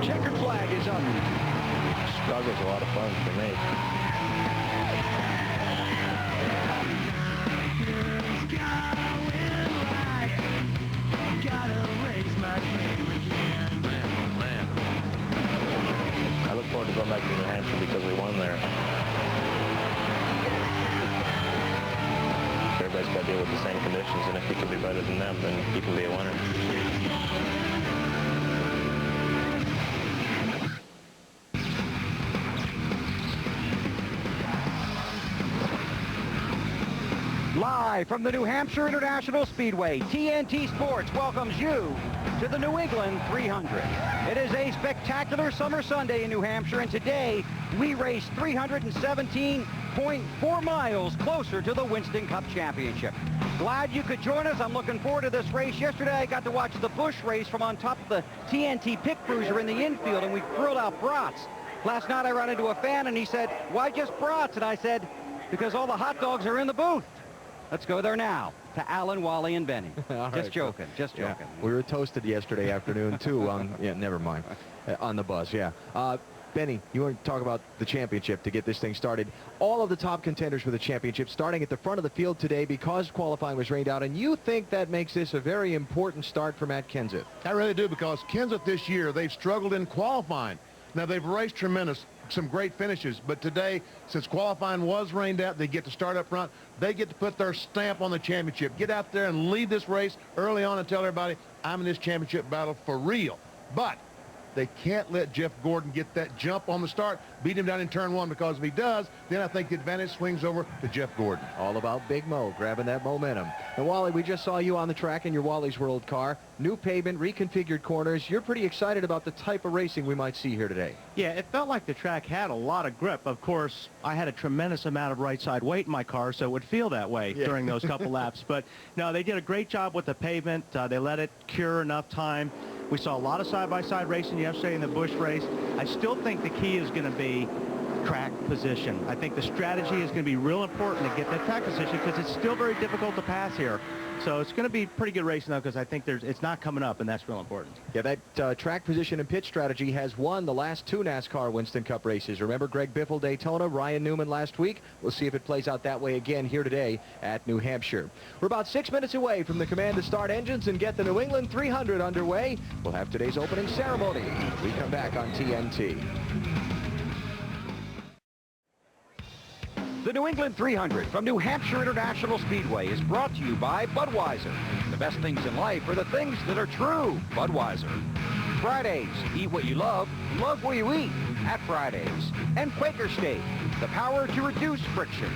Checkered flag is up. Struggle's a lot of fun for me. I look forward to going back to New Hampshire because we won there. Everybody's got to deal with the same conditions, and if you can be better than them, then you can be a winner. Live from the New Hampshire International Speedway, TNT Sports welcomes you to the New England 300. It is a spectacular summer Sunday in New Hampshire, and today we race 317.4 miles closer to the Winston Cup Championship. Glad you could join us. I'm looking forward to this race. Yesterday I got to watch the Busch race from on top of the TNT pit cruiser in the infield, and we grilled out brats. Last night I ran into a fan and he said, "Why just brats?" And I said, "Because all the hot dogs are in the booth." Let's go there now to Alan, Wally, and Benny. Just joking, just joking. Yeah, we were toasted yesterday afternoon, too. Yeah, never mind. On the bus, yeah. Benny, you want to talk about the championship to get this thing started. All of the top contenders for the championship starting at the front of the field today because qualifying was rained out, and you think that makes this a very important start for Matt Kenseth. I really do, because Kenseth this year, they've struggled in qualifying. Now, they've raced some great finishes, but today, since qualifying was rained out, they get to start up front. They get to put their stamp on the championship. Get out there and lead this race early on and tell everybody, I'm in this championship battle for real. But they can't let Jeff Gordon get that jump on the start, beat him down in turn one, because if he does, then I think the advantage swings over to Jeff Gordon. All about Big Mo grabbing that momentum. And Wally, we just saw you on the track in your Wally's World car. New pavement, reconfigured corners. You're pretty excited about the type of racing we might see here today. Yeah, it felt like the track had a lot of grip. Of course, I had a tremendous amount of right side weight in my car, so it would feel that way during those couple laps. But no, they did a great job with the pavement. They let it cure enough time. We saw a lot of side-by-side racing yesterday in the Busch race. I still think the key is going to be track position. I think the strategy is going to be real important to get that track position, because it's still very difficult to pass here. So it's going to be pretty good racing, though, because I think it's not coming up, and that's real important. Yeah, that track position and pit strategy has won the last two NASCAR Winston Cup races. Remember Greg Biffle, Daytona, Ryan Newman last week? We'll see if it plays out that way again here today at New Hampshire. We're about 6 minutes away from the command to start engines and get the New England 300 underway. We'll have today's opening ceremony. We come back on TNT. The New England 300 from New Hampshire International Speedway is brought to you by Budweiser. The best things in life are the things that are true. Budweiser. Fridays, eat what you love what you eat at Fridays. And Quaker State, the power to reduce friction.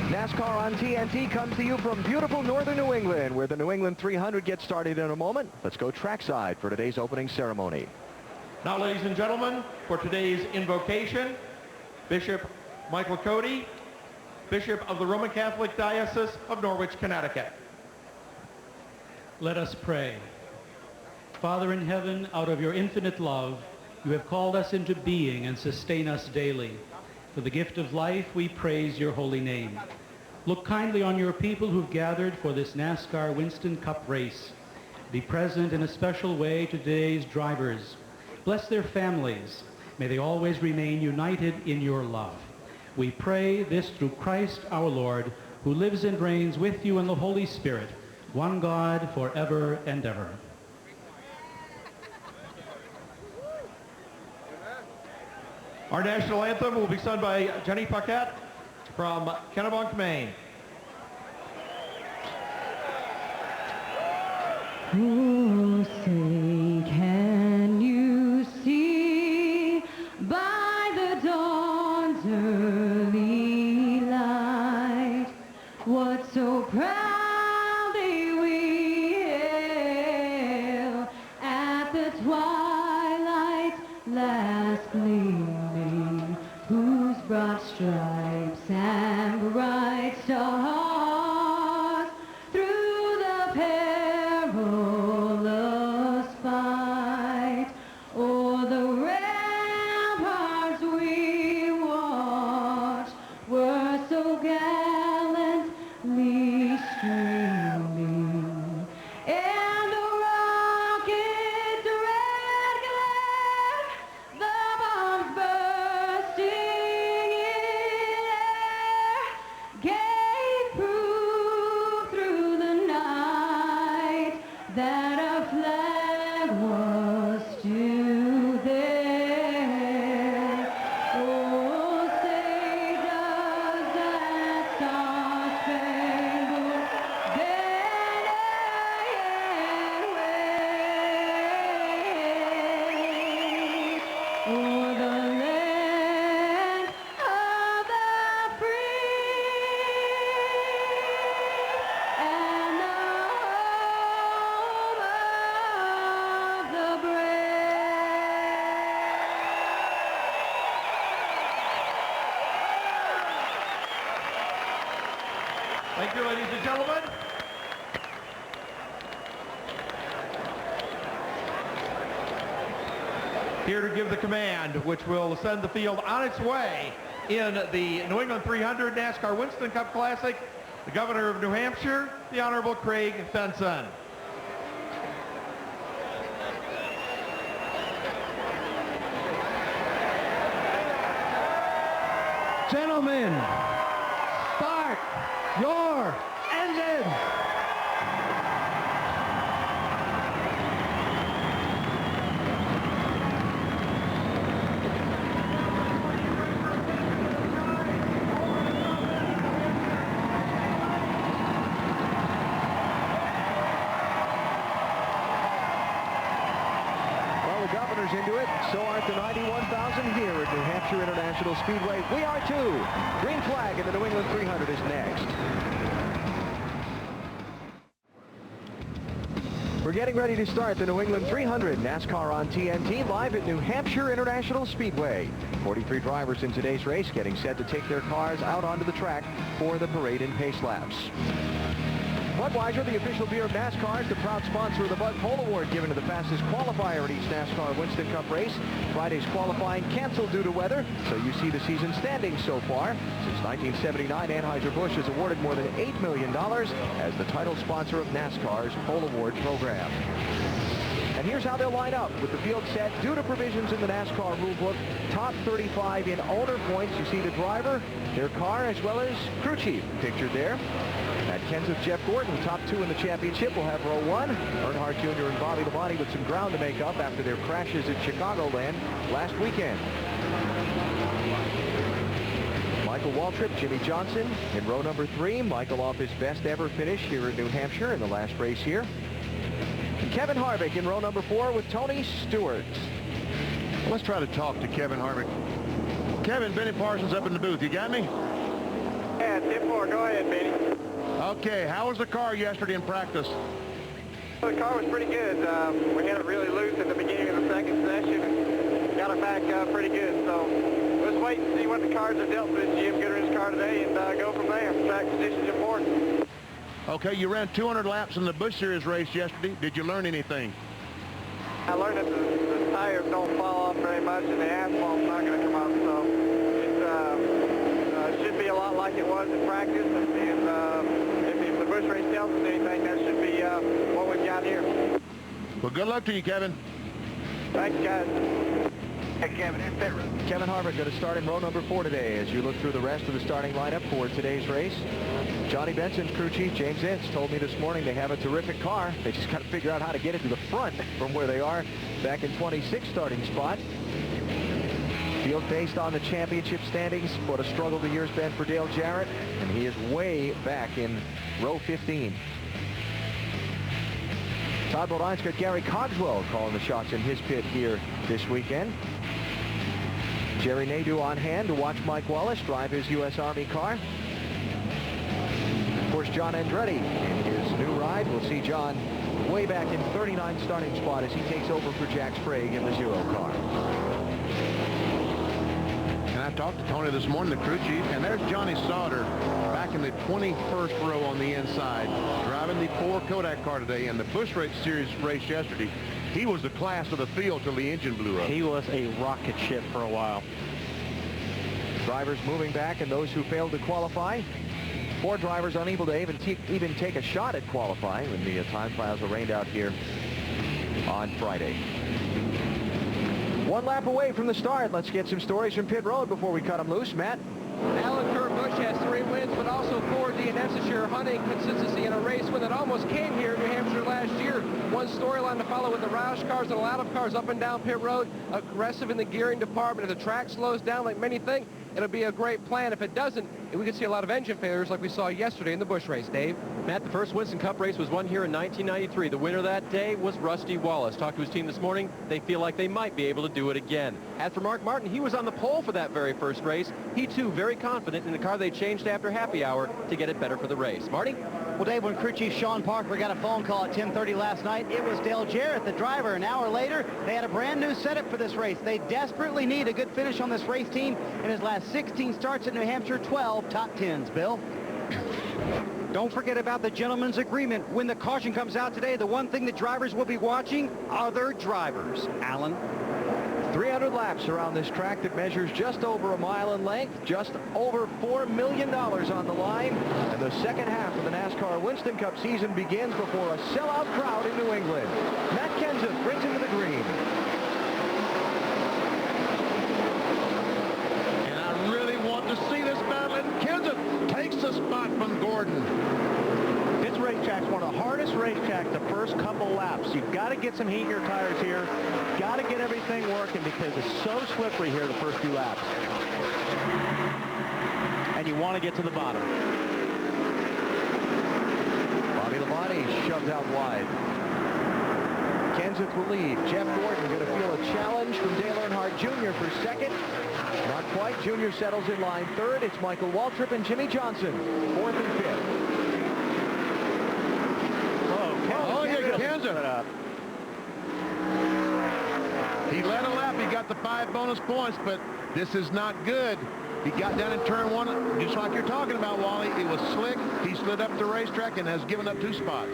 NASCAR on TNT comes to you from beautiful northern New England, where the New England 300 gets started in a moment. Let's go trackside for today's opening ceremony. Now, ladies and gentlemen, for today's invocation, Bishop Michael Cody, Bishop of the Roman Catholic Diocese of Norwich, Connecticut. Let us pray. Father in heaven, out of your infinite love, you have called us into being and sustain us daily. For the gift of life, we praise your holy name. Look kindly on your people who've gathered for this NASCAR Winston Cup race. Be present in a special way to today's drivers. Bless their families. May they always remain united in your love. We pray this through Christ our Lord, who lives and reigns with you in the Holy Spirit, one God forever and ever. Our national anthem will be sung by Jenny Paquette from Kennebunk, Maine. Oh, say, can you see by the dawn's early light what so proudly we hail at the twilight's last gleaming, whose broad stripes and bright stars through the perilous fight o'er the ramparts we watched were so gallantly streaming, and the rock o'er the land of the free and the home of the brave. Thank you, ladies and gentlemen. Here to give the command, which will send the field on its way in the New England 300 NASCAR Winston Cup Classic, the Governor of New Hampshire, the Honorable Craig Fenson. Gentlemen, start your engines. Well, the Governor's into it. So aren't the 91,000 here at New Hampshire International Speedway. We are too. Green flag in the New England 300 is next. We're getting ready to start the New England 300 NASCAR on TNT live at New Hampshire International Speedway. 43 drivers in today's race getting set to take their cars out onto the track for the parade and pace laps. Budweiser, the official beer of NASCAR, is the proud sponsor of the Bud Pole Award given to the fastest qualifier at each NASCAR Winston Cup race. Friday's qualifying canceled due to weather, so you see the season standings so far. Since 1979, Anheuser-Busch has awarded more than $8 million as the title sponsor of NASCAR's Pole Award program. And here's how they'll line up with the field set due to provisions in the NASCAR rulebook. Top 35 in owner points. You see the driver, their car, as well as crew chief pictured there. At Kenseth, Jeff Gordon, top 2 in the championship, will have row 1. Earnhardt Jr. and Bobby Labonte with some ground to make up after their crashes at Chicagoland last weekend. Michael Waltrip, Jimmy Johnson in row number 3. Michael off his best ever finish here at New Hampshire in the last race here. And Kevin Harvick in row number 4 with Tony Stewart. Let's try to talk to Kevin Harvick. Kevin, Benny Parsons up in the booth. You got me? Yeah, 10-4. Go ahead, Benny. Okay, how was the car yesterday in practice? The car was pretty good. We had it really loose at the beginning of the second session and got it back pretty good. So let's wait and see what the cards are dealt with Jim Gooder's car today and go from there. Track position is important. Okay, you ran 200 laps in the Busch Series race yesterday. Did you learn anything? I learned that the tires don't fall off very much and the asphalt's not going to come off. So it should be a lot like it was in practice. And if the Busch race tells us anything, that should be what we've got here. Well, good luck to you, Kevin. Thanks, guys. Hey, Kevin, in pit road. Kevin Harvick going to start in row number 4 today as you look through the rest of the starting lineup for today's race. Johnny Benson's crew chief, James Ince, told me this morning they have a terrific car. They just got to figure out how to get it to the front from where they are back in 26th starting spot. Field based on the championship standings. What a struggle the year's been for Dale Jarrett, and he is way back in row 15. Todd Bodine's got Gary Cogswell calling the shots in his pit here this weekend. Jerry Nadeau on hand to watch Mike Wallace drive his U.S. Army car. Of course, John Andretti in his new ride. We'll see John way back in 39th starting spot as he takes over for Jack Sprague in the Zero car. And I talked to Tony this morning, the crew chief, and there's Johnny Sauter back in the 21st row on the inside, driving the 4 Kodak car today. And the Busch Series race yesterday, he was the class of the field till the engine blew up. He was a rocket ship for a while. Drivers moving back and those who failed to qualify. 4 drivers unable to even take a shot at qualifying when the time trials were rained out here on Friday. 1 lap away from the start. Let's get some stories from pit road before we cut them loose. Matt? Alan Kurt Busch has 3 wins, but also for the NASCAR hunting consistency in a race win that almost came here in New Hampshire last year. One storyline to follow with the Roush cars and a lot of cars up and down pit road, aggressive in the gearing department. If the track slows down like many think, it'll be a great plan. If it doesn't, we could see a lot of engine failures like we saw yesterday in the Busch race. Dave? Matt, the first Winston Cup race was won here in 1993. The winner that day was Rusty Wallace. Talked to his team this morning. They feel like they might be able to do it again. As for Mark Martin, he was on the pole for that very first race. He, too, very confident in the car they changed after happy hour to get it better for the race. Marty? Well, Dave, when crew chief Sean Parker got a phone call at 10:30 last night, it was Dale Jarrett, the driver. An hour later, they had a brand new setup for this race. They desperately need a good finish on this race team. In his last 16 starts at New Hampshire, 12 top 10s. Bill? Don't forget about the gentleman's agreement. When the caution comes out today, the one thing that drivers will be watching, other drivers. Alan? 300 laps around this track that measures just over a mile in length, just over $4 million on the line, and the second half of the NASCAR Winston Cup season begins before a sellout crowd in New England. Matt Kenseth brings him to the green. And I really want to see this battle, and Kenseth takes the spot from Gordon. This racetrack's one of the hardest racetracks the first couple laps. You've got to get some heat in your tires here. Got to get everything working because it's so slippery here the first few laps. And you want to get to the bottom. Bobby Labonte shoved out wide. Kenseth will lead. Jeff Gordon going to feel a challenge from Dale Earnhardt Jr. for second. Not quite. Jr. settles in line third. It's Michael Waltrip and Jimmy Johnson, fourth and fifth. Kenseth. He led a lap. He got the 5 bonus points, but this is not good. He got down in turn 1, just like you're talking about, Wally. It was slick. He slid up the racetrack and has given up 2 spots.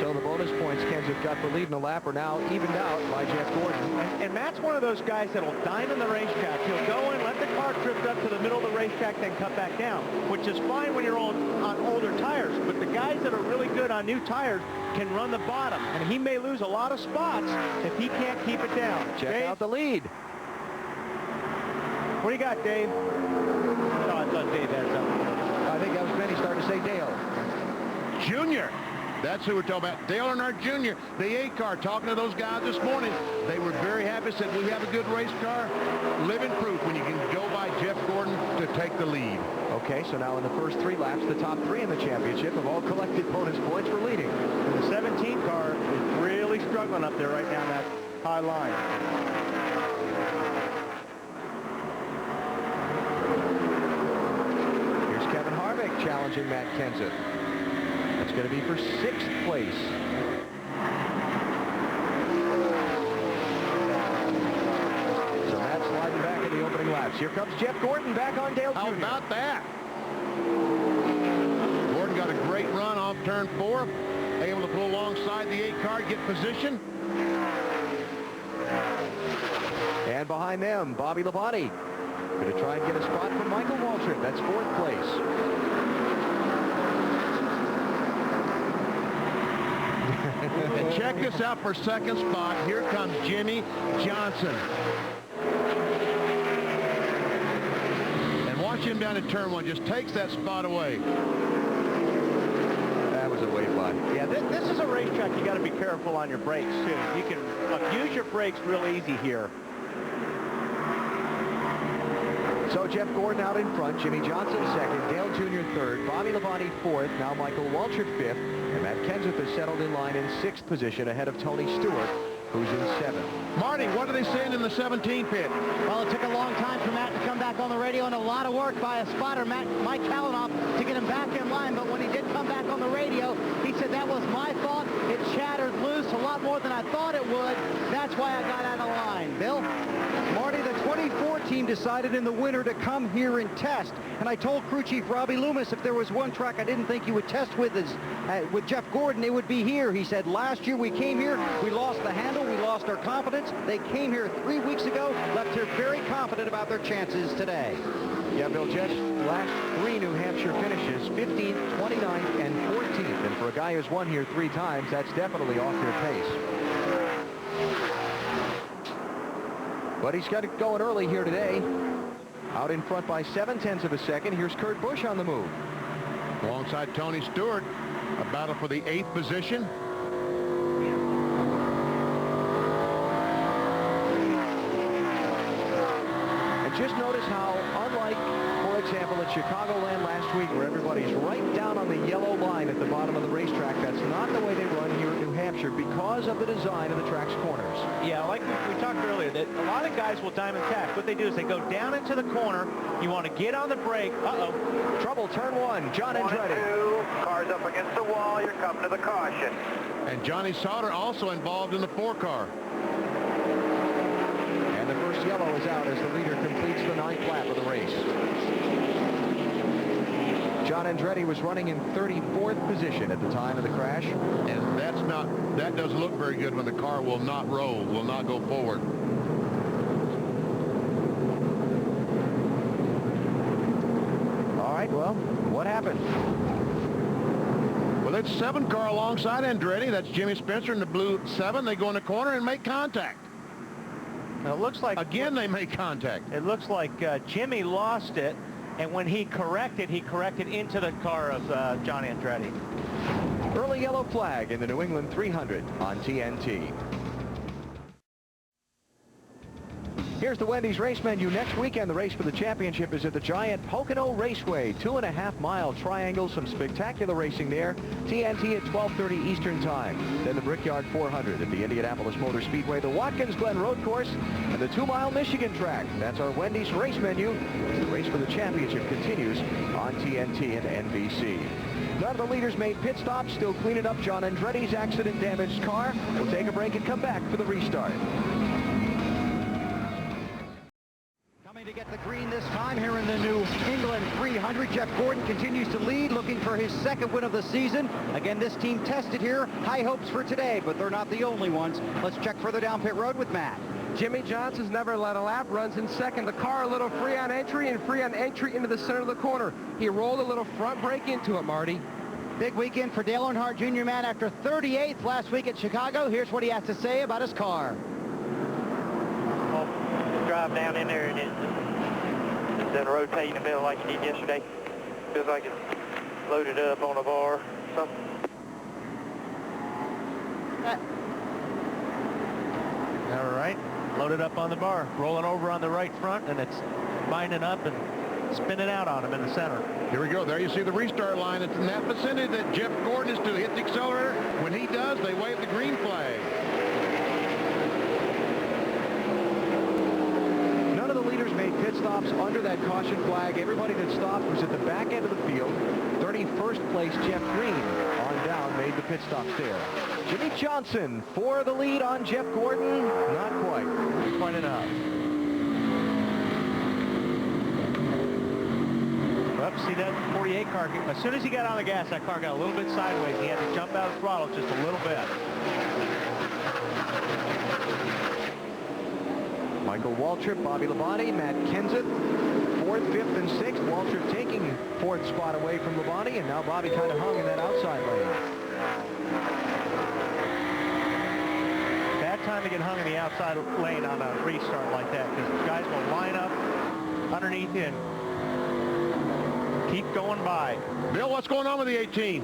So the bonus points Kenseth got for leading the lap are now evened out by Jeff Gordon. And Matt's one of those guys that'll diamond the racetrack. He'll go in, let the car drift up to the middle of the racetrack, then cut back down, which is fine when you're on older tires. But the guys that are really good on new tires can run the bottom, and he may lose a lot of spots if he can't keep it down. Check out the lead. What do you got, Dave? Oh, I thought Dave had something. I think that was Benny starting to say Dale. Junior. That's who we're talking about. Dale Earnhardt Jr., the 8 car, talking to those guys this morning. They were very happy, said, we have a good race car. Living proof when you can go by Jeff Gordon to take the lead. Okay, so now in the first 3 laps, the top 3 in the championship have all collected bonus points for leading. And the 17 car is really struggling up there right down that high line. Here's Kevin Harvick challenging Matt Kenseth. It's going to be for 6th place. So Matt sliding back in the opening laps. Here comes Jeff Gordon back on Dale Jr. How about that? Gordon got a great run off turn 4. Able to pull alongside the 8 car, get position. And behind them, Bobby Labonte. Going to try and get a spot from Michael Waltrip. That's 4th place. And check this out for 2nd spot. Here comes Jimmy Johnson. And watch him down in turn 1. Just takes that spot away. That was a way by. Yeah, this is a racetrack you got to be careful on your brakes, too. You can abuse your brakes real easy here. So Jeff Gordon out in front, Jimmy Johnson 2nd, Dale Jr. 3rd, Bobby Labonte 4th, now Michael Waltrip 5th, and Matt Kenseth is settled in line in 6th position ahead of Tony Stewart, who's in 7th. Marty, what are they saying in the 17 pit? Well, it took a long time for Matt to come back on the radio and a lot of work by a spotter, Mike Kalanoff, to get him back in line. But when he did come back on the radio, he said, that was my fault. It shattered loose a lot more than I thought it would. That's why I got out of line. Bill? Marty, the 24 team decided in the winter to come here and test. And I told crew chief Robbie Loomis if there was one track I didn't think he would test with Jeff Gordon, it would be here. He said, last year we came here, we lost the handle, we lost our confidence. They came here 3 weeks ago, left here very confident about their chances today. Yeah, Bill, Jeff's last 3 New Hampshire finishes, 15th, 29th, and 14th. And for a guy who's won here 3 times, that's definitely off their pace. But he's got it going early here today. Out in front by 0.7 of a second. Here's Kurt Busch on the move. Alongside Tony Stewart, a battle for the 8th position. And just notice how, unlike, for example, at Chicagoland last week, where everybody's right down on the yellow line at the bottom of the racetrack, that's not the way they run here in New Hampshire because of the design of the track's corners. Yeah, like we talked earlier, that a lot of guys will diamond tack. What they do is they go down into the corner. You want to get on the brake. Uh-oh. Trouble, turn 1, John Andretti. 2, cars up against the wall, you're coming to the caution. And Johnny Sauter also involved in the 4-car. And the first yellow is out as the leader completes the 9th lap of the race. John Andretti was running in 34th position at the time of the crash. And that doesn't look very good when the car will not roll, will not go forward. All right, well, what happened? Well, it's 7-car alongside Andretti. That's Jimmy Spencer in the blue 7. They go in the corner and make contact. Now, it looks like... Again, they make contact. It looks like Jimmy lost it, and when he corrected into the car of John Andretti. Early yellow flag in the New England 300 on TNT. Here's the Wendy's race menu. Next weekend, the race for the championship is at the giant Pocono Raceway. 2.5-mile triangle, some spectacular racing there. TNT at 12:30 Eastern Time. Then the Brickyard 400 at the Indianapolis Motor Speedway, the Watkins Glen Road Course, and the 2-mile Michigan track. That's our Wendy's race menu as the race for the championship continues on TNT and NBC. None of the leaders made pit stops, still cleaning up John Andretti's accident-damaged car. We'll take a break and come back for the restart. To get the green this time here in the New England 300. Jeff Gordon continues to lead, looking for his 2nd win of the season. Again, this team tested here. High hopes for today, but they're not the only ones. Let's check further down pit road with Matt. Jimmy Johnson's never led a lap, runs in 2nd. The car a little free on entry into the center of the corner. He rolled a little front brake into it, Marty. Big weekend for Dale Earnhardt Jr. man after 38th last week at Chicago. Here's what he has to say about his car. Drive down in there and instead of rotating the middle like you did yesterday, feels like it's loaded up on a bar or something. All right, loaded up on the bar, rolling over on the right front, and it's binding up and spinning out on him in the center. Here we go. There you see the restart line. It's in that vicinity that Jeff Gordon is to hit the accelerator. When he does, they wave the green flag. None of the leaders made pit stops under that caution flag. Everybody that stopped was at the back end of the field. 31st place Jeff Green on down made the pit stops there. Jimmy Johnson for the lead on Jeff Gordon. Not quite. Quite enough. Well, see that 48 car, as soon as he got on the gas, that car got a little bit sideways. He had to jump out of throttle just a little bit. Michael Waltrip, Bobby Labonte, Matt Kenseth, 4th, 5th, and 6th. Waltrip taking 4th spot away from Labonte, and now Bobby kind of hung in that outside lane. Bad time to get hung in the outside lane on a restart like that, because guys will line up underneath you and keep going by. Bill, what's going on with the 18?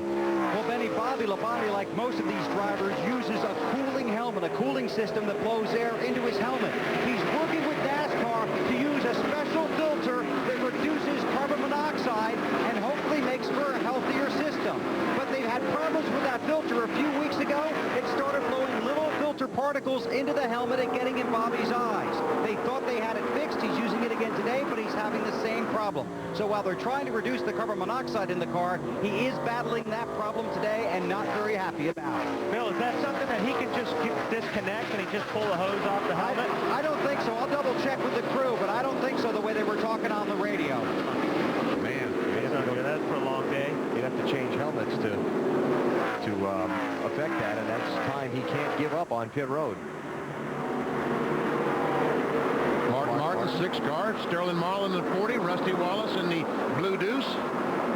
Well, Benny, Bobby Labonte, like most of these drivers, uses a cooling helmet, a cooling system that blows air into his helmet. He's working with NASCAR to use a special filter that reduces carbon monoxide and hopefully makes for a healthier system. But they've had problems with that filter a few weeks ago. It started blowing little filter particles into the helmet and getting in Bobby's eyes. They thought they had it fixed. He's using it again today, but he's having the same problem. So while they're trying to reduce the carbon monoxide in the car, he is battling that problem today and not very happy about it. Bill, is that something that he can just disconnect and he just pull the hose off the helmet? I don't think so. I'll double check with the crew, but I don't think so the way they were talking on the radio. Man, that's for a long day. You'd have to change helmets to affect that, and that's time he can't give up on pit road. Martin, 6 car, Sterling Marlin in the 40, Rusty Wallace in the blue deuce,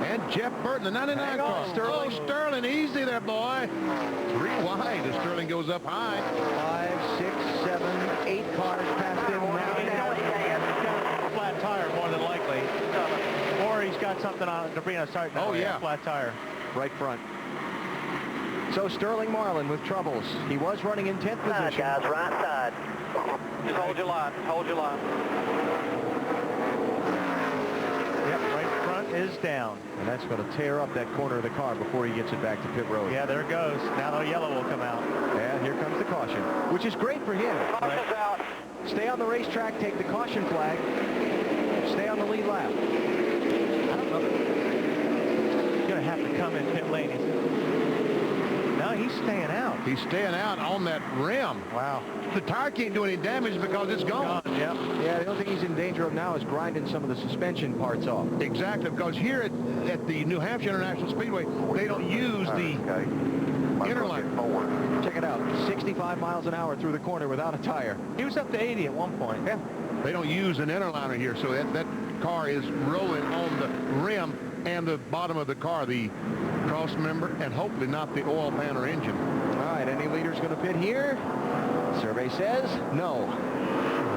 and Jeff Burton, the 99 car. Sterling. Oh, Sterling, easy there, boy. 3 wide as Sterling goes up high. 5, 6, 7, 8 cars past him. Flat tire more than got something on to bring us starting. Oh, yeah. Flat tire. Right front. So Sterling Marlin with troubles. He was running in 10th position. Guys, right side. Just hold your line. Hold your line. Yep, right front is down. And that's going to tear up that corner of the car before he gets it back to pit road. Yeah, there it goes. Now the yellow will come out. And here comes the caution, which is great for him. Caution's out. Stay on the racetrack, take the caution flag, stay on the lead lap. I don't know. He's going to have to come in pit lane. No, he's staying out. He's staying out on that rim. Wow. The tire can't do any damage because it's gone. Yep. Yeah, the only thing he's in danger of now is grinding some of the suspension parts off. Exactly, because here at the New Hampshire International Speedway, they don't use the interline. Check it out, 65 miles an hour through the corner without a tire. He was up to 80 at one point. Yeah. They don't use an interliner here, so that car is rolling on the rim and the bottom of the car, the cross member, and hopefully not the oil pan or engine. All right, any leaders going to pit here? Survey says no.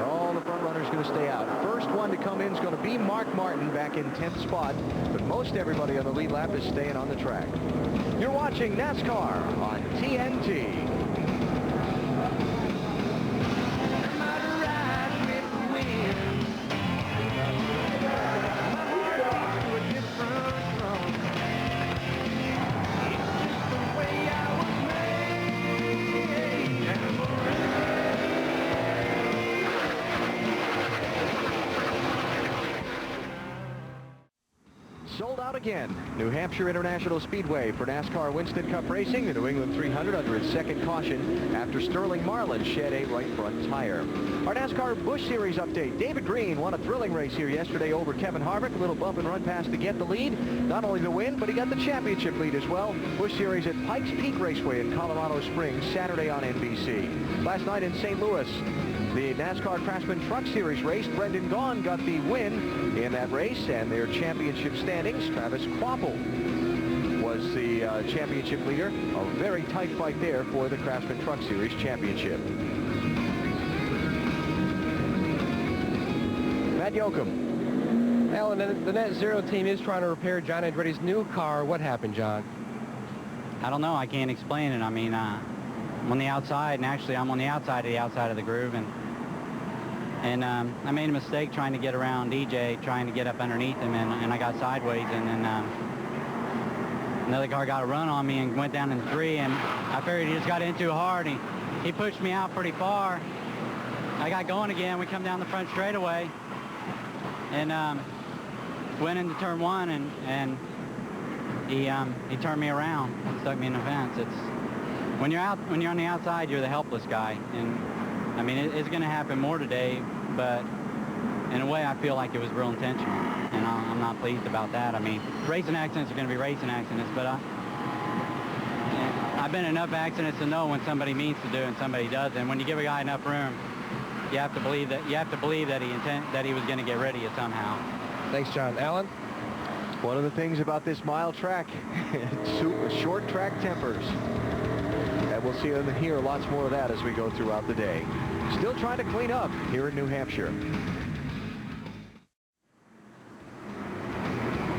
All the front runners going to stay out. First one to come in is going to be Mark Martin back in 10th spot, but most everybody on the lead lap is staying on the track. You're watching NASCAR on TNT. Sold out again. New Hampshire International Speedway for NASCAR Winston Cup Racing. The New England 300 under its second caution after Sterling Marlin shed a right front tire. Our NASCAR Busch Series update. David Green won a thrilling race here yesterday over Kevin Harvick. A little bump and run pass to get the lead. Not only the win, but he got the championship lead as well. Busch Series at Pikes Peak Raceway in Colorado Springs, Saturday on NBC. Last night in St. Louis, the NASCAR Craftsman Truck Series race. Brendan Gaughan got the win in that race, and their championship standings. Travis Kvapil was the championship leader. A very tight fight there for the Craftsman Truck Series championship. Matt Yoakum. Alan, the Net Zero team is trying to repair John Andretti's new car. What happened, John? I don't know. I can't explain it. I mean, I'm on the outside, and actually I'm on the outside of the groove, and I made a mistake trying to get around DJ, trying to get up underneath him, and I got sideways, and then another car got a run on me and went down in 3, and I figured he just got in too hard. He pushed me out pretty far. I got going again. We come down the front straightaway and went into turn 1, and he turned me around and stuck me in the fence. It's when you're on the outside, you're the helpless guy, and I mean, it's going to happen more today, but in a way, I feel like it was real intentional, and I'm not pleased about that. I mean, racing accidents are going to be racing accidents, but I've been in enough accidents to know when somebody means to do it and somebody doesn't. And when you give a guy enough room, you have to believe that he was going to get rid of you somehow. Thanks, John. Alan? One of the things about this mile track, short track tempers. And we'll see and hear lots more of that as we go throughout the day. Still trying to clean up here in New Hampshire.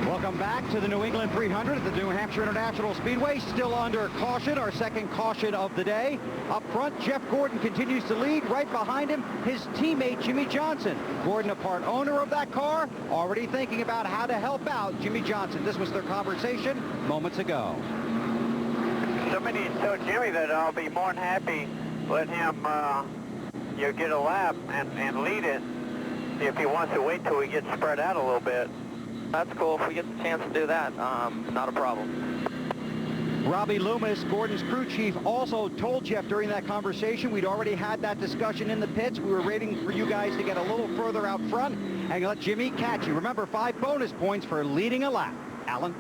Welcome back to the New England 300 at the New Hampshire International Speedway. Still under caution, our second caution of the day. Up front, Jeff Gordon continues to lead. Right behind him, his teammate, Jimmy Johnson. Gordon, a part owner of that car, already thinking about how to help out Jimmy Johnson. This was their conversation moments ago. Somebody told Jimmy that I'll be more than happy let him get a lap and lead it if he wants to wait till we get spread out a little bit. That's cool. If we get the chance to do that, not a problem. Robbie Loomis, Gordon's crew chief, also told Jeff during that conversation we'd already had that discussion in the pits. We were waiting for you guys to get a little further out front and let Jimmy catch you. Remember, 5 bonus points for leading a lap. Alan?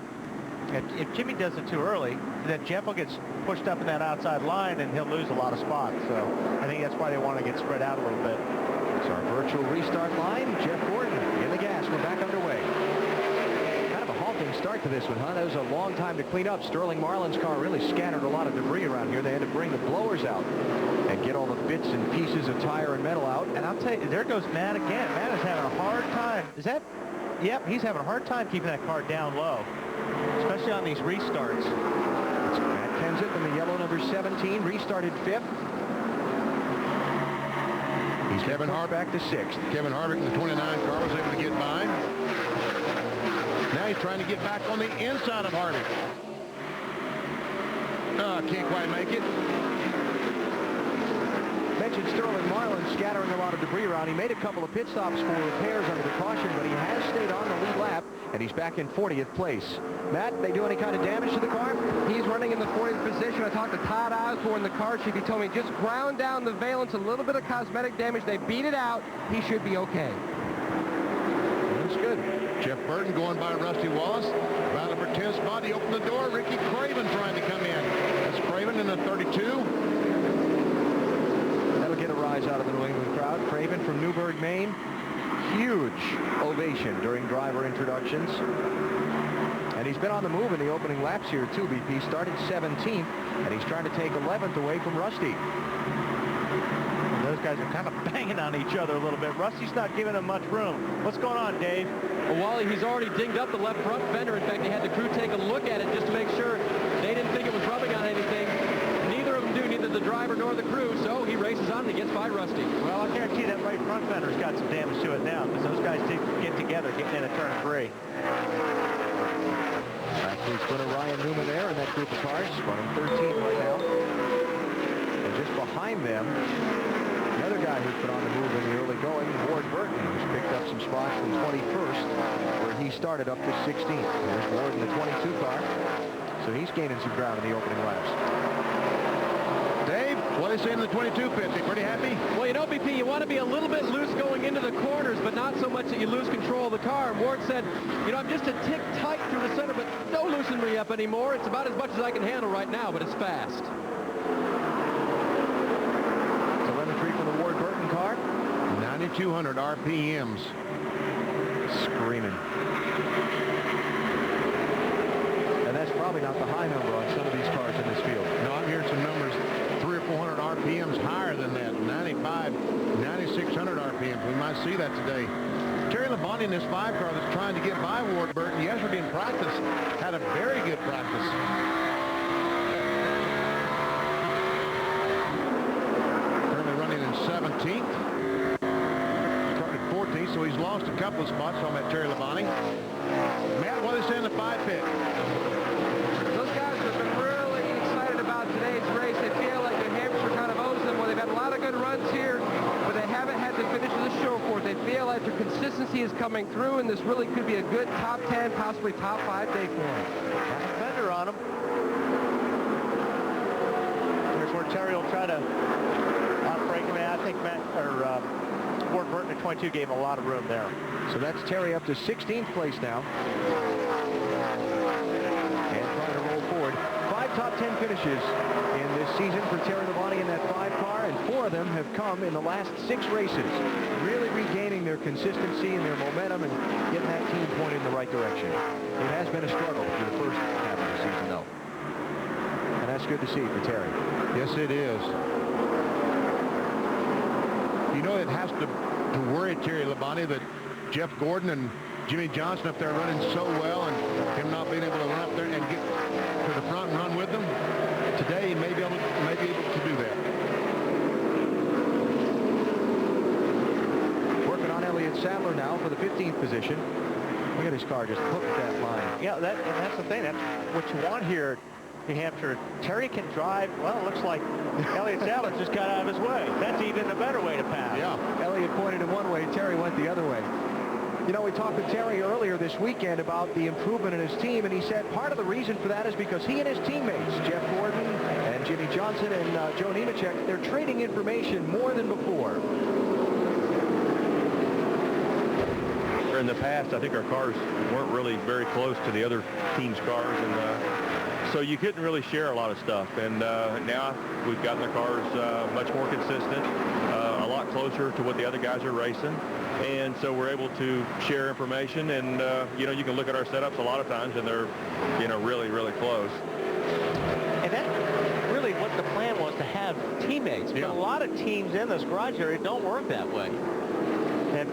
If Jimmy does it too early, then Jeff will get pushed up in that outside line, and he'll lose a lot of spots. So I think that's why they want to get spread out a little bit. It's our virtual restart line. Jeff Gordon in the gas. We're back underway. Kind of a halting start to this one, huh? That was a long time to clean up. Sterling Marlin's car really scattered a lot of debris around here. They had to bring the blowers out and get all the bits and pieces of tire and metal out. And I'll tell you, there goes Matt again. Matt is having a hard time. Is that... Yep, he's having a hard time keeping that car down low, especially on these restarts. Matt Kenseth in the yellow number 17 restarted 5th. He's Kevin Harvick back to 6th. Kevin Harvick in the 29 car was able to get by. Now he's trying to get back on the inside of Harvick. Can't quite make it. Mentioned Sterling Marlin scattering a lot of debris around. He made a couple of pit stops for repairs under the caution, but he has stayed on the lead lap, and he's back in 40th place. Matt, they do any kind of damage to the car? He's running in the 40th position. I talked to Todd Osborne, the car chief. He told me just ground down the valence, a little bit of cosmetic damage. They beat it out. He should be okay. That's good. Jeff Burton going by Rusty Wallace. Round number 10 spot. He opened the door. Ricky Craven trying to come in. That's Craven in the 32. That'll get a rise out of the New England crowd. Craven from Newburgh, Maine. Huge ovation during driver introductions. And he's been on the move in the opening laps here, too, BP. Started 17th, and he's trying to take 11th away from Rusty. Those guys are kind of banging on each other a little bit. Rusty's not giving him much room. What's going on, Dave? Well, Wally, he's already dinged up the left front fender. In fact, he had the crew take a look at it just to make sure they didn't think it was rubbing on anything. Neither of them do, neither the driver nor the crew, so he races on and he gets by Rusty. Well, I guarantee that right front fender's got some damage to it now, because those guys did get together getting in a turn 3. Actually, sprinter Ryan Newman there in that group of cars, running 13th right now. And just behind them, the other guy who's been on the move in the early going, Ward Burton, who's picked up some spots from 21st, where he started up to 16th. There's Ward in the 22 car, so he's gaining some ground in the opening laps. Dave, what do you say in the 2250? Pretty happy? Well, you know, BP, you want to be a little bit loose going into the corners, but not so much that you lose control of the car. And Ward said, you know, I'm just a tick tight through the center, but don't loosen me up anymore. It's about as much as I can handle right now, but it's fast. Telemetry for the Ward Burton car. 9,200 RPMs. Screaming. And that's probably not the high number on some of these cars in this field. No, I'm hearing some numbers 300 or 400 RPMs higher than that. 95, 9,600 RPMs. We might see that today. Terry Labonte in this 5 car that's trying to get by Ward Burton yesterday in practice had a very good practice. Currently running in 17th. Started 14th, so he's lost a couple of spots on that Terry Labonte. Matt, what is in the 5 pit? Those guys have been really excited about today's race. They feel like New Hampshire kind of owes them. Well, they've had a lot of good runs here, but they haven't had the finish of the show for it. They feel like their consistency is coming through, and this really could be a good top 10, possibly top 5 day for them. Fender on him. Here's where Terry will try to outbreak him. I think Ward Burton at 22 gave him a lot of room there. So that's Terry up to 16th place now. And trying to roll forward. 5 top 10 finishes in this season for Terry Labonte in that 5 car, and 4 of them have come in the last 6 races. Really regaining their consistency and their momentum and getting that team pointed in the right direction. It has been a struggle through the first half of the season, though. And that's good to see for Terry. Yes, it is. You know, it has to worry Terry Labonte that Jeff Gordon and Jimmy Johnson, if they're running so well, and him not being able to run up there and get to the front and run with them, today he may be able to do that. Working on Elliott Sadler now for the 15th position. Look at his car just hooked that line. Yeah, and that's the thing. That's what you want here, New Hampshire. Terry can drive. Well, it looks like Elliott Sadler just got out of his way. That's even a better way to pass. Yeah. Elliott pointed in one way, Terry went the other way. You know, we talked with Terry earlier this weekend about the improvement in his team, and he said part of the reason for that is because he and his teammates, Jeff Gordon and Jimmy Johnson and Joe Nemechek, they're trading information more than before. In the past, I think our cars weren't really very close to the other team's cars, and so you couldn't really share a lot of stuff. And now we've gotten the cars much more consistent, a lot closer to what the other guys are racing. And so we're able to share information, and you know, you can look at our setups a lot of times, and they're, you know, really, really close. And that's really what the plan was, to have teammates. Yeah. But a lot of teams in this garage area don't work that way. And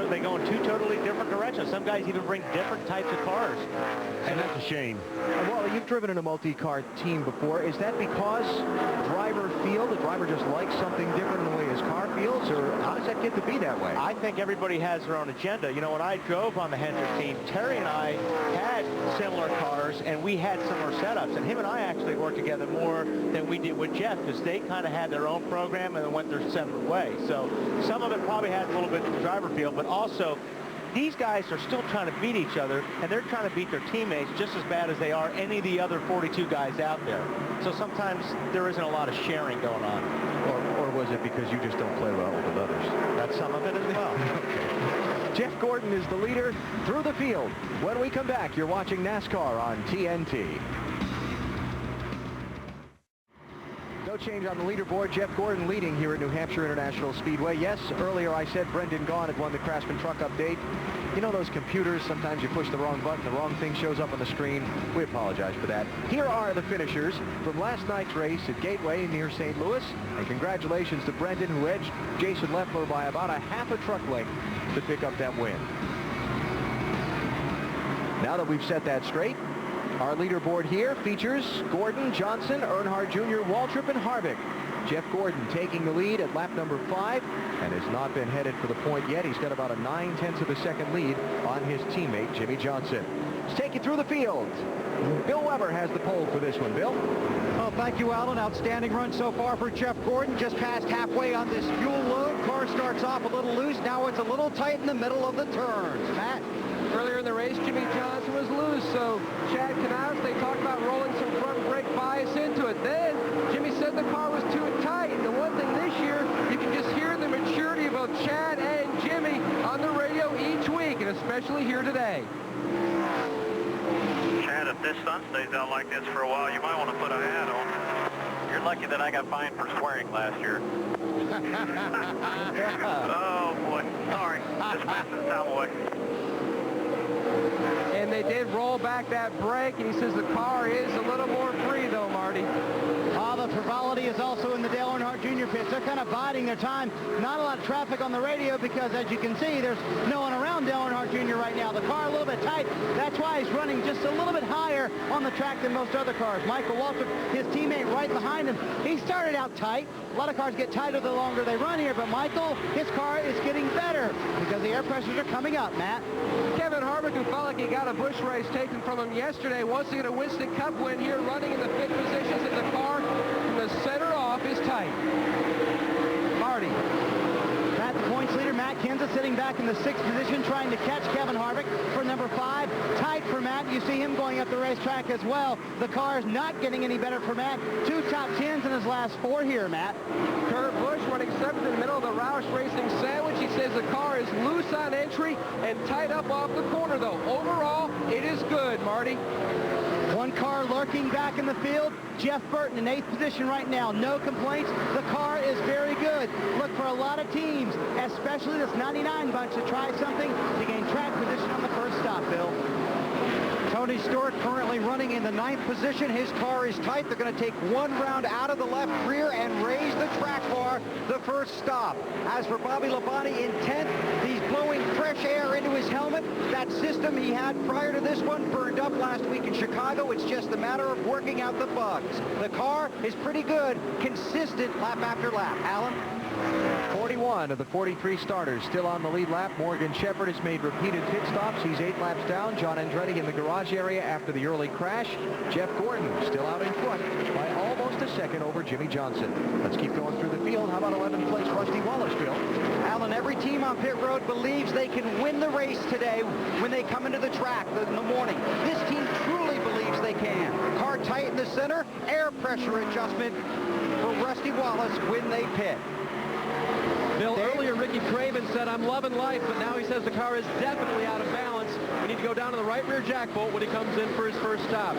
they go in two totally different directions. Some guys even bring different types of cars. And that's a shame. Well, you've driven in a multi-car team before. Is that because driver feel the driver just likes something different in the way his car feels, or how does that get to be that way? I think everybody has their own agenda. You know, when I drove on the Hendrick team, Terry and I had similar cars, and we had similar setups. And him and I actually worked together more than we did with Jeff, because they kind of had their own program and then went their separate way. So some of it probably has a little bit of driver feel, but also these guys are still trying to beat each other, and they're trying to beat their teammates just as bad as they are any of the other 42 guys out there. So sometimes there isn't a lot of sharing going on. Or was it because you just don't play well with others? That's some of it as well. Okay. Jeff Gordon is the leader through the field. When we come back, you're watching NASCAR on TNT. No change on the leaderboard. Jeff Gordon leading here at New Hampshire International Speedway. Yes, earlier I said Brendan Gaughan had won the Craftsman Truck Update. You know those computers, sometimes you push the wrong button, the wrong thing shows up on the screen. We apologize for that. Here are the finishers from last night's race at Gateway near St. Louis. And congratulations to Brendan, who edged Jason Leffler by about a half a truck length to pick up that win. Now that we've set that straight, our leaderboard here features Gordon, Johnson, Earnhardt Jr., Waltrip, and Harvick. Jeff Gordon taking the lead at lap number 5 and has not been headed for the point yet. He's got about a 9/10 of a second lead on his teammate, Jimmy Johnson. Let's take you through the field. Bill Weber has the pole for this one. Bill? Oh, thank you, Alan. Outstanding run so far for Jeff Gordon. Just past halfway on this fuel load. Car starts off a little loose. Now it's a little tight in the middle of the turns. Matt? Earlier in the race, Jimmy Johnson was loose, so Chad Knaus, they talked about rolling some front brake bias into it. Then Jimmy said the car was too tight. And the one thing this year, you can just hear the maturity of both Chad and Jimmy on the radio each week, and especially here today. Chad, if this sun stays out like this for a while, you might want to put a hat on. You're lucky that I got fined for swearing last year. Oh, boy. Sorry. Just passing the towel away. And they did roll back that brake, and he says the car is a little more free, though, Marty. The frivolity is also in the Dale Earnhardt Jr. pits. They're kind of biding their time. Not a lot of traffic on the radio because, as you can see, there's no one around Dale Earnhardt Jr. right now. The car a little bit tight. That's why he's running just a little bit higher on the track than most other cars. Michael Waltrip, his teammate right behind him, he started out tight. A lot of cars get tighter the longer they run here, but Michael, his car is getting better because the air pressures are coming up, Matt. Kevin Harvick, who felt like he got a Busch race taken from him yesterday, wants to get a Winston Cup win here, running in the 5th positions, and the car from the center off is tight. Marty. Matt, the points leader, Matt Kenseth, sitting back in the 6th position, trying to catch Kevin Harvick for number 5. Tight for Matt. You see him going up the racetrack as well. The car is not getting any better for Matt. 2 top 10s in his last 4 here, Matt. Kurt Busch running 7th in the middle of the Roush Racing sandwich. He says the car is loose on entry and tight up off the corner, though. Overall, it is good, Marty. One car lurking back in the field. Jeff Burton in 8th position right now. No complaints. The car is very good. Look for a lot of teams, especially this 99 bunch, to try something to gain track position on the first stop, Bill. Tony Stewart currently running in the 9th position. His car is tight. They're going to take one round out of the left rear and raise the track bar the first stop. As for Bobby Labonte in 10th, he's blowing fresh air into his helmet. That system he had prior to this one burned up last week in Chicago. It's just a matter of working out the bugs. The car is pretty good, consistent lap after lap. Alan? 41 of the 43 starters still on the lead lap. Morgan Shepherd has made repeated pit stops. He's 8 laps down. John Andretti in the garage area after the early crash. Jeff Gordon still out in front by almost a second over Jimmy Johnson. Let's keep going through the field. How about 11th place Rusty Wallace, Bill? Alan, every team on pit road believes they can win the race today when they come into the track in the morning. This team truly believes they can. Car tight in the center, air pressure adjustment for Rusty Wallace when they pit. Bill, earlier Ricky Craven said, I'm loving life, but now he says the car is definitely out of balance. We need to go down to the right rear jack bolt when he comes in for his first stop.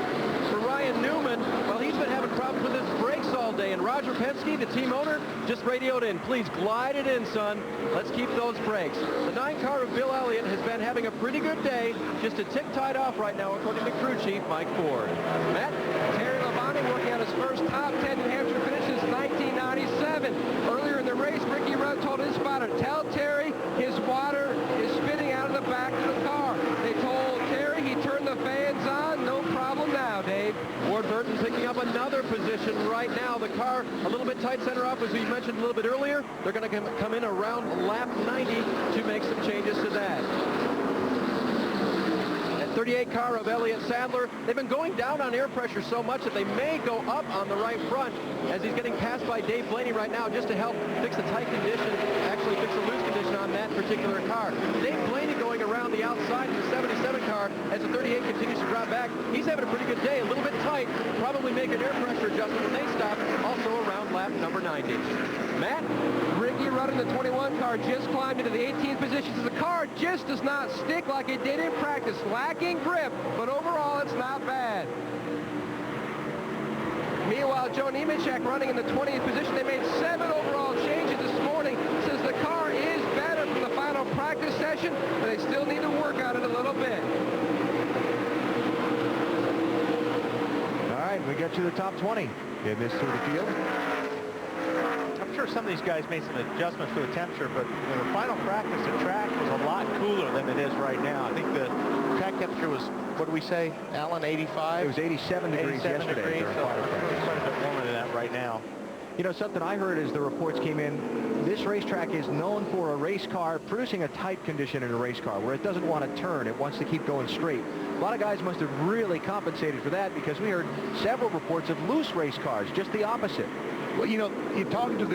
For Ryan Newman, well, he's been having problems with his brakes all day, and Roger Penske, the team owner, just radioed in, please glide it in, son. Let's keep those brakes. The 9 car of Bill Elliott has been having a pretty good day, just a tick tied off right now, according to crew chief Mike Ford. Matt? Terry Labonte working on his first top 10 New Hampshire finish since 1997. Earlier in the race, Ricky Rudd told his spotter, tell Terry his water another position right now. The car a little bit tight center up, as we mentioned a little bit earlier. They're going to come in around lap 90 to make some changes to that. 38 car of Elliott Sadler. They've been going down on air pressure so much that they may go up on the right front as he's getting passed by Dave Blaney right now just to help fix the tight condition, actually fix the loose condition on that particular car. Dave Blaney going around the outside of the 77 car as the 38 continues to drop back. He's having a pretty good day, a little bit tight, probably make an air pressure adjustment when they stop, also around lap number 90. Matt? Ricky running the 21 car just climbed into the 18th position. So the car just does not stick like it did in practice. Lacking grip, but overall it's not bad. Meanwhile, Joe Nemechek running in the 20th position. They made 7 overall changes this morning since the car is better from the final practice session, but they still need to work on it a little bit. All right, we get to the top 20 in this through the field. I'm sure some of these guys made some adjustments to the temperature, but the final practice, the track was a lot cooler than it is right now. I think the track temperature was, what do we say, Alan, 85? It was 87 degrees yesterday. So it's quite a bit warmer than that right now. You know, something I heard as the reports came in, this racetrack is known for a race car producing a tight condition in a race car where it doesn't want to turn, it wants to keep going straight. A lot of guys must have really compensated for that because we heard several reports of loose race cars, just the opposite. Well, you know, you're talking to the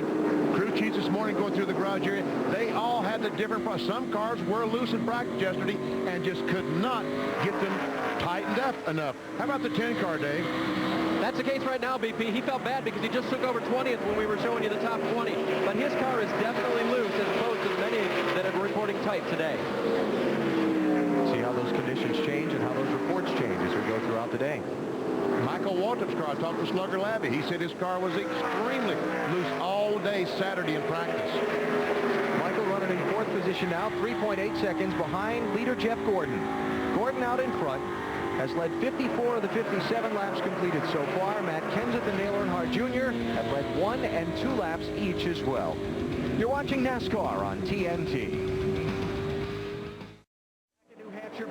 crew chiefs this morning going through the garage area. They all had the different problems. Some cars were loose in practice yesterday and just could not get them tightened up enough. How about the 10 car, Dave? That's the case right now, BP. He felt bad because he just took over 20th when we were showing you the top 20. But his car is definitely loose as opposed to many that are reporting tight today. See how those conditions change and how those reports change as we go throughout the day. Michael Waltrip's car, I talked to Slugger Labby. He said his car was extremely loose all day Saturday in practice. Michael running in 4th position now, 3.8 seconds behind leader Jeff Gordon. Gordon out in front has led 54 of the 57 laps completed so far. Matt Kenseth and Dale Earnhardt Jr. have led 1 and 2 laps each as well. You're watching NASCAR on TNT.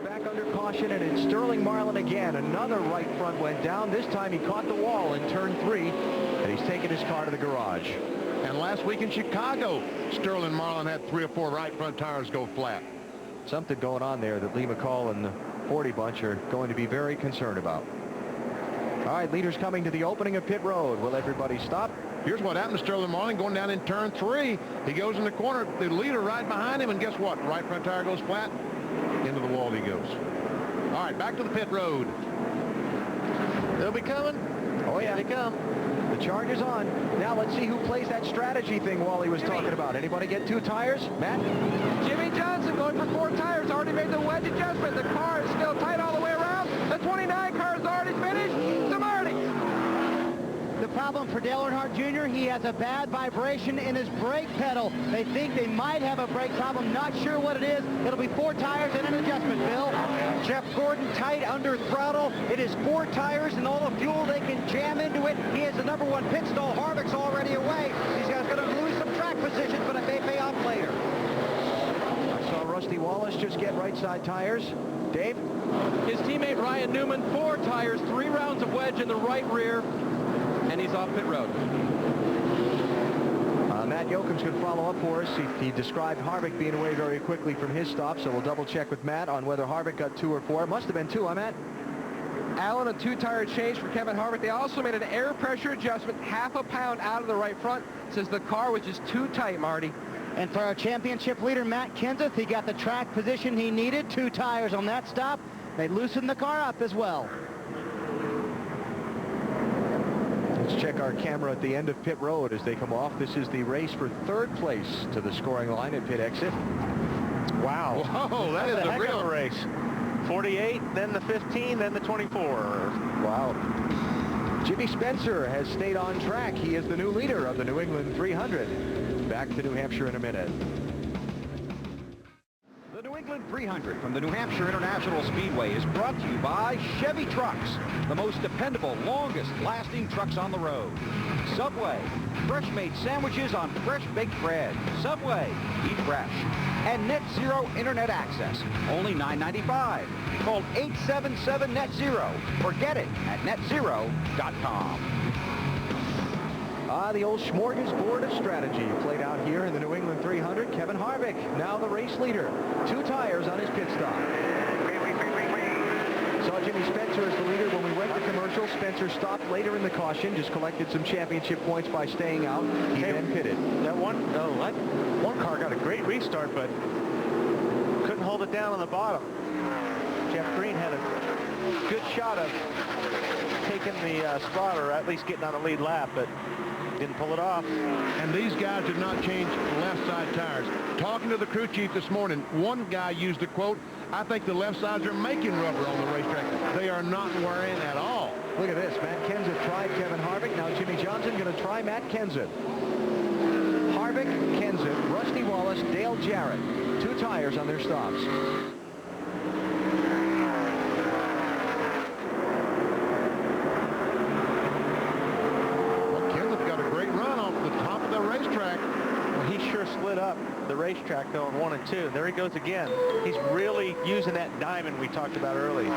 Back under caution, and it's Sterling Marlin again. Another right front went down. This time he caught the wall in turn 3, and he's taken his car to the garage. And last week in Chicago, Sterling Marlin had 3 or 4 right front tires go flat. Something going on there that Lee McCall and the 40 bunch are going to be very concerned about. All right, leaders coming to the opening of pit road. Will everybody stop? Here's what happened to Sterling Marlin going down in turn 3. He goes in the corner, the leader right behind him, and guess what? Right front tire goes flat. Into the wall he goes. All right, back to the pit road. They'll be coming. Oh, yeah, they come. The charge is on. Now let's see who plays that strategy thing Wally was talking about. Anybody get 2 tires? Matt? Jimmy Johnson going for 4 tires. Already made the wedge adjustment. The car is still tight all the way around. The 29 car is already finished. To Marty. The problem for Dale Earnhardt Jr., he has a bad vibration in his brake pedal. They think they might have a brake problem. Not sure what it is. It'll be 4 tires and an adjustment, Bill. Jeff Gordon tight under throttle. It is 4 tires and all the fuel they can jam into it. He has the #1 pit stall. Harvick's already away. These guys going to lose some track positions, but it may pay off later. I saw Rusty Wallace just get right side tires. Dave? His teammate Ryan Newman, 4 tires, 3 rounds of wedge in the right rear, and he's off pit road. Matt Yoakum's going to follow up for us. He described Harvick being away very quickly from his stop, so we'll double check with Matt on whether Harvick got 2 or 4. Must have been 2, huh, Matt? Alan, a 2-tire change for Kevin Harvick. They also made an air pressure adjustment, 1/2 pound out of the right front, since the car was just too tight, Marty. And for our championship leader, Matt Kenseth, he got the track position he needed. 2 tires on that stop. They loosened the car up as well. Let's check our camera at the end of pit road as they come off. This is the race for 3rd place to the scoring line at pit exit. Wow. Whoa, that is a real race. 48, then the 15, then the 24. Wow. Jimmy Spencer has stayed on track. He is the new leader of the New England 300. Back to New Hampshire in a minute. The New England England 300 from the New Hampshire International Speedway is brought to you by Chevy Trucks, the most dependable, longest-lasting trucks on the road. Subway, fresh-made sandwiches on fresh-baked bread. Subway, eat fresh. And Net Zero Internet Access, only $9.95. Call 877-NET-ZERO or get it at netzero.com. The old smorgasbord of strategy played out here in the New England 300. Kevin Harvick, now the race leader. 2 tires on his pit stop. Saw Jimmy Spencer as the leader when we went to commercial. Spencer stopped later in the caution, just collected some championship points by staying out. He then pitted. That one car got a great restart, but couldn't hold it down on the bottom. Jeff Green had a good shot of taking the spot, or at least getting on the lead lap, but didn't pull it off. And these guys did not change left side tires. Talking to the crew chief this morning, one guy used the quote, "I think the left sides are making rubber on the racetrack. They are not wearing at all." Look at this. Matt Kenseth tried Kevin Harvick. Now Jimmy Johnson going to try Matt Kenseth. Harvick, Kenseth, Rusty Wallace, Dale Jarrett. 2 tires on their stops. Split up the racetrack though in 1 and 2. There he goes again. He's really using that diamond we talked about earlier.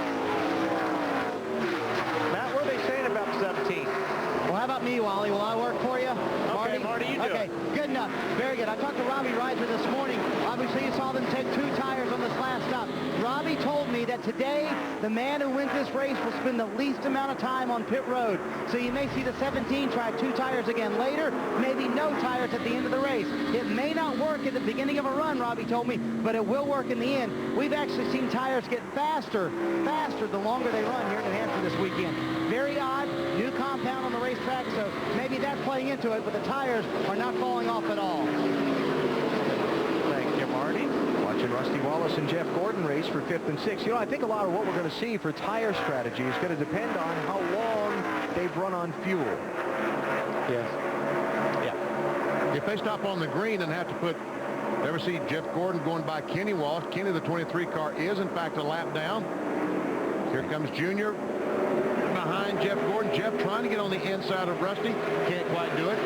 Matt, what are they saying about 17? Well, how about me, Wally? Will I work for you? Okay, Marty, you do it. Okay, good enough. Very good. I talked to Robbie Reiser this morning. Obviously, you saw them take 2 tires on this last stop. Robbie told me that today, the man who wins this race will spend the least amount of time on pit road. So you may see the 17 try 2 tires again later, maybe no tires at the end of the race. It may not work at the beginning of a run, Robbie told me, but it will work in the end. We've actually seen tires get faster the longer they run here in New Hampshire this weekend. Very odd, new compound on the racetrack, so maybe that's playing into it, but the tires are not falling off at all. Thank you, Marty. Watching Rusty Wallace and Jeff Gordon race for 5th and 6th. You know, I think a lot of what we're going to see for tire strategy is going to depend on how long they've run on fuel. Yes. Yeah. If they stop on the green and have to put, ever see Jeff Gordon going by Kenny Wallace? Kenny, the 23 car, is in fact a lap down. Here comes Junior behind Jeff Gordon. Jeff trying to get on the inside of Rusty. Can't quite do it.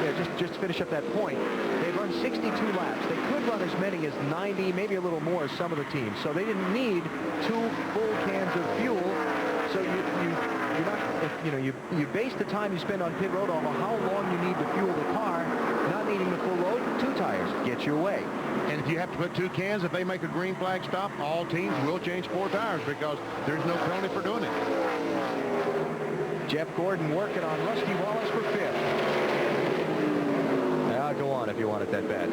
Yeah, just to finish up that point, they've run 62 laps. They could run as many as 90, maybe a little more as some of the teams. So they didn't need 2 full cans of fuel. So you're not, you base the time you spend on pit road off of how long you need to fuel the car. Not needing the full load, 2 tires get you away. And if you have to put 2 cans, if they make a green flag stop, all teams will change 4 tires because there's no penalty for doing it. Jeff Gordon working on Rusty Wallace for 5th. Now go on if you want it that bad.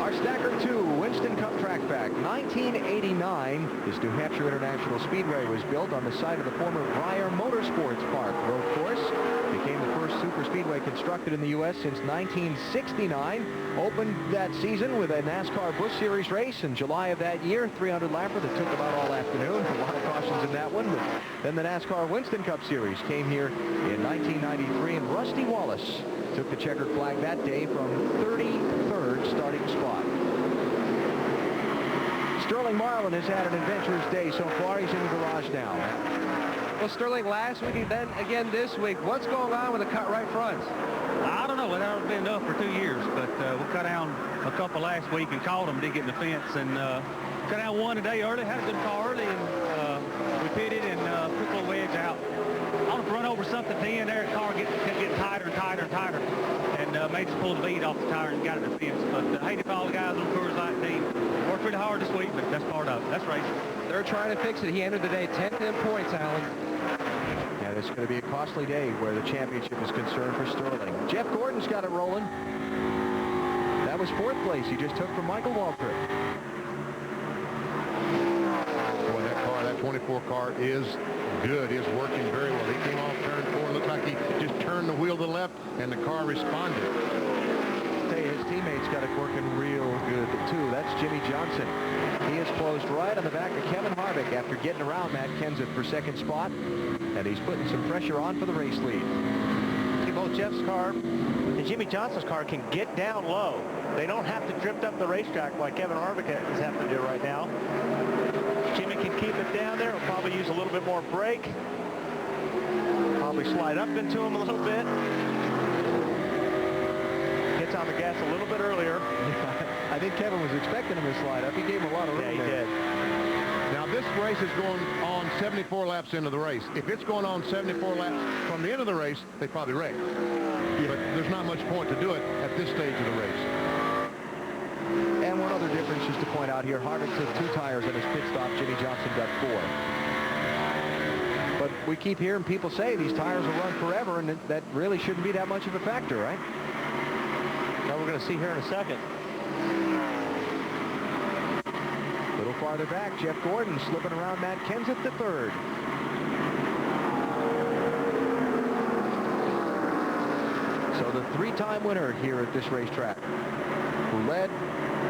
Our Stacker 2 Winston Cup track back. 1989, this New Hampshire International Speedway was built on the site of the former Breyer Motorsports Park road course. Became the first super speedway constructed in the U.S. since 1969. Opened that season with a NASCAR Busch Series race in July of that year. 300 lapper that took about all afternoon. A lot of cautions in that one. But then the NASCAR Winston Cup Series came here in 1993, and Rusty Wallace took the checkered flag that day from 33rd starting spot. Sterling Marlin has had an adventurous day so far. He's in the garage now. Well, Sterling, last week and then again this week, what's going on with the cut right fronts? I don't know. It hasn't been enough for 2 years, but we cut down a couple last week and caught them, did get in the fence, and cut down one today early, had a good car early, and we pitted and took a little wedge out. I want to run over something at the end there, the car kept getting tighter and tighter and tighter, and made us pull the bead off the tire and got it in the fence. But I hated for all the guys on Coors Light team. Worked pretty hard this week, but that's part of it. That's racing. They're trying to fix it. He entered the day 10th in points, Alan. Yeah, this is going to be a costly day where the championship is concerned for Sterling. Jeff Gordon's got it rolling. That was 4th place he just took from Michael Waltrip. Boy, that car, that 24 car is good. Is working very well. He came off turn 4. Looked like he just turned the wheel to the left, and the car responded. His teammates got it working real good, too. That's Jimmy Johnson. He is closed right on the back of Kevin Harvick after getting around Matt Kenseth for 2nd spot, and he's putting some pressure on for the race lead. See both Jeff's car And Jimmy Johnson's car can get down low. They don't have to drift up the racetrack like Kevin Harvick is having to do right now. Jimmy can keep it down there. He'll probably use a little bit more brake. Probably slide up into him a little bit. Gets on the gas a little bit earlier. I think Kevin was expecting him to slide up. He gave him a lot of room. Yeah, he there. did. Now this race is going on 74 laps into the race. If it's going on 74 laps from the end of the race, they probably wreck. Yeah. But there's not much point to do it at this stage of the race. And one other difference just to point out here, Harvick took 2 tires on his pit stop. Jimmy Johnson got 4. But we keep hearing people say these tires will run forever, and that really shouldn't be that much of a factor, right? Well, we're going to see here in a second. A little farther back, Jeff Gordon slipping around Matt Kenseth to 3rd. So the 3-time winner here at this racetrack, who led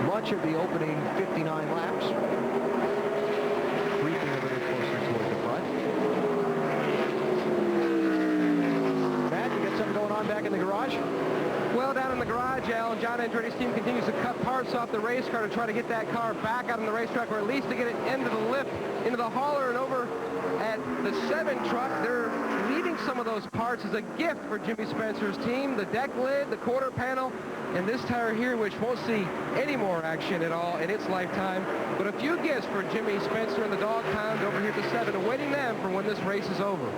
much of the opening 59 laps, creeping a little closer toward the front. Matt, you got something going on back in the garage? Well, down in the garage, Al, John Andretti's team continues to cut parts off the race car to try to get that car back out on the racetrack, or at least to get it into the lift, into the hauler, and over at the 7 truck. They're leaving some of those parts as a gift for Jimmy Spencer's team. The deck lid, the quarter panel, and this tire here, which won't see any more action at all in its lifetime. But a few gifts for Jimmy Spencer and the dog pound over here at the 7, awaiting them for when this race is over.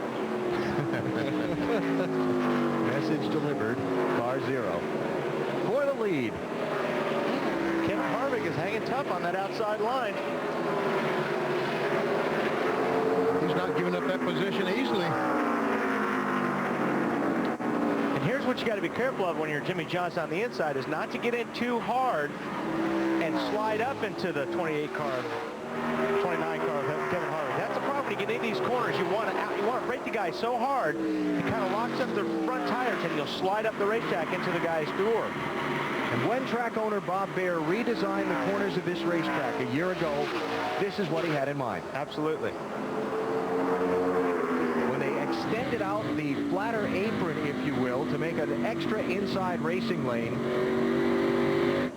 Message delivered. Car 0 for the lead. Kevin Harvick is hanging tough on that outside line. He's not giving up that position easily. And here's what you got to be careful of when you're Jimmy Johnson on the inside, is not to get in too hard and slide up into the 28 car, 29 car of Kevin Harvick. That's the problem when you get in these corners. You want to brake the guy so hard, it kind of locks up the front tires and you'll slide up the racetrack into the guy's door. And when track owner Bob Baer redesigned the corners of this racetrack a year ago, this is what he had in mind. Absolutely. When they extended out the flatter apron, if you will, to make an extra inside racing lane,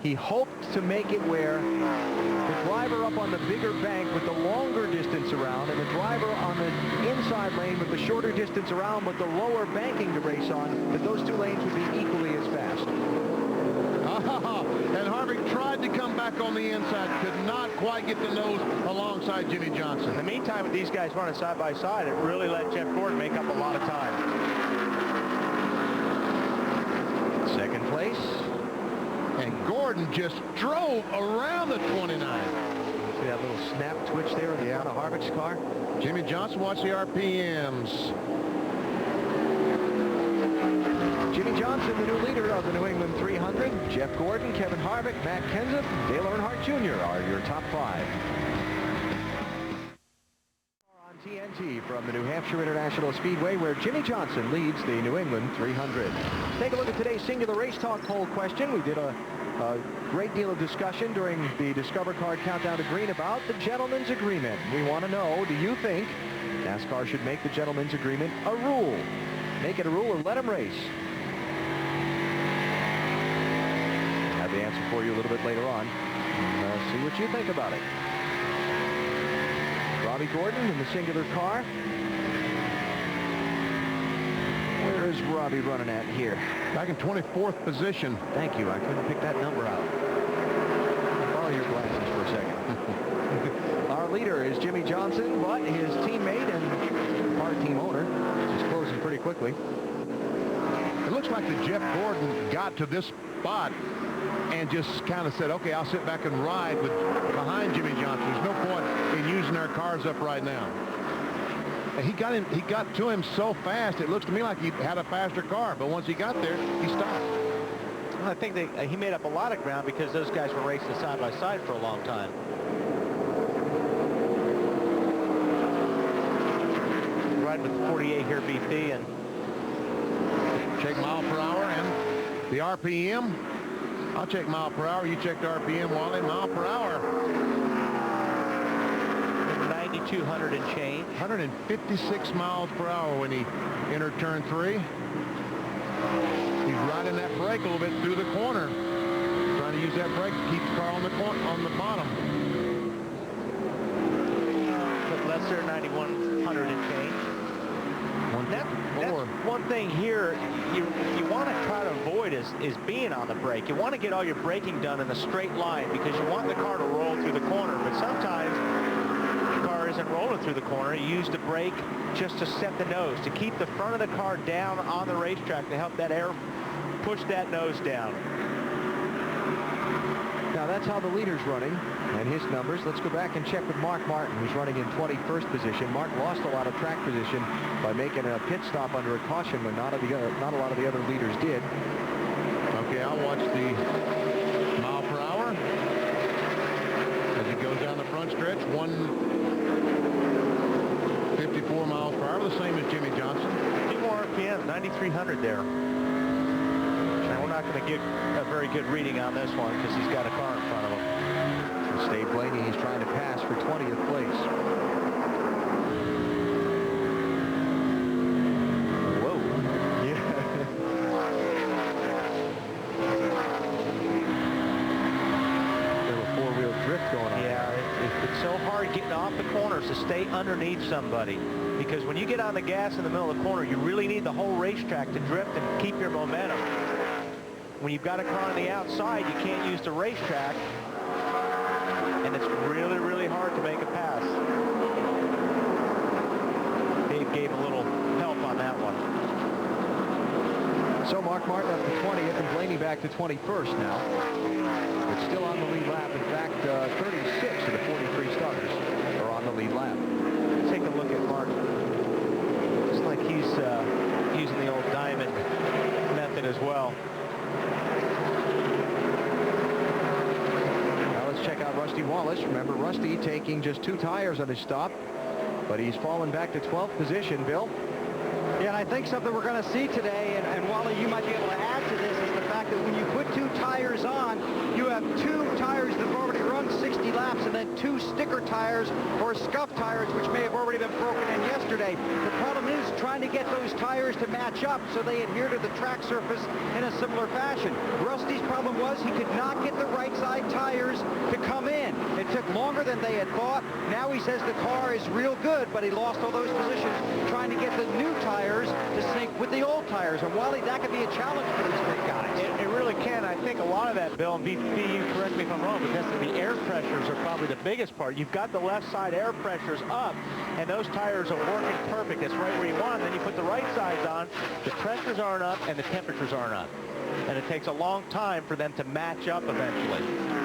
he hoped to make it where the driver up on the bigger bank with the longer distance around, and the driver on the inside lane with the shorter distance around but the lower banking to race on, that those 2 lanes would be equally as fast. And Harvick tried to come back on the inside, could not quite get the nose alongside Jimmy Johnson. In the meantime, with these guys running side by side, it really let Jeff Gordon make up a lot of time. 2nd place. And Gordon just drove around the 29. See that little snap twitch there in the front of Harvick's car? Jimmy Johnson, watch the RPMs. Jimmy Johnson, the new leader of the New England 300. Jeff Gordon, Kevin Harvick, Matt Kenseth, Dale Earnhardt Jr. are your top 5. On TNT from the New Hampshire International Speedway, where Jimmy Johnson leads the New England 300. Take a look at today's Singular Race Talk poll question. We did a great deal of discussion during the Discover Card Countdown to Green about the Gentleman's Agreement. We want to know, do you think NASCAR should make the Gentleman's Agreement a rule? Make it a rule or let them race? Have the answer for you a little bit later on. See what you think about it. Robbie Gordon in the singular car. Where is Robbie running at here? Back in 24th position. Thank you. I couldn't pick that number out. I'll borrow your glasses for a second. Our leader is Jimmy Johnson, but his teammate and our team owner is closing pretty quickly. It looks like that Jeff Gordon got to this spot and just kind of said, okay, I'll sit back and ride behind Jimmy Johnson. There's no point in using our cars up right now. And he got to him so fast, it looks to me like he had a faster car, but once he got there, he stopped. Well, I think he made up a lot of ground because those guys were racing side by side for a long time. Riding with the 48 here, BP, and check mile per hour and the RPM. I'll check mile per hour. You check the RPM, Wally. Mile per hour. 9,200 and change. 156 miles per hour when he entered turn 3. He's riding that brake a little bit through the corner. Trying to use that brake to keep the car on the bottom. But Lester 9100 and change. That's one thing here you want to try to avoid is being on the brake. You want to get all your braking done in a straight line because you want the car to roll through the corner. But sometimes the car isn't rolling through the corner. You use the brake just to set the nose, to keep the front of the car down on the racetrack to help that air push that nose down. Now that's how the leader's running and his numbers. Let's go back and check with Mark Martin, who's running in 21st position. Mark lost a lot of track position by making a pit stop under a caution when not a lot of the other leaders did. Okay, I'll watch the mile per hour as it goes down the front stretch. 154 miles per hour, the same as Jimmy Johnson. 2 more RPM, 9,300 there. We're not going to get a very good reading on this one because he's got a car in front of him. It's Dave Blaney, he's trying to pass for 20th place. Whoa. Yeah. Little four-wheel drift going on. Yeah, it's so hard getting off the corners to stay underneath somebody because when you get on the gas in the middle of the corner, you really need the whole racetrack to drift and keep your momentum. When you've got a car on the outside, you can't use the racetrack, and it's really, really hard to make a pass. Dave gave a little help on that one. So Mark Martin up to 20th and Blaney back to 21st now. It's still on the lead lap. In fact, 36 of the 43 starters are on the lead lap. Take a look at Mark. Looks like he's using the old diamond method as well. Check out Rusty Wallace. Remember, Rusty taking just 2 tires on his stop, but he's fallen back to 12th position, Bill. Yeah, and I think something we're going to see today, and Wally, you might be able to add to this, is the fact that when you put 2 tires on, you have 2 tires that have already run 60 laps, and then 2 sticker tires or scuff tires, which may have already been broken in yesterday. The problem is trying to get those tires to match up so they adhere to the track surface in a similar fashion. Rusty's problem was he could not get the right side tires to come in. It took longer than they had thought. Now he says the car is real good, but he lost all those positions trying to get the new tires to sync with the old tires. And Wally, that could be a challenge for these big guys. It really can. I think a lot of that, Bill, and you correct me if I'm wrong, but that's the air pressures are probably the biggest part. You've got the left side air pressures up, and those tires are working perfect. That's right where you want them. Then you put the right sides on, the pressures aren't up, and the temperatures aren't up. And it takes a long time for them to match up eventually.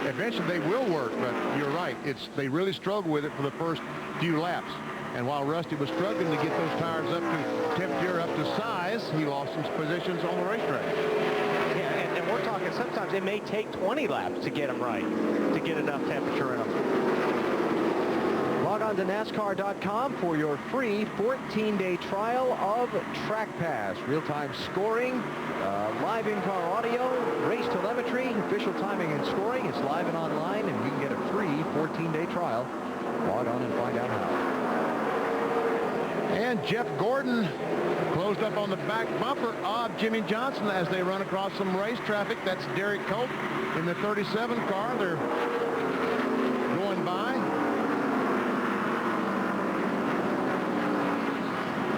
Eventually they will work, but you're right. They really struggle with it for the first few laps. And while Rusty was struggling to get those tires up to temperature, up to size, he lost some positions on the racetrack. Yeah, and we're talking sometimes it may take 20 laps to get them right, to get enough temperature in them. Log on to NASCAR.com for your free 14-day trial of Track Pass. Real-time scoring, live in-car audio, race telemetry, official timing and scoring. It's live and online, and you can get a free 14-day trial. Log on and find out how. And Jeff Gordon closed up on the back bumper of Jimmy Johnson as they run across some race traffic. That's Derek Colt in the 37 car. They're going by.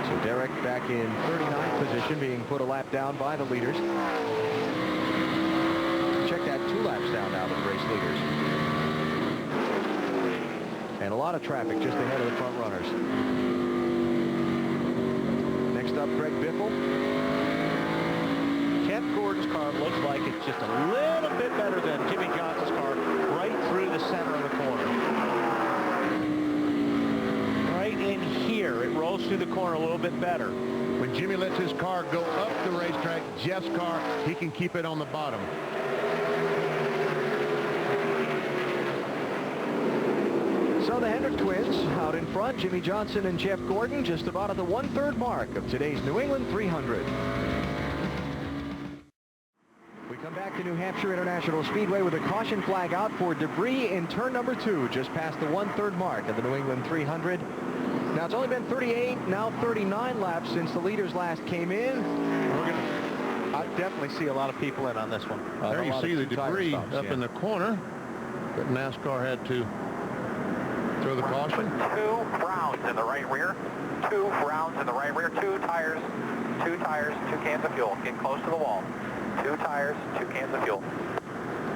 So Derek back in 39th position, being put a lap down by the leaders. Check that, 2 laps down now to the race leaders. And a lot of traffic just ahead of the front runners. Next up, Greg Biffle. Jeff Gordon's car looks like it's just a little bit better than Jimmy Johnson's car right through the center of the corner. Right in here, it rolls through the corner a little bit better. When Jimmy lets his car go up the racetrack, Jeff's car, he can keep it on the bottom. So the Hendrick twins out in front, Jimmy Johnson and Jeff Gordon, just about at the 1/3 mark of today's New England 300. We come back to New Hampshire International Speedway with a caution flag out for debris in turn number 2, just past the 1/3 mark of the New England 300. Now it's only been 38, now 39 laps since the leaders last came in. definitely see a lot of people in on this one. There you see the debris up in the corner, but NASCAR had to throw the caution. 2 rounds in the right rear. 2 rounds in the right rear. 2 tires, 2 cans of fuel. Get close to the wall. 2 tires, 2 cans of fuel.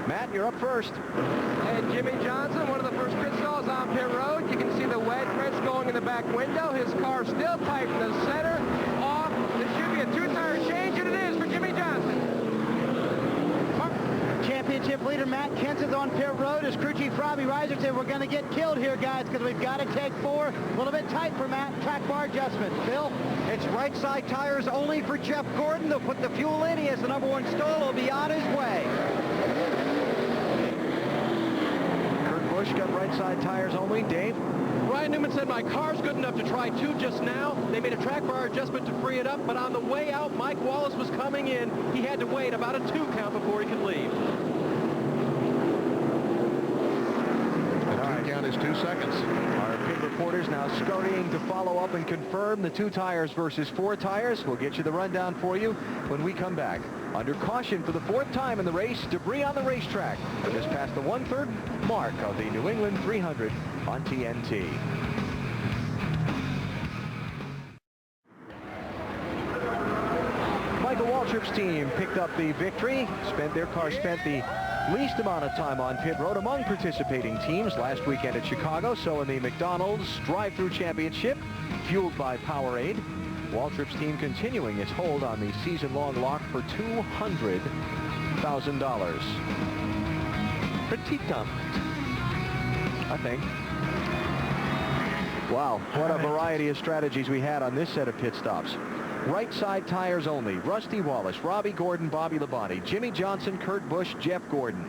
Matt, you're up first. And Jimmy Johnson, one of the first pit stalls on pit road. You can see the wedge prints going in the back window. His car still tight in the center. Off. This should be a 2-tire change, and it is for Jimmy Johnson. Championship leader Matt Kenseth on pit road. As crew chief Robbie Reiser said, we're going to get killed here, guys, because we've got to take 4. A little bit tight for Matt. Track bar adjustment. Bill? It's right side tires only for Jeff Gordon. They'll put the fuel in. He has the number 1 stall. He'll be on his way. Kurt Busch got right side tires only. Dave? Ryan Newman said, my car's good enough to try 2 just now. They made a track bar adjustment to free it up, but on the way out, Mike Wallace was coming in. He had to wait about a 2 count before he could leave. The 2 count is 2 seconds. Our pit reporters now scurrying to follow up and confirm the 2 tires versus 4 tires. We'll get you the rundown for you when we come back. Under caution for the 4th time in the race, debris on the racetrack. We just passed the 1/3 mark of the New England 300 on TNT. Michael Waltrip's team picked up the victory. Their car spent the least amount of time on pit road among participating teams last weekend at Chicago. So in the McDonald's Drive-Thru Championship, fueled by Powerade, Waltrip's team continuing its hold on the season-long lock for $200,000. Pretty dumb, I think. Wow, what a variety of strategies we had on this set of pit stops. Right side tires only. Rusty Wallace, Robbie Gordon, Bobby Labonte, Jimmy Johnson, Kurt Busch, Jeff Gordon.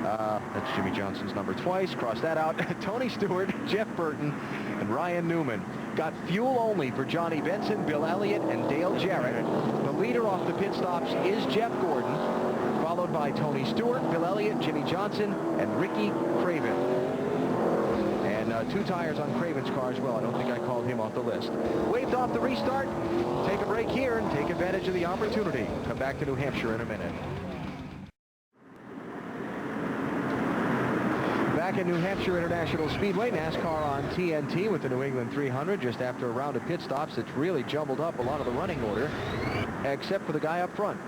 That's Jimmy Johnson's number twice. Cross that out. Tony Stewart, Jeff Burton, and Ryan Newman. Got fuel only for Johnny Benson, Bill Elliott, and Dale Jarrett. The leader off the pit stops is Jeff Gordon, followed by Tony Stewart, Bill Elliott, Jimmy Johnson, and Ricky Craven. And 2 tires on Craven's car as well. I don't think I called him off the list. Waved off the restart. Take a break here and take advantage of the opportunity. Come back to New Hampshire in a minute. Back at New Hampshire International Speedway, NASCAR on TNT with the New England 300 just after a round of pit stops. It's really jumbled up a lot of the running order, except for the guy up front.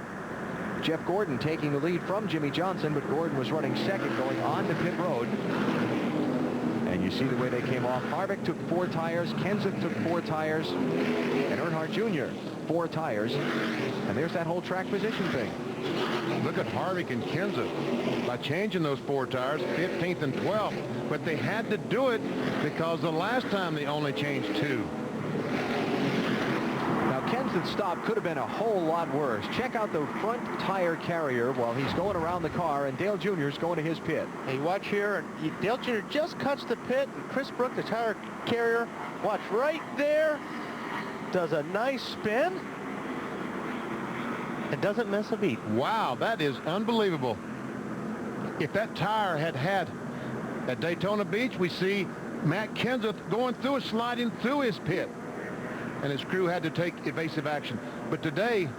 Jeff Gordon taking the lead from Jimmy Johnson, but Gordon was running second going on to pit road. And you see the way they came off. Harvick took 4 tires, Kenseth took 4 tires, and Earnhardt Jr. 4 tires. And there's that whole track position thing. Look at Harvick and Kenseth by changing those 4 tires, 15th and 12th. But they had to do it because the last time they only changed 2. Now, Kenseth's stop could have been a whole lot worse. Check out the front tire carrier while he's going around the car, and Dale Jr.'s going to his pit. Hey, watch here. Dale Jr. just cuts the pit, and Chris Brook, the tire carrier, watch right there, does a nice spin and doesn't miss a beat. Wow, that is unbelievable. If that tire had at Daytona Beach, we see Matt Kenseth going through it, sliding through his pit, and his crew had to take evasive action. But today,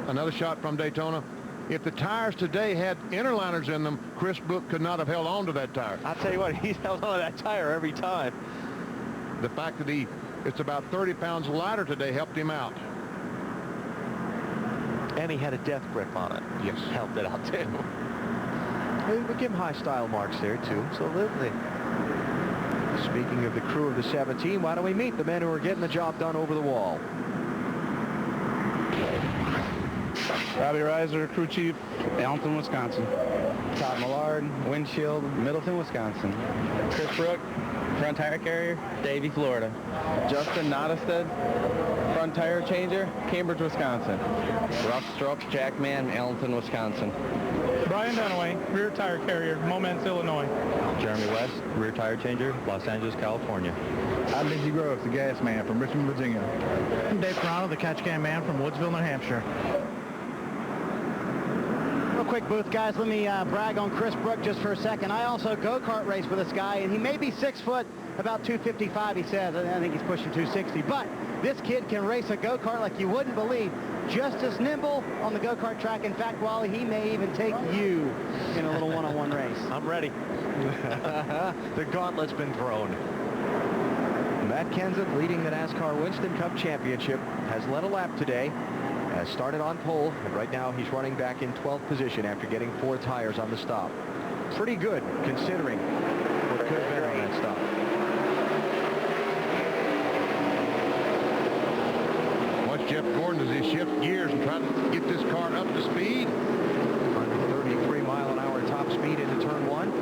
another shot from Daytona, if the tires today had interliners in them, Chris Brook could not have held on to that tire. I'll tell you what, he's held on to that tire every time. The fact that it's about 30 pounds lighter today helped him out. And he had a death grip on it. Yes. Helped it out, too. We give him high style marks there, too. Absolutely. Speaking of the crew of the 17, why don't we meet the men who are getting the job done over the wall? Robbie Reiser, crew chief, Allenton, Wisconsin. Todd Millard, windshield, Middleton, Wisconsin. Chris Brook, front tire carrier, Davie, Florida. Justin Nottestead, front tire changer, Cambridge, Wisconsin. Russ Strokes, Jackman, Allenton, Wisconsin. Brian Dunaway, rear tire carrier, Momence, Illinois. Jeremy West, rear tire changer, Los Angeles, California. I'm Busy Groves, the gas man from Richmond, Virginia. I'm Dave Toronto, the catch can man from Woodsville, New Hampshire. Real quick, Booth guys, let me brag on Chris Brook just for a second. I also go-kart race with this guy, and he may be 6 foot, about 255, he says. I think he's pushing 260. But this kid can race a go-kart like you wouldn't believe. just as nimble on the go-kart track. In fact, Wally, he may even take you in a little one-on-one race. I'm ready. The gauntlet's been thrown. Matt Kenseth, leading the NASCAR Winston Cup Championship, has led a lap today, has started on pole, and right now he's running back in 12th position after getting 4 tires on the stop. Pretty good, considering what could have been on that stop. Watch Jeff Gordon as he shifts gears and try to get this car up to speed. 133-mile-an-hour top speed into turn 1.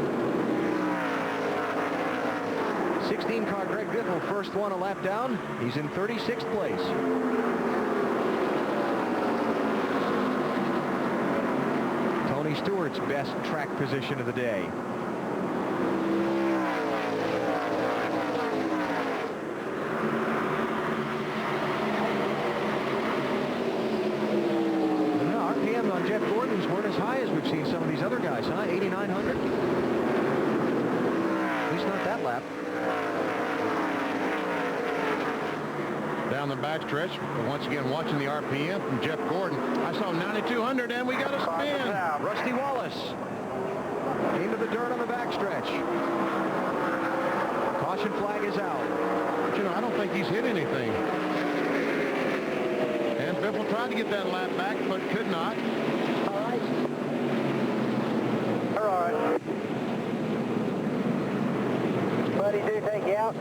16-car Greg Biffle, first one a lap down. He's in 36th place. Tony Stewart's best track position of the day. Now, RPMs on Jeff Gordon's weren't as high as we've seen some of these other guys, huh? 8,900? At least not that lap. Down the backstretch, but once again watching the RPM from Jeff Gordon. I saw 9,200 and we got a spin. Rusty Wallace into the dirt on the backstretch. Caution flag is out. But, you know, I don't think he's hit anything. And Biffle tried to get that lap back, but could not. All right. All right. Buddy, do take you out?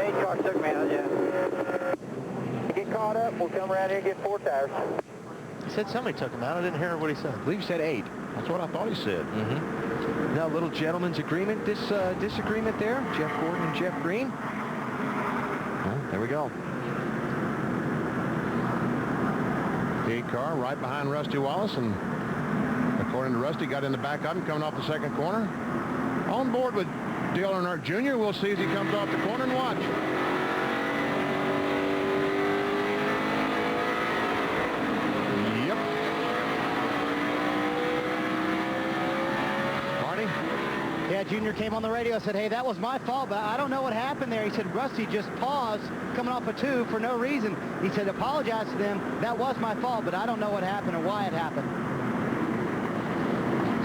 Eight car took me out, yeah. Get caught up, we'll come around here and get 4 tires. He said somebody took him out. I didn't hear what he said. I believe he said 8. That's what I thought he said. Now, a little gentleman's agreement, disagreement there. Jeff Gordon and Jeff Green. Well, there we go. 8 car right behind Rusty Wallace, and according to Rusty, got in the back of him coming off the second corner. On board with Dale Earnhardt Jr. We'll see as he comes off the corner and watch. Yep. Marty? Yeah, Junior came on the radio, said, hey, that was my fault, but I don't know what happened there. He said, Rusty just paused coming off a 2 for no reason. He said, apologize to them. That was my fault, but I don't know what happened or why it happened.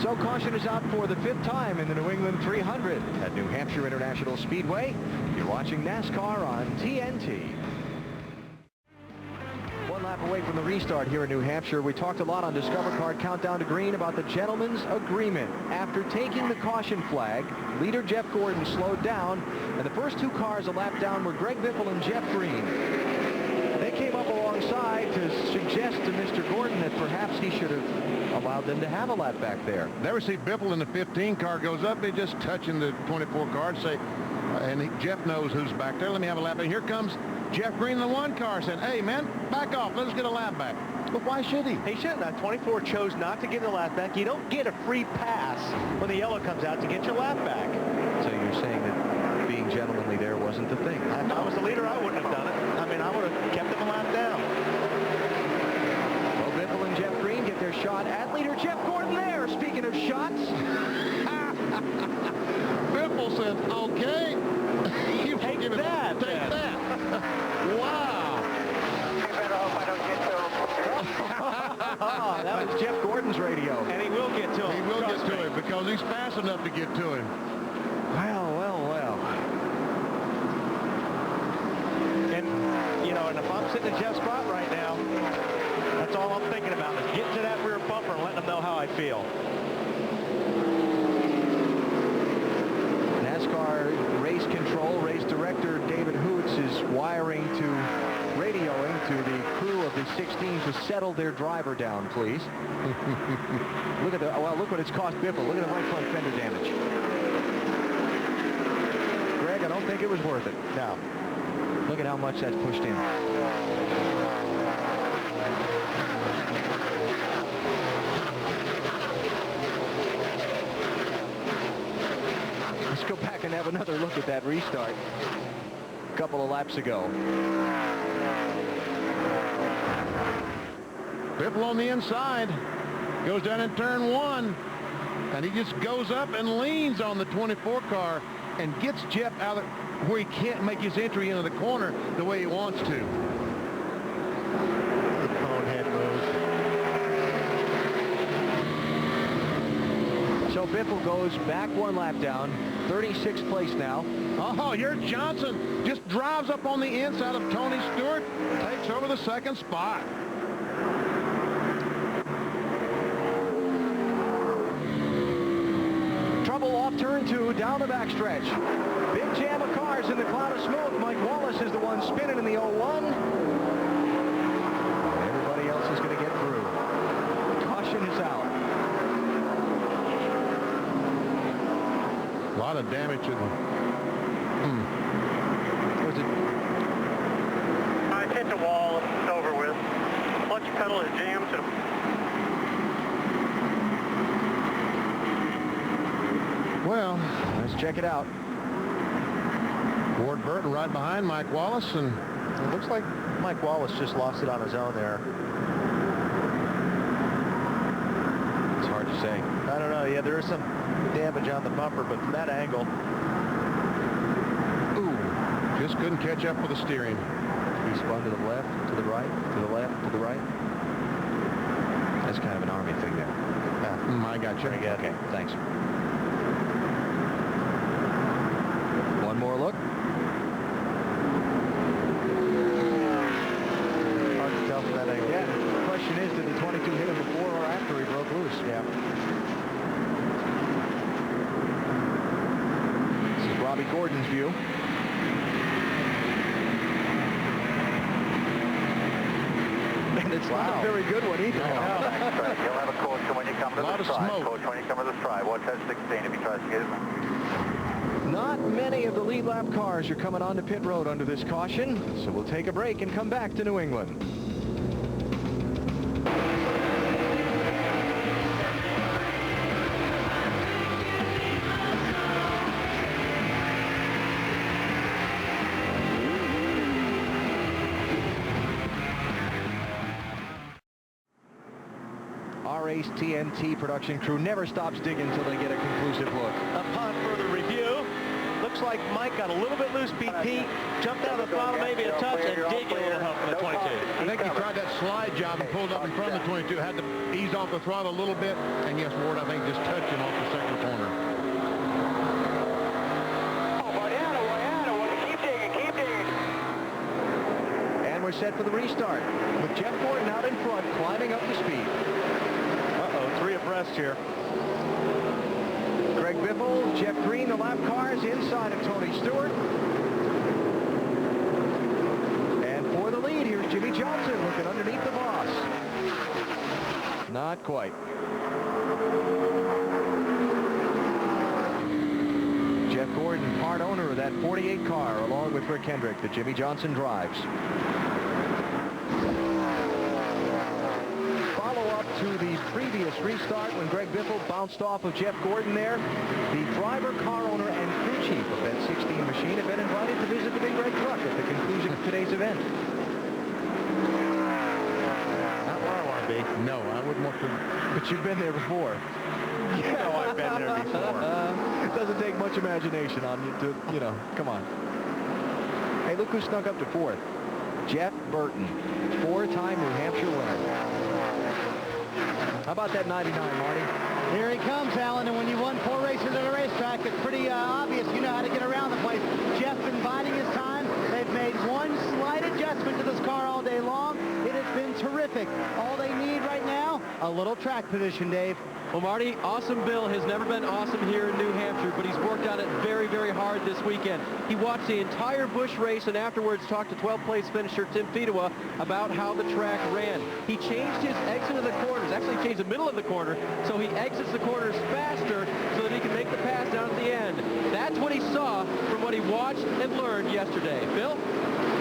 So caution is out for the 5th time in the New England 300 at New Hampshire International Speedway. You're watching NASCAR on TNT. 1 lap away from the restart here in New Hampshire. We talked a lot on Discover Card Countdown to Green about the gentleman's agreement. After taking the caution flag, leader Jeff Gordon slowed down, and the first 2 cars a lap down were Greg Biffle and Jeff Green. They came up alongside to suggest to Mr. Gordon that perhaps he should have allowed them to have a lap back there. Never see Biffle in the 15 car goes up, they just touching the 24 car and say, Jeff knows who's back there. Let me have a lap. And here comes Jeff Green in the 1 car saying, hey, man, back off. Let's get a lap back. But why should he? He shouldn't. 24 chose not to get the lap back. You don't get a free pass when the yellow comes out to get your lap back. So you're saying that being gentlemanly there wasn't the thing? If I was the leader, I wouldn't have done it. I mean, I would have kept him a lap down. Well, Biffle and Jeff Green get their shot at leader Jeff Gordon there. Speaking of shots. Biffle said, okay. You take that. Take that. Wow. You better hope I don't get to him. That was Jeff Gordon's radio. And he will get to him. He will get to him because he's fast enough to get to him. Well. And, you know, and if I'm sitting in Jeff's spot right now, that's all I'm thinking about is getting to that rear bumper and letting them know how I feel. NASCAR race control, race director David Hoots is radioing to the crew of the 16 to settle their driver down, please. Look what it's cost Biffle. Look at the right front fender damage. Greg, I don't think it was worth it. No. Look at how much that's pushed in. Let's go back and have another look at that restart a couple of laps ago. Biffle on the inside. Goes down in turn 1. And he just goes up and leans on the 24 car and gets Jeff out of where he can't make his entry into the corner the way he wants to. So Biffle goes back one lap down, 36th place now. Oh, here Johnson just drives up on the inside of Tony Stewart, takes over the second spot. Trouble off turn 2, down the backstretch. Big jam of cars in the cloud of smoke. Mike Wallace is the one spinning in the 01. Everybody else is going to get through. Caution is out. A lot of damage to the... Was it? I hit the wall. It's over with. Clutch pedal is jammed to the... Well, let's check it out. Ward Burton right behind Mike Wallace, and it looks like Mike Wallace just lost it on his own there. It's hard to say. I don't know. Yeah, there is some damage on the bumper, but from that angle. Ooh, just couldn't catch up with the steering. He spun to the left, to the right, to the left, to the right. That's kind of an Army thing there. I got you. Okay, thanks. One more look. Hard to tell from that angle. Yeah, the question is, did the 22 hit him before or after he broke loose? Yeah. This is Robbie Gordon's view. And it's not a very good one either. You'll have a caution when you come to the stride. Caution when you come to the stride. Watch that 16 if he tries to get it. Not many of the lead lap cars are coming onto pit road under this caution, so we'll take a break and come back to New England. Our Ace TNT production crew never stops digging until they get a conclusive look. Upon further review, looks like Mike got a little bit loose. BP jumped out of the throttle maybe a touch and did get a little help from the 22. I think he tried that slide job and pulled up in front of the 22. Had to ease off the throttle a little bit. And yes, Ward, I think just touched him off the second corner. And we're set for the restart with Jeff Gordon out in front, climbing up to speed. Uh-oh, 3 abreast here. Greg Biffle, Jeff Green, the lap cars inside of Tony Stewart. And for the lead, here's Jimmy Johnson looking underneath the boss. Not quite. Jeff Gordon, part owner of that 48 car, along with Rick Hendrick, that Jimmy Johnson drives. To the previous restart when Greg Biffle bounced off of Jeff Gordon there. The driver, car owner, and crew chief of that 16 machine have been invited to visit the Big Red Truck at the conclusion of today's event. Not where I want to be. No, I wouldn't want to. But you've been there before. You know I've been there before. It doesn't take much imagination on you to, come on. Hey, look who snuck up to 4th. Jeff Burton, 4-time New Hampshire winner. How about that 99, Marty? Here he comes, Alan, and when you won 4 races at a racetrack, it's pretty obvious you know how to get around the place. Jeff been biding his time. They've made one slight adjustment to this car all day long. It has been terrific. All they need right now, a little track position, Dave. Well, Marty, Awesome Bill has never been awesome here in New Hampshire, but he's worked on it very, very hard this weekend. He watched the entire Busch race and afterwards talked to 12th place finisher Tim Fedewa about how the track ran. He changed his exit of the corners, actually changed the middle of the corner, so he exits the corners faster so that he can make the pass down at the end. That's what he saw from what he watched and learned yesterday. Bill?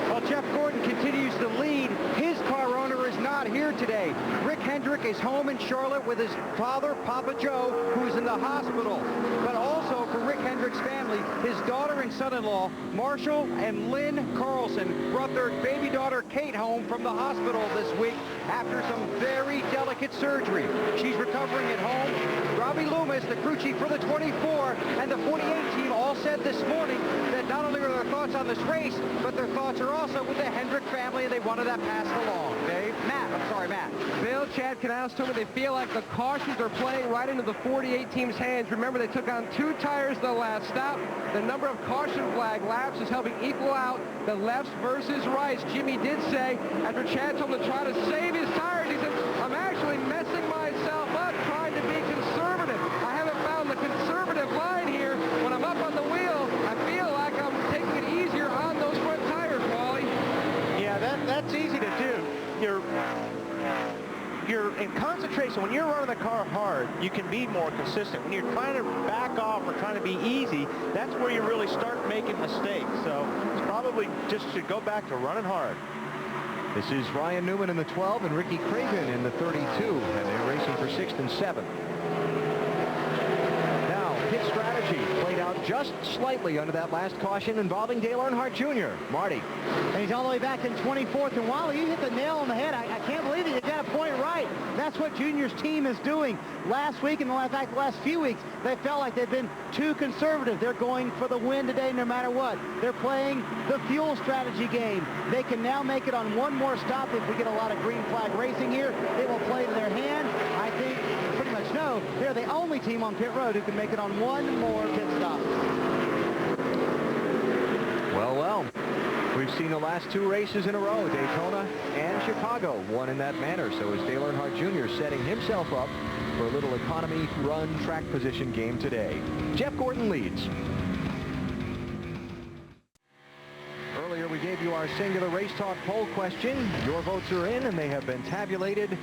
Well, Jeff Gordon continues to lead. His car owner is not here today. Rick Hendrick is home in Charlotte with his father, Papa Joe, who's in the hospital. But also for Rick Hendrick's family, his daughter and son-in-law, Marshall and Lynn Carlson, brought their baby daughter, Kate, home from the hospital this week after some very delicate tourniquet surgery. She's recovering at home. Robbie Loomis, the crew chief for the 24, and the 48 team all said this morning that not only are their thoughts on this race, but their thoughts are also with the Hendrick family, and they wanted that passed along. Dave? Matt. Bill, Chad Canales told me they feel like the cautions are playing right into the 48 team's hands. Remember, they took on 2 tires the last stop. The number of caution flag laps is helping equal out the lefts versus rights. Jimmy did say, after Chad told him to try to save his tires, he said, I'm actually messing myself up trying to be conservative. I haven't found the conservative line here. When I'm up on the wheel, I feel like I'm taking it easier on those front tires, Wally. Yeah, that's easy to do. You're in concentration. When you're running the car hard, you can be more consistent. When you're trying to back off or trying to be easy, that's where you really start making mistakes. So it's probably just should go back to running hard. This is Ryan Newman in the 12 and Ricky Craven in the 32, and they're racing for 6th and 7th. Now, pit strategy played out just slightly under that last caution involving Dale Earnhardt Jr. Marty. And he's all the way back in 24th. And Wally, you hit the nail on the head. I can't believe it. You got a point right. That's what Junior's team is doing. Last week, and the last few weeks, they felt like they've been too conservative. They're going for the win today no matter what. They're playing the fuel strategy game. They can now make it on one more stop. If we get a lot of green flag racing here, it will play to their hand. I think pretty much no. They're the only team on pit road who can make it on one more pit stop. Well. We've seen the last 2 races in a row, Daytona and Chicago, won in that manner. So is Dale Earnhardt Jr. setting himself up for a little economy run track position game today. Jeff Gordon leads. Earlier we gave you our singular race talk poll question. Your votes are in and they have been tabulated.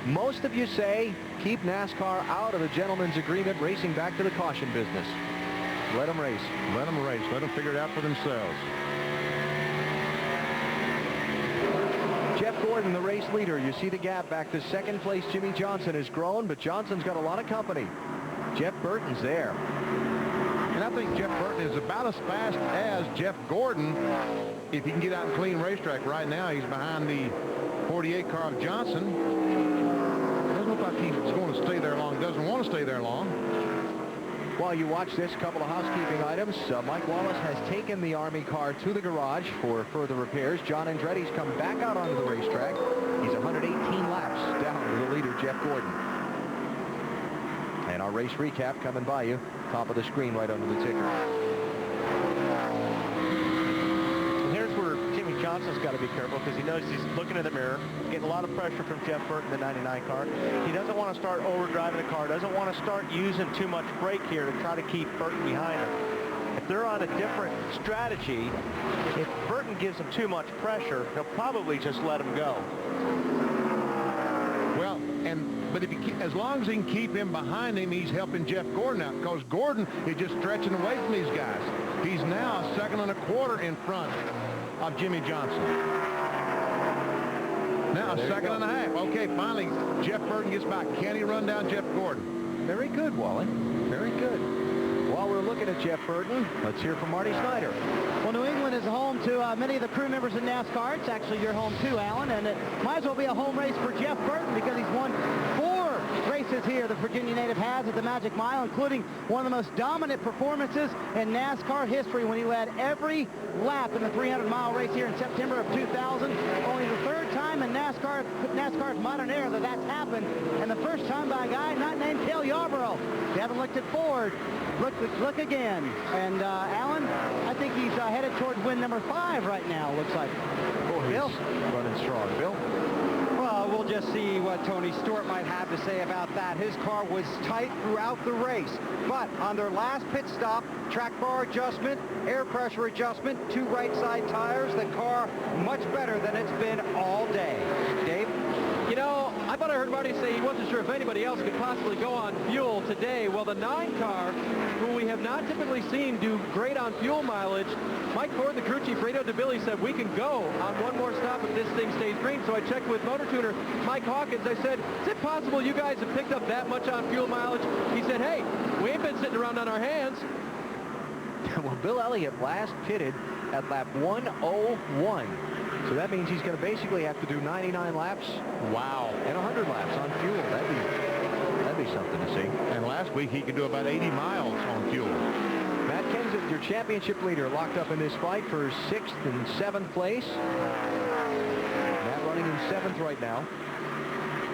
Most of you say keep NASCAR out of the gentleman's agreement, racing back to the caution business. Let them race. Let them race. Let them figure it out for themselves. Jeff Gordon, the race leader. You see the gap back to 2nd place. Jimmy Johnson has grown, but Johnson's got a lot of company. Jeff Burton's there. And I think Jeff Burton is about as fast as Jeff Gordon if he can get out and clean racetrack. Right now, he's behind the 48 car of Johnson. Doesn't look like he's going to stay there long. Doesn't want to stay there long. While you watch this, couple of housekeeping items. Mike Wallace has taken the Army car to the garage for further repairs. John Andretti's come back out onto the racetrack. He's 118 laps down to the leader, Jeff Gordon. And our race recap coming by you. Top of the screen right under the ticker. And here's where Jimmy Johnson's got to be careful because he knows he's looking in the mirror, getting a lot of pressure from Jeff Burton, the 99 car. He doesn't want to start overdriving the car, doesn't want to start using too much brake here to try to keep Burton behind him. If they're on a different strategy, if Burton gives him too much pressure, he'll probably just let him go. Well, but if as long as he can keep him behind him, he's helping Jeff Gordon out because Gordon is just stretching away from these guys. He's now 2nd1/4 in front of Jimmy Johnson. Now 2nd 1/2. Okay, finally, Jeff Burton gets back. Can he run down Jeff Gordon? Very good, Wally. Very good. While we're looking at Jeff Burton, let's hear from Marty Snyder. Well, New England is home to many of the crew members in NASCAR. It's actually your home too, Alan, and it might as well be a home race for Jeff Burton because he's won 4 races here the Virginia native has at the Magic Mile, including one of the most dominant performances in NASCAR history when he led every lap in the 300-mile race here in September of 2000. Only the 3rd time in NASCAR's modern era that that's happened, and the first time by a guy not named Cale Yarborough. If you haven't looked at Ford, look again. And Alan, I think he's headed toward win number 5 right now, looks like. Bill? Running strong. Bill? Well, we'll just see what Tony Stewart might have to say about that. His car was tight throughout the race, but on their last pit stop, track bar adjustment, air pressure adjustment, 2 right side tires, the car much better than it's been all day. Dave? You know, I thought I heard Marty say he wasn't sure if anybody else could possibly go on fuel today. Well, the 9 car, who we have not typically seen do great on fuel mileage, Mike Ford, the crew chief, Radio DeBilly, said we can go on one more stop if this thing stays green. So I checked with motor tuner Mike Hawkins. I said, is it possible you guys have picked up that much on fuel mileage? He said, hey, we ain't been sitting around on our hands. Well, Bill Elliott last pitted at lap 101. So that means he's going to basically have to do 99 laps. Wow. And 100 laps on fuel. Tennessee. And last week he could do about 80 miles on fuel. Matt Kenseth, your championship leader, locked up in this fight for 6th and 7th place. Matt running in 7th right now.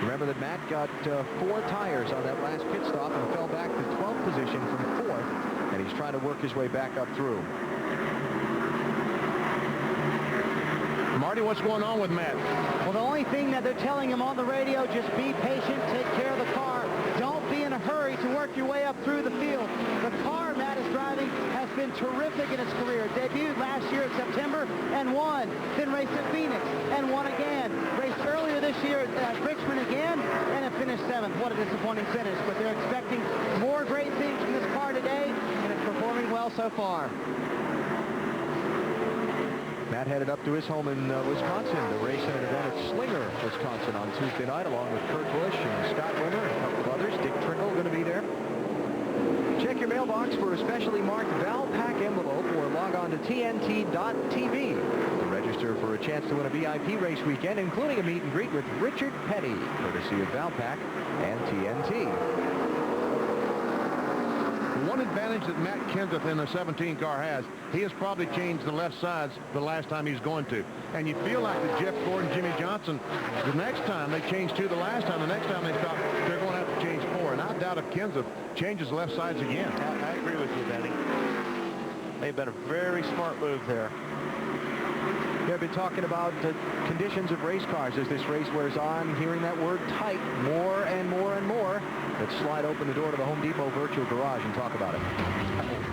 Remember that Matt got 4 tires on that last pit stop and fell back to 12th position from 4th, and he's trying to work his way back up through. Marty, what's going on with Matt? Well, the only thing that they're telling him on the radio, just be patient, take care of the car. Don't be in a hurry to work your way up through the field. The car Matt is driving has been terrific in his career. Debuted last year in September and won. Then raced at Phoenix and won again. Raced earlier this year at Richmond again and it finished 7th. What a disappointing finish. But they're expecting more great things from this car today, and it's performing well so far. Matt headed up to his home in Wisconsin to race in an event at Slinger, Wisconsin on Tuesday night, along with Kurt Busch and Scott Wimmer and a couple of others. Dick Trickle going to be there. Check your mailbox for a specially marked Valpak envelope or log on to TNT.tv to register for a chance to win a VIP race weekend, including a meet and greet with Richard Petty, courtesy of Valpak and TNT. One advantage that Matt Kenseth in the 17 car has, he has probably changed the left sides the last time he's going to. And you feel like that Jeff Gordon, Jimmy Johnson, the next time they changed 2, the last time, the next time they stop, they're going to have to change 4. And I doubt if Kenseth changes left sides again. I agree with you, Benny. They've been a very smart move there. They've been talking about the conditions of race cars as this race wears on, hearing that word tight more and more and more. Let's slide open the door to the Home Depot virtual garage and talk about it.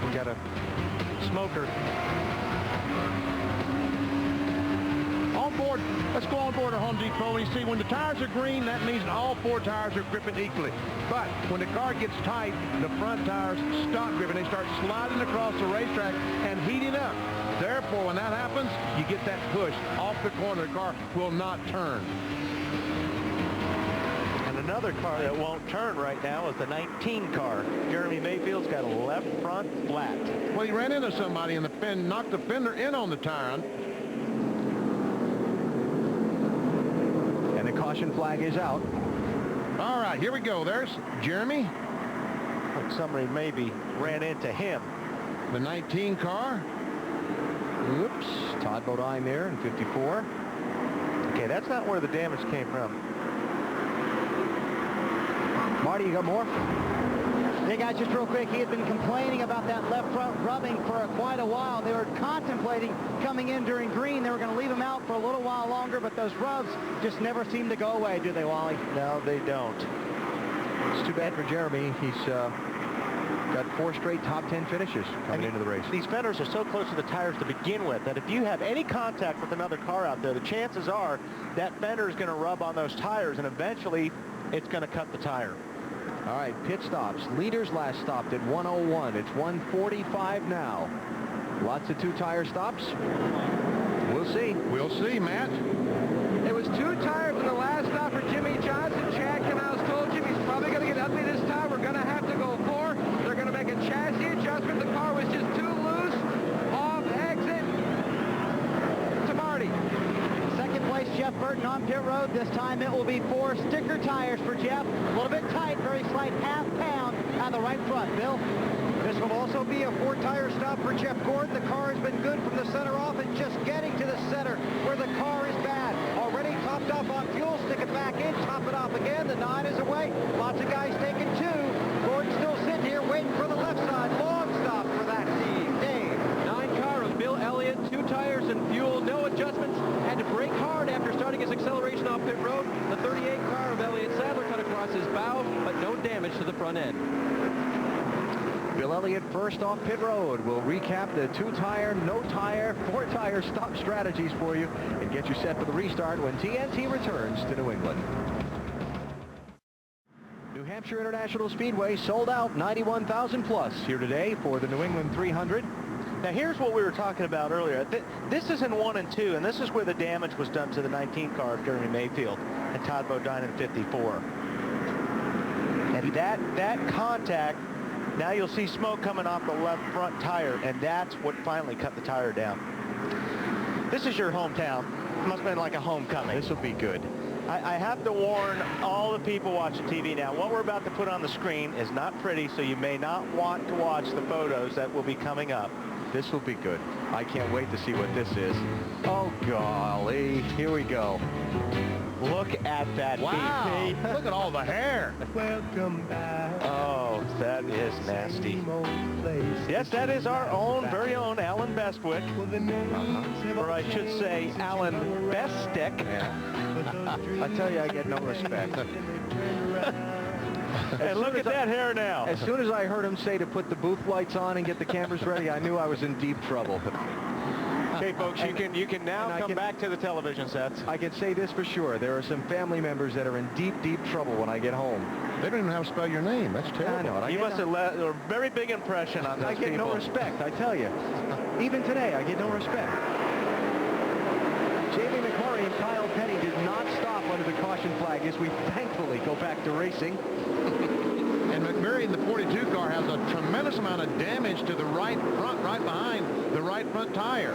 We got a smoker. On board, let's go on board at Home Depot. And you see, when the tires are green, that means that all 4 tires are gripping equally. But when the car gets tight, the front tires stop gripping. They start sliding across the racetrack and heating up. Therefore, when that happens, you get that push off the corner. The car will not turn. And another car that won't turn right now is the 19 car. Jeremy Mayfield's got a left front flat. Well, he ran into somebody and knocked the fender in on the tire. And the caution flag is out. All right, here we go. There's Jeremy. Like somebody maybe ran into him. The 19 car. Oops, Todd Bodine there in 54. Okay, that's not where the damage came from. Marty, you got more? Hey guys, just real quick, he had been complaining about that left front rubbing for quite a while. They were contemplating coming in during green. They were going to leave him out for a little while longer, but those rubs just never seem to go away, do they, Wally? No, they don't. It's too bad for Jeremy. He's got 4 straight top 10 finishes coming into the race. These fenders are so close to the tires to begin with that if you have any contact with another car out there, the chances are that fender is going to rub on those tires, and eventually it's going to cut the tire. All right, pit stops. Leaders last stopped at 1:01. It's 1:45 now. Lots of 2-tire stops. We'll see. We'll see, Matt. It was 2 tires in the last stop for Jimmy Johnson. Chad Canals told you he's probably going to get ugly this time. We're going to have to go 4. They're going to make a chassis adjustment. The car was just too loose. Off exit to Marty. Second place, Jeff Burton on pit road. This time it will be 4 sticker tires for Jeff. A little bit tight, very slight half-pound on the right front. Bill? This will also be a 4-tire stop for Jeff Gordon. The car has been good from the center off and just getting to the center where the car is bad. Already topped off on fuel, stick it back in, top it off again. The 9 is away. Lots of guys taking 2. Gordon still sitting here waiting for the left side. Long stop for that team. Dave. 9 car of Bill Elliott, 2 tires and fuel, no adjustments. Had to brake hard after starting his acceleration off pit road. The 38 car of Elliott Sadler cut across his bow, but no damage to the front end. Bill Elliott first off pit road. We'll recap the 2-tire, no-tire, 4-tire stop strategies for you and get you set for the restart when TNT returns to New England. New Hampshire International Speedway sold out 91,000 plus here today for the New England 300. Now here's what we were talking about earlier. This is in 1 and 2, and this is where the damage was done to the 19 car of Jeremy Mayfield and Todd Bodine in 54. And that contact, now you'll see smoke coming off the left front tire, and that's what finally cut the tire down. This is your hometown. It must have been like a homecoming. This will be good. I have to warn all the people watching TV now, what we're about to put on the screen is not pretty, so you may not want to watch the photos that will be coming up. This will be good. I can't wait to see what this is. Oh, golly. Here we go. Look at that. Wow. BP. Look at all the hair. Welcome back. Oh, that is nasty. Yes, that is our own, very own Alan Bestwick. Or I should say Alan Bestick. Yeah. I tell you, I get no respect. And look at that hair now. As soon as I heard him say to put the booth lights on and get the cameras ready, I knew I was in deep trouble. Okay, folks, you can now come back to the television sets. I can say this for sure. There are some family members that are in deep, deep trouble when I get home. They don't even know how to spell your name. That's terrible. I know. You must have left a very big impression on those I get people. no respect, I tell you. Even today, I get no respect. Jamie McMurray and Kyle Petty did not stop under the caution flag as we thankfully go back to racing. And McMurray in the 42 car has a tremendous amount of damage to the right front, right behind the right front tire.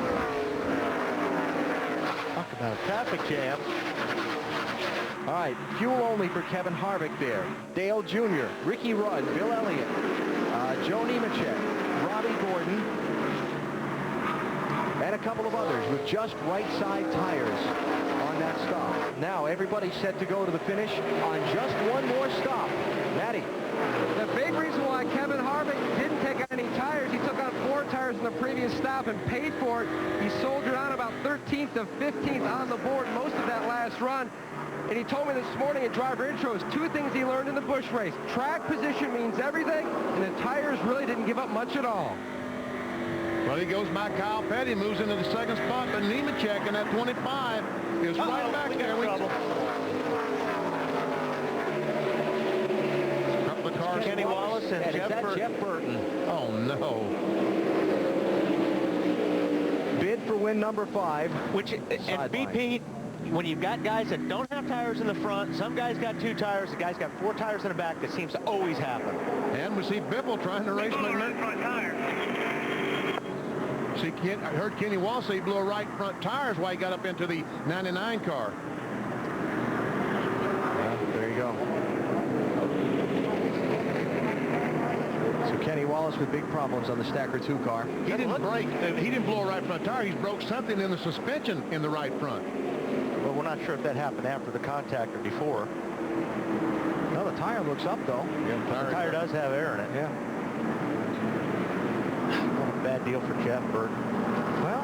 Talk about a traffic jam. All right, fuel only for Kevin Harvick there. Dale Jr., Ricky Rudd, Bill Elliott, Joe Nemechek, Robbie Gordon, and a couple of others with just right side tires on that stop. Now everybody's set to go to the finish on just one more stop. Matty. The big reason why Kevin Harvick didn't take any tires, he took on 4 tires in the previous stop and paid for it. He soldiered on about 13th to 15th on the board most of that last run. And he told me this morning in driver intros, 2 things he learned in the Busch race. Track position means everything, and the tires really didn't give up much at all. Well, he goes by Kyle Petty, moves into the second spot, but Nemechek in that 25 is right back there. Couple of cars. Kenny Wallace and Jeff Burton. Oh, no. Bid for win number 5. Which, and BP, when you've got guys that don't have tires in the front, some guys got 2 tires, the guy's got 4 tires in the back, that seems to always happen. And we see Biffle trying to race McMurray. See, I heard Kenny Wallace say he blew a right front tires while he got up into the 99 car. There you go. So Kenny Wallace with big problems on the Stacker 2 car. He didn't break. He didn't blow a right front tire. He broke something in the suspension in the right front. Well, we're not sure if that happened after the contact or before. No, the tire looks up, though. Yeah, the tire does have air in it. Yeah. Bad deal for Jeff Burton. Well,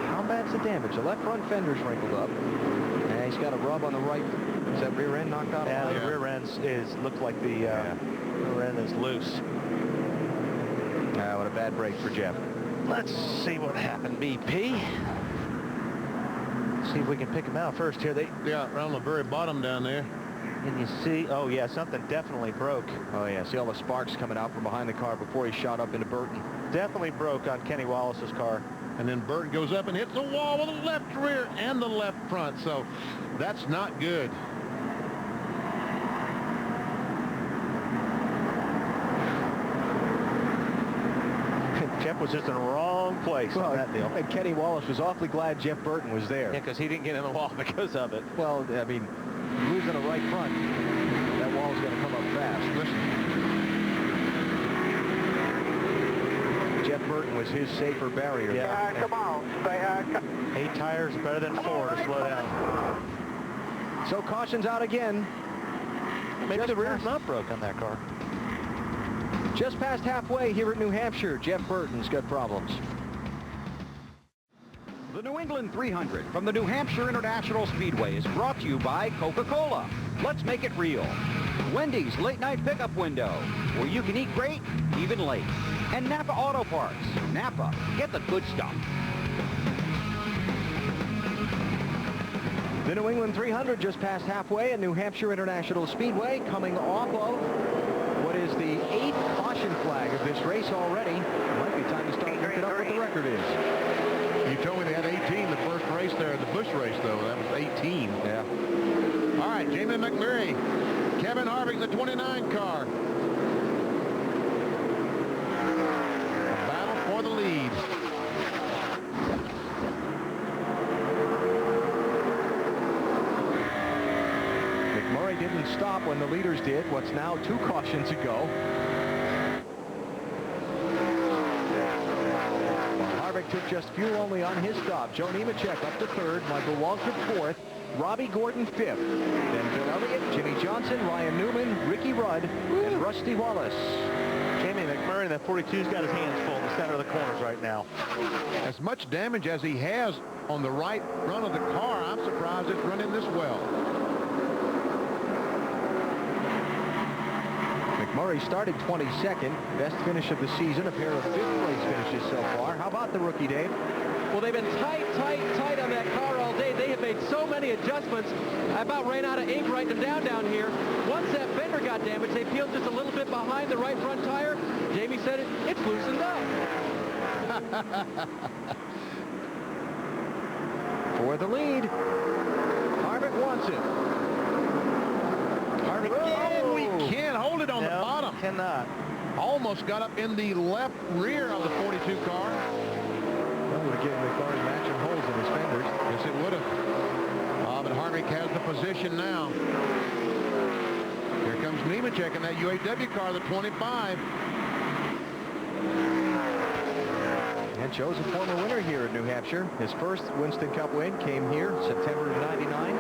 how bad's the damage? The left front fender's wrinkled up. And he's got a rub on the right. Is that rear end knocked out? Yeah, the rear end looks like the rear end is loose. What a bad break for Jeff. Let's see what happened, BP. See if we can pick him out first here. Yeah, around the very bottom down there. And you see, oh yeah, something definitely broke. Oh yeah, see all the sparks coming out from behind the car before he shot up into Burton. Definitely broke on Kenny Wallace's car. And then Burton goes up and hits the wall with the left rear and the left front. So that's not good. Jeff was just in the wrong place on that deal. And Kenny Wallace was awfully glad Jeff Burton was there. Yeah, because he didn't get in the wall because of it. Well, I mean, losing a right front, that wall's going to come up fast. Listen. Jeff Burton was his safer barrier. Yeah. Come on. 8 tires better than 4 to slow down. So caution's out again. Maybe the rear's not broke on that car. Just past halfway here at New Hampshire, Jeff Burton's got problems. The New England 300 from the New Hampshire International Speedway is brought to you by Coca-Cola. Let's make it real. Wendy's late night pickup window, where you can eat great, even late. And Napa Auto Parts. Napa, get the good stuff. The New England 300 just past halfway at New Hampshire International Speedway, coming off of what is the 8th caution flag of this race already. It might be time to start looking up what the record is. You told me they had 18 the first race there, the Busch race, though. That was 18. Yeah. All right, Jamie McMurray. Kevin Harvick, the 29 car. A battle for the lead. stop when the leaders did. What's now 2 cautions ago. Harvick took just fuel only on his stop. Joe Nemechek up to 3rd. Michael Waltrip 4th. Robbie Gordon 5th. Then Bill Elliott, Jimmy Johnson, Ryan Newman, Ricky Rudd, and Rusty Wallace. Jamie McMurray in that 42's got his hands full in the center of the corners right now. As much damage as he has on the right front of the car, I'm surprised it's running this well. McMurray started 22nd. Best finish of the season, a pair of 5th place finishes so far. How about the rookie, Dave? Well, they've been tight on that car all day. They have made so many adjustments. I about ran out of ink writing them down here. Once that fender got damaged, they peeled just a little bit behind the right front tire. Jamie said it's loosened up. For the lead, Harvick wants it. Harvick, oh, he can't hold it on the bottom. Cannot. Almost got up in the left rear of the 42 car. That would have given McMurray matching holes in his fenders. Yes, it would have. But Harvick has the position now. Here comes Nemechek in that UAW car, the 25. And Joe's a former winner here at New Hampshire. His first Winston Cup win came here September of '99.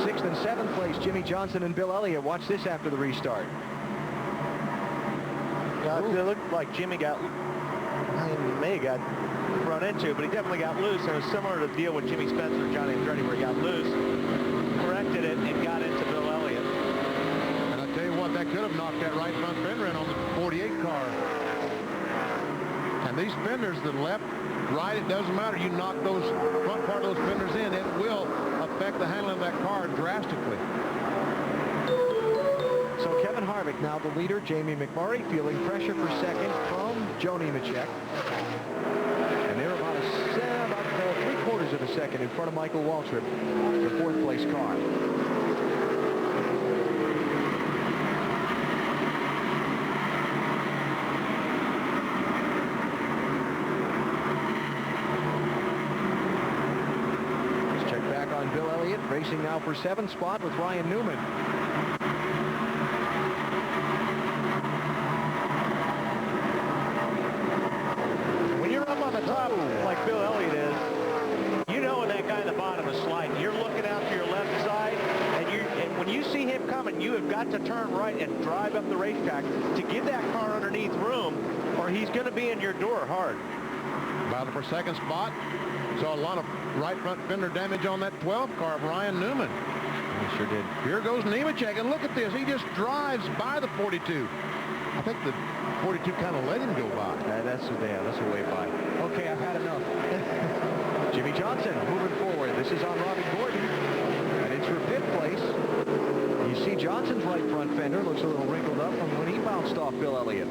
6th and 7th place, Jimmy Johnson and Bill Elliott. Watch this after the restart. It looked like Jimmy got, he may have got run into, but he definitely got loose. It was similar to the deal with Jimmy Spencer and Johnny Andretti, where he got loose, corrected it, and got into Bill Elliott. And I tell you what, that could have knocked that right front fender in on the 48 car. And these fenders, the left, right, it doesn't matter. You knock those front part of those fenders in, it will affect the handling of that car drastically. So Kevin Harvick now the leader. Jamie McMurray feeling pressure for second from Joe Nemechek. And they're about 3/4 of a second in front of Michael Waltrip, the 4th place car. Let's check back on Bill Elliott, racing now for 7th spot with Ryan Newman. Like Bill Elliott is, you know when that guy in the bottom is sliding, you're looking out to your left side, and when you see him coming, you have got to turn right and drive up the racetrack to give that car underneath room, or he's going to be in your door hard. Battle for second spot. Saw a lot of right front fender damage on that 12 car of Ryan Newman. He sure did. Here goes Nemechek, and look at this. He just drives by the 42. I think the 42 kind of let him go by. That's a way by. Okay, I've had enough. Jimmy Johnson moving forward. This is on Robbie Gordon, and it's for 5th place. You see Johnson's right front fender looks a little wrinkled up from when he bounced off Bill Elliott.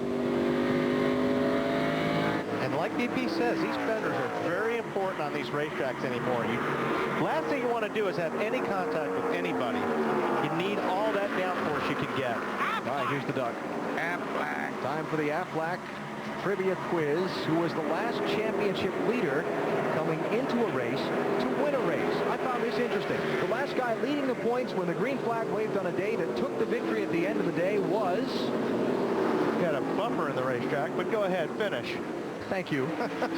And like DP says, these fenders are very important on these racetracks anymore. Last thing you want to do is have any contact with anybody. You need all that downforce you can get. All right, here's the duck. Aflac. Time for the Aflac trivia quiz. Who was the last championship leader coming into a race to win a race? I found this interesting. The last guy leading the points when the green flag waved on a day that took the victory at the end of the day was... Got a bumper in the racetrack, but go ahead, finish. Thank you.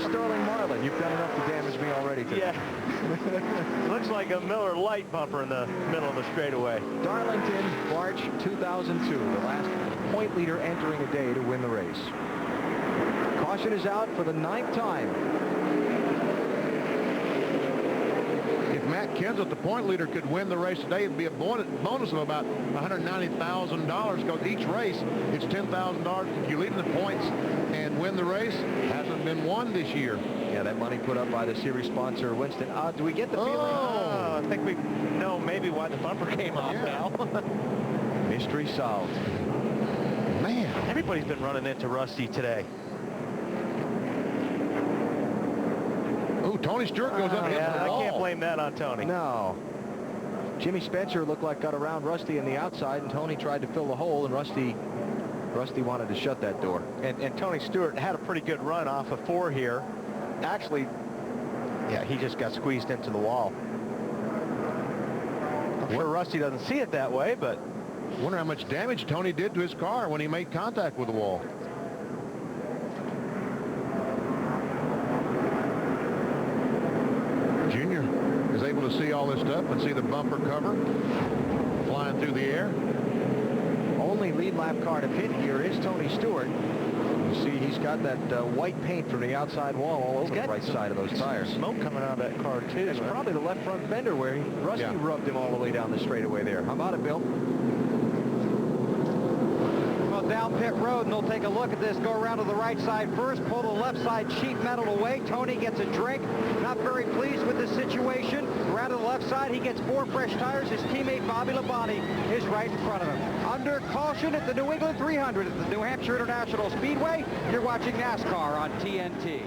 Sterling Marlin, you've done enough to damage me already today. Yeah. Looks like a Miller Lite bumper in the middle of the straightaway. Darlington, March 2002, the last point leader entering a day to win the race. Caution is out for the 9th time. If Matt Kenseth, the point leader, could win the race today, it'd be a bonus of about $190,000, because each race, it's $10,000. If you lead in the points and win the race, hasn't been won this year. Yeah, that money put up by the series sponsor, Winston. Do we get the feeling? Oh, I think we know maybe why the bumper came off now. Mystery solved. Man, everybody's been running into Rusty today. Oh, Tony Stewart goes up against the wall. I can't blame that on Tony. No. Jimmy Spencer looked like got around Rusty on the outside, and Tony tried to fill the hole, and Rusty wanted to shut that door. And Tony Stewart had a pretty good run off of 4 here. Actually, yeah, he just got squeezed into the wall. sure Rusty doesn't see it that way, but... Wonder how much damage Tony did to his car when he made contact with the wall. Junior is able to see all this stuff and see the bumper cover flying through the air. Only lead lap car to pit here is Tony Stewart. You see he's got that white paint from the outside wall all over the right side of those tires. Smoke coming out of that car, too. It's probably the left front fender where Rusty rubbed him all the way down the straightaway there. How about it, Bill? Well, down pit road, and they'll take a look at this. Go around to the right side first, pull the left side sheet metal away. Tony gets a drink. Not very pleased with the situation. Around to the left side, he gets 4 fresh tires. His teammate Bobby Labonte is right in front of him. Under caution at the New England 300 at the New Hampshire International Speedway. You're watching NASCAR on TNT.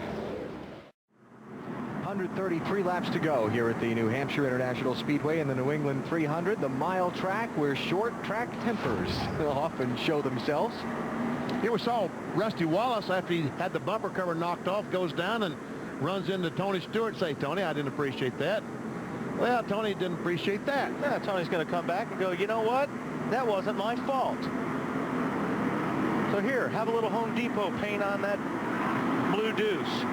133 laps to go here at the New Hampshire International Speedway in the New England 300, the mile track where short track tempers often show themselves. Here we saw Rusty Wallace, after he had the bumper cover knocked off, goes down and runs into Tony Stewart. Say, Tony, I didn't appreciate that. Well, Tony didn't appreciate that. Yeah, Tony's going to come back and go, you know what? That wasn't my fault. So here, have a little Home Depot paint on that blue deuce.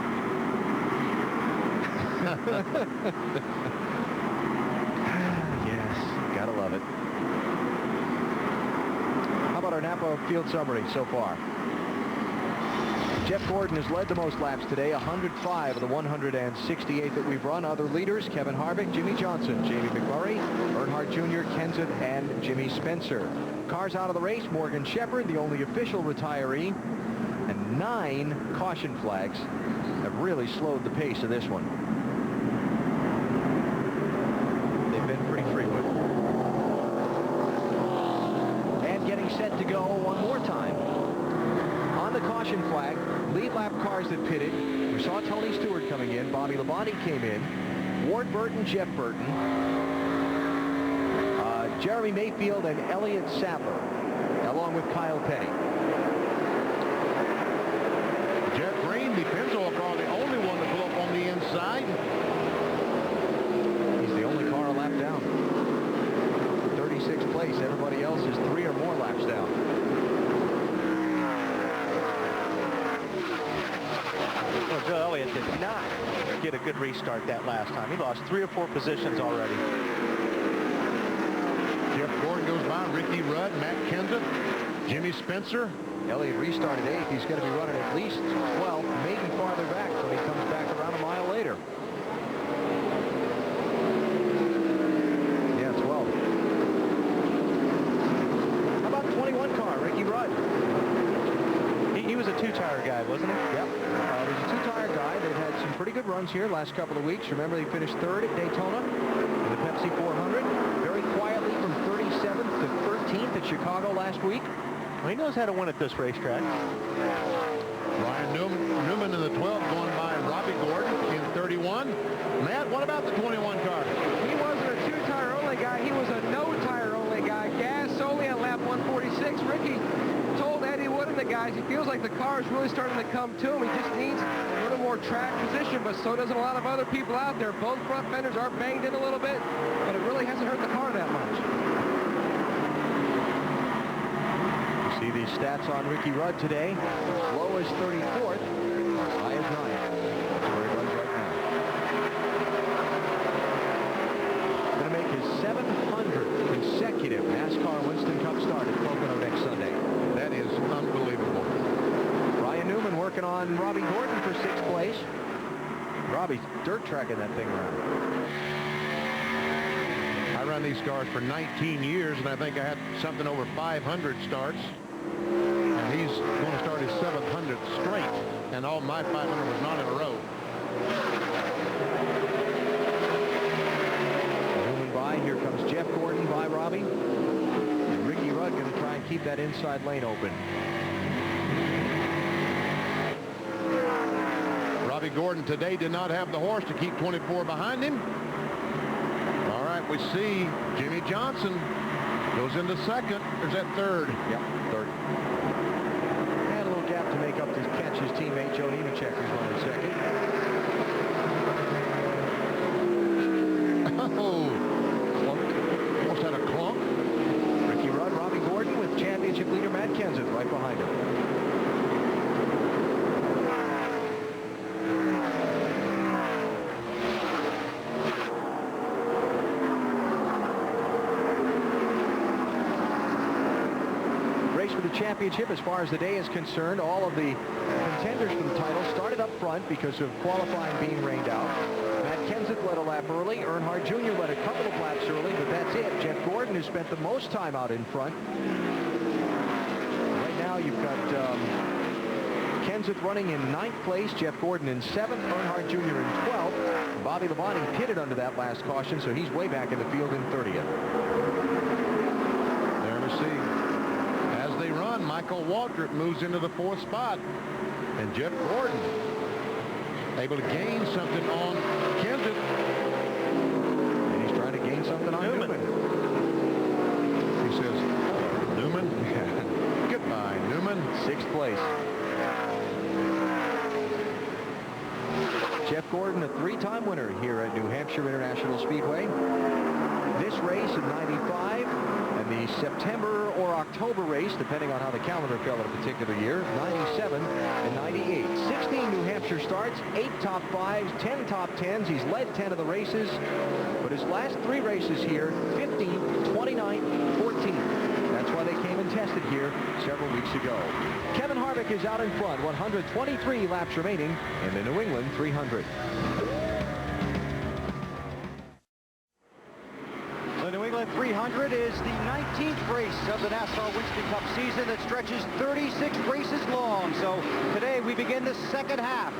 Yes, gotta love it. How about our Napa field summary so far? Jeff Gordon has led the most laps today, 105 of the 168 that we've run. Other leaders, Kevin Harvick, Jimmy Johnson, Jamie McMurray, Earnhardt Jr., Kenseth, and Jimmy Spencer. Cars out of the race, Morgan Shepherd, the only official retiree, and 9 caution flags have really slowed the pace of this one. They've been pretty frequent. And getting set to go one more time. On the caution flag, lead lap cars that pitted. We saw Tony Stewart coming in. Bobby Labonte came in. Ward Burton, Jeff Burton. Jeremy Mayfield and Elliott Sadler, along with Kyle Petty. Jeff Green, the Pennzoil car, the only one to pull up on the inside. He's the only car a lap down. 36th place. Everybody else is 3 or more laps down. Well, Joe Elliott did not get a good restart that last time. He lost 3 or 4 positions already. Jeff Gordon goes by, Ricky Rudd, Matt Kenseth, Jimmy Spencer. Elliott restarted 8th. He's going to be running at least 12th, maybe farther back when he comes back around a mile later. Yeah, 12th. How about 21 car, Ricky Rudd? He was a 2-tire guy, wasn't he? Yep. He's a 2-tire guy. They've had some pretty good runs here last couple of weeks. Remember, they finished 3rd at Daytona in the Pepsi 400. Very quietly from 37th to 13th at Chicago last week. Well, he knows how to win at this racetrack. Ryan Newman in the 12 going by Robbie Gordon in 31. Matt, what about the 21 car? He wasn't a 2-tire only guy. He was a no-tire only guy. Gas only at lap 146. Ricky told Eddie Wood and the guys he feels like the car is really starting to come to him. He just needs a little more track position, but so does a lot of other people out there. Both front fenders are banged in a little bit, but it really hasn't hurt the car that much. You see these stats on Ricky Rudd today. As low as 34th, high as 9th. That's where he runs right now. Going to make his 700th consecutive NASCAR Winston Cup start at Pocono next Sunday. That is unbelievable. Ryan Newman working on Robbie Gordon for 6th place. Robbie's dirt tracking that thing around. I run these cars for 19 years, and I think I had something over 500 starts. And he's going to start his 700th straight, and all my 500 was not in a row. Newman by. Here comes Jeff Gordon by Robbie. And Ricky Rudd going to try and keep that inside lane open. Robbie Gordon today did not have the horse to keep 24 behind him. All right, we see Jimmy Johnson goes into 2nd. Or is that 3rd? Yep, 3rd. And a little gap to make up to catch his teammate Joe Nemechek, who's running 2nd. Oh, almost had a Kenseth right behind him. Race for the championship as far as the day is concerned. All of the contenders for the title started up front because of qualifying being rained out. Matt Kenseth led a lap early. Earnhardt Jr. led a couple of laps early, but that's it. Jeff Gordon, who spent the most time out in front. Right now you've got Kenseth running in 9th place, Jeff Gordon in 7th, Earnhardt Jr. in 12th. Bobby Labonte pitted under that last caution, so he's way back in the field in 30th. There we see. As they run, Michael Waltrip moves into the 4th spot. And Jeff Gordon able to gain something on Kenseth. And he's trying to gain something on Newman. He says, Newman? Goodbye, Newman. 6th place. Jeff Gordon, a 3-time winner here at New Hampshire International Speedway. This race in 95 and the September or October race, depending on how the calendar fell in a particular year, 97 and 98. 16 New Hampshire starts, 8 top 5s, 10 top 10s. He's led 10 of the races, but his last 3 races here, 15th, 29th, 14th. That's why they came and tested here several weeks ago. Kevin Harvick is out in front, 123 laps remaining in the New England 300. The New England 300 is the 19th race of the NASCAR Winston Cup season that stretches 36 races long. So today we begin the second half,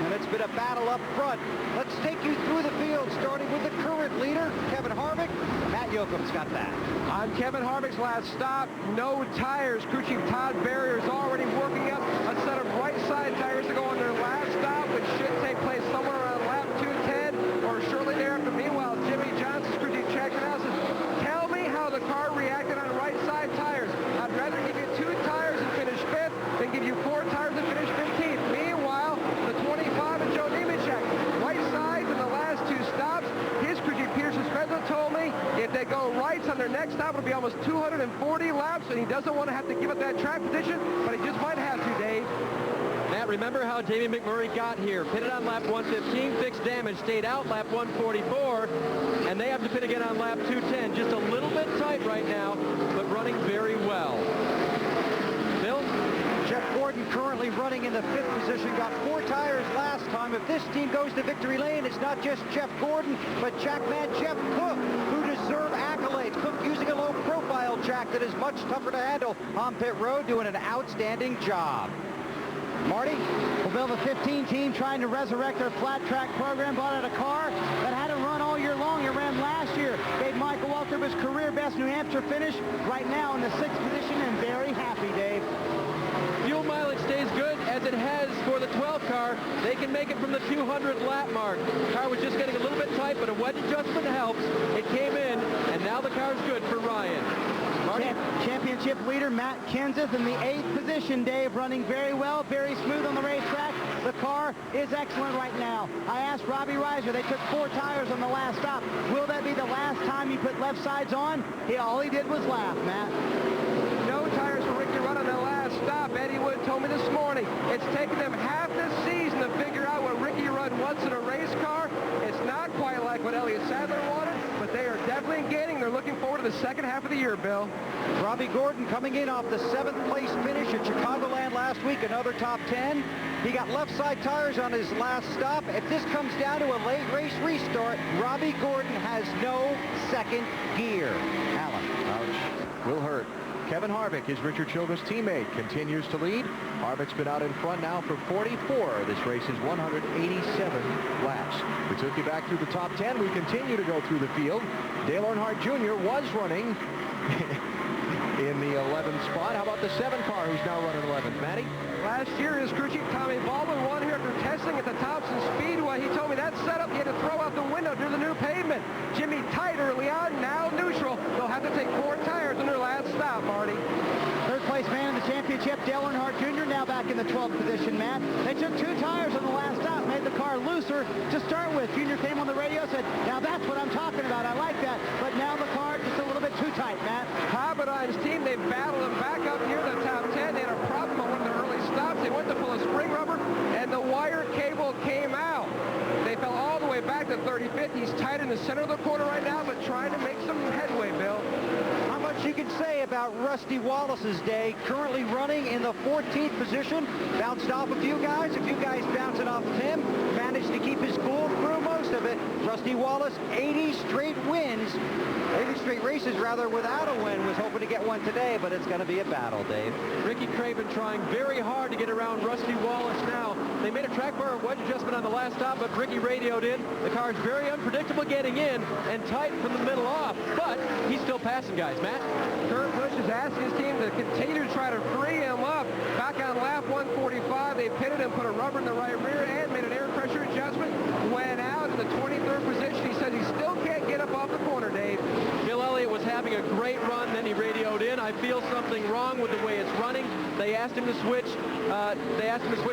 and it's been a battle up front. Let's take you through the field, starting with the current leader, Kevin Harvick. Matt Yoakum's got that. On Kevin Harvick's last stop, no tires. Crew Chief Todd Berrier is already working up a set of right side tires to go on their last stop, which should take place somewhere around lap 210 or shortly thereafter. Meanwhile, Jimmy Johnson's crew chief checking out says, tell me how the car reacted on right side tires. I'd rather give you 2 tires and finish 5th than give you 4 tires and finish 15th. Meanwhile, the 25 and Joe Nemechek, right sides in the last 2 stops. His crew chief Peterson Spencer told me if they go rights on their next stop, it'll be almost 240 laps, and he doesn't want to have to give up that track position, but he just might have to, Dave. Matt, remember how Jamie McMurray got here. Pitted on lap 115, fixed damage, stayed out lap 144, and they have to pit again on lap 210. Just a little bit tight right now, but running very well. Bill? Jeff Gordon currently running in the 5th position, got 4 tires last time. If this team goes to victory lane, it's not just Jeff Gordon, but Jackman Jeff Cook, who deserve accolades. Cook using a low-profile Jack that is much tougher to handle on pit road, doing an outstanding job. Marty? Well, Bill, the 15 team trying to resurrect their flat track program bought out a car that hadn't run all year long. It ran last year. Gave Michael Waltrip his career best New Hampshire finish. Right now in the 6th position and very happy, Dave. Fuel mileage stays good as it has for the 12 car. They can make it from the 200 lap mark. The car was just getting a little bit tight, but a wedge adjustment helps. It came in, and now the car's good for Ryan. Championship leader Matt Kenseth in the 8th position, Dave, running very well, very smooth on the racetrack. The car is excellent right now. I asked Robbie Reiser, they took 4 tires on the last stop. Will that be the last time you put left sides on? All he did was laugh, Matt. No tires for Ricky Rudd on the last stop. Eddie Wood told me this morning it's taken them half the season to figure out what Ricky Rudd wants in a race car. It's not quite like what Elliott Sadler wanted, but they are definitely gaining. They're looking forward to the second half of the year, Bill. Robbie Gordon coming in off the 7th place finish at Chicagoland last week, another top 10. He got left side tires on his last stop. If this comes down to a late race restart, Robbie Gordon has no second gear. Alan. Ouch. Will hurt. Kevin Harvick, his Richard Childress teammate, continues to lead. Harvick's been out in front now for 44. This race is 187 laps. We took you back through the top 10. We continue to go through the field. Dale Earnhardt Jr. was running in the 11th spot. How about the 7 car who's now running 11th? Matty? Last year, his crew chief Tommy Baldwin won here after testing at the Thompson Speedway. He told me that setup he had to throw out the window due to the new pavement. Jimmy tight early on, now neutral. They'll have to take 4 tires on their last stop, Marty. Third place man in the championship, Dale Earnhardt Jr. now back in the 12th position, Matt. They took 2 tires on the last stop, made the car looser to start with. Junior came on the radio, said, now that's what I'm talking about. I like that. But now the car just a little bit too tight, Matt. Haberdine's team, they battled him back up near the top stops. They went to pull a spring rubber, and the wire cable came out. They fell all the way back to 35th. He's tight in the center of the corner right now, but trying to make some headway, Bill. Not much you can say about Rusty Wallace's day. Currently running in the 14th position. Bounced off a few guys bouncing off of him. Managed to keep his cool through most of it. Rusty Wallace, 80 straight wins. 80 straight races, rather, without a win. Was hoping to get one today, but it's going to be a battle, Dave. Ricky Craven trying very hard to get around Rusty Wallace now. They made a track bar wedge adjustment on the last stop, but Ricky radioed in. The car's very unpredictable getting in and tight from the middle off, but he's still passing guys. Matt? Kurt Busch is asking his team to continue to try to free him up. Back on lap 145, they pitted and put a rubber in the right rear end, made an air pressure adjustment, went out in the 23rd position. He says he still can't get up off the corner, Dave. Bill Elliott was having a great run, then he radioed in. I feel something wrong with the way it's running. They asked him to switch.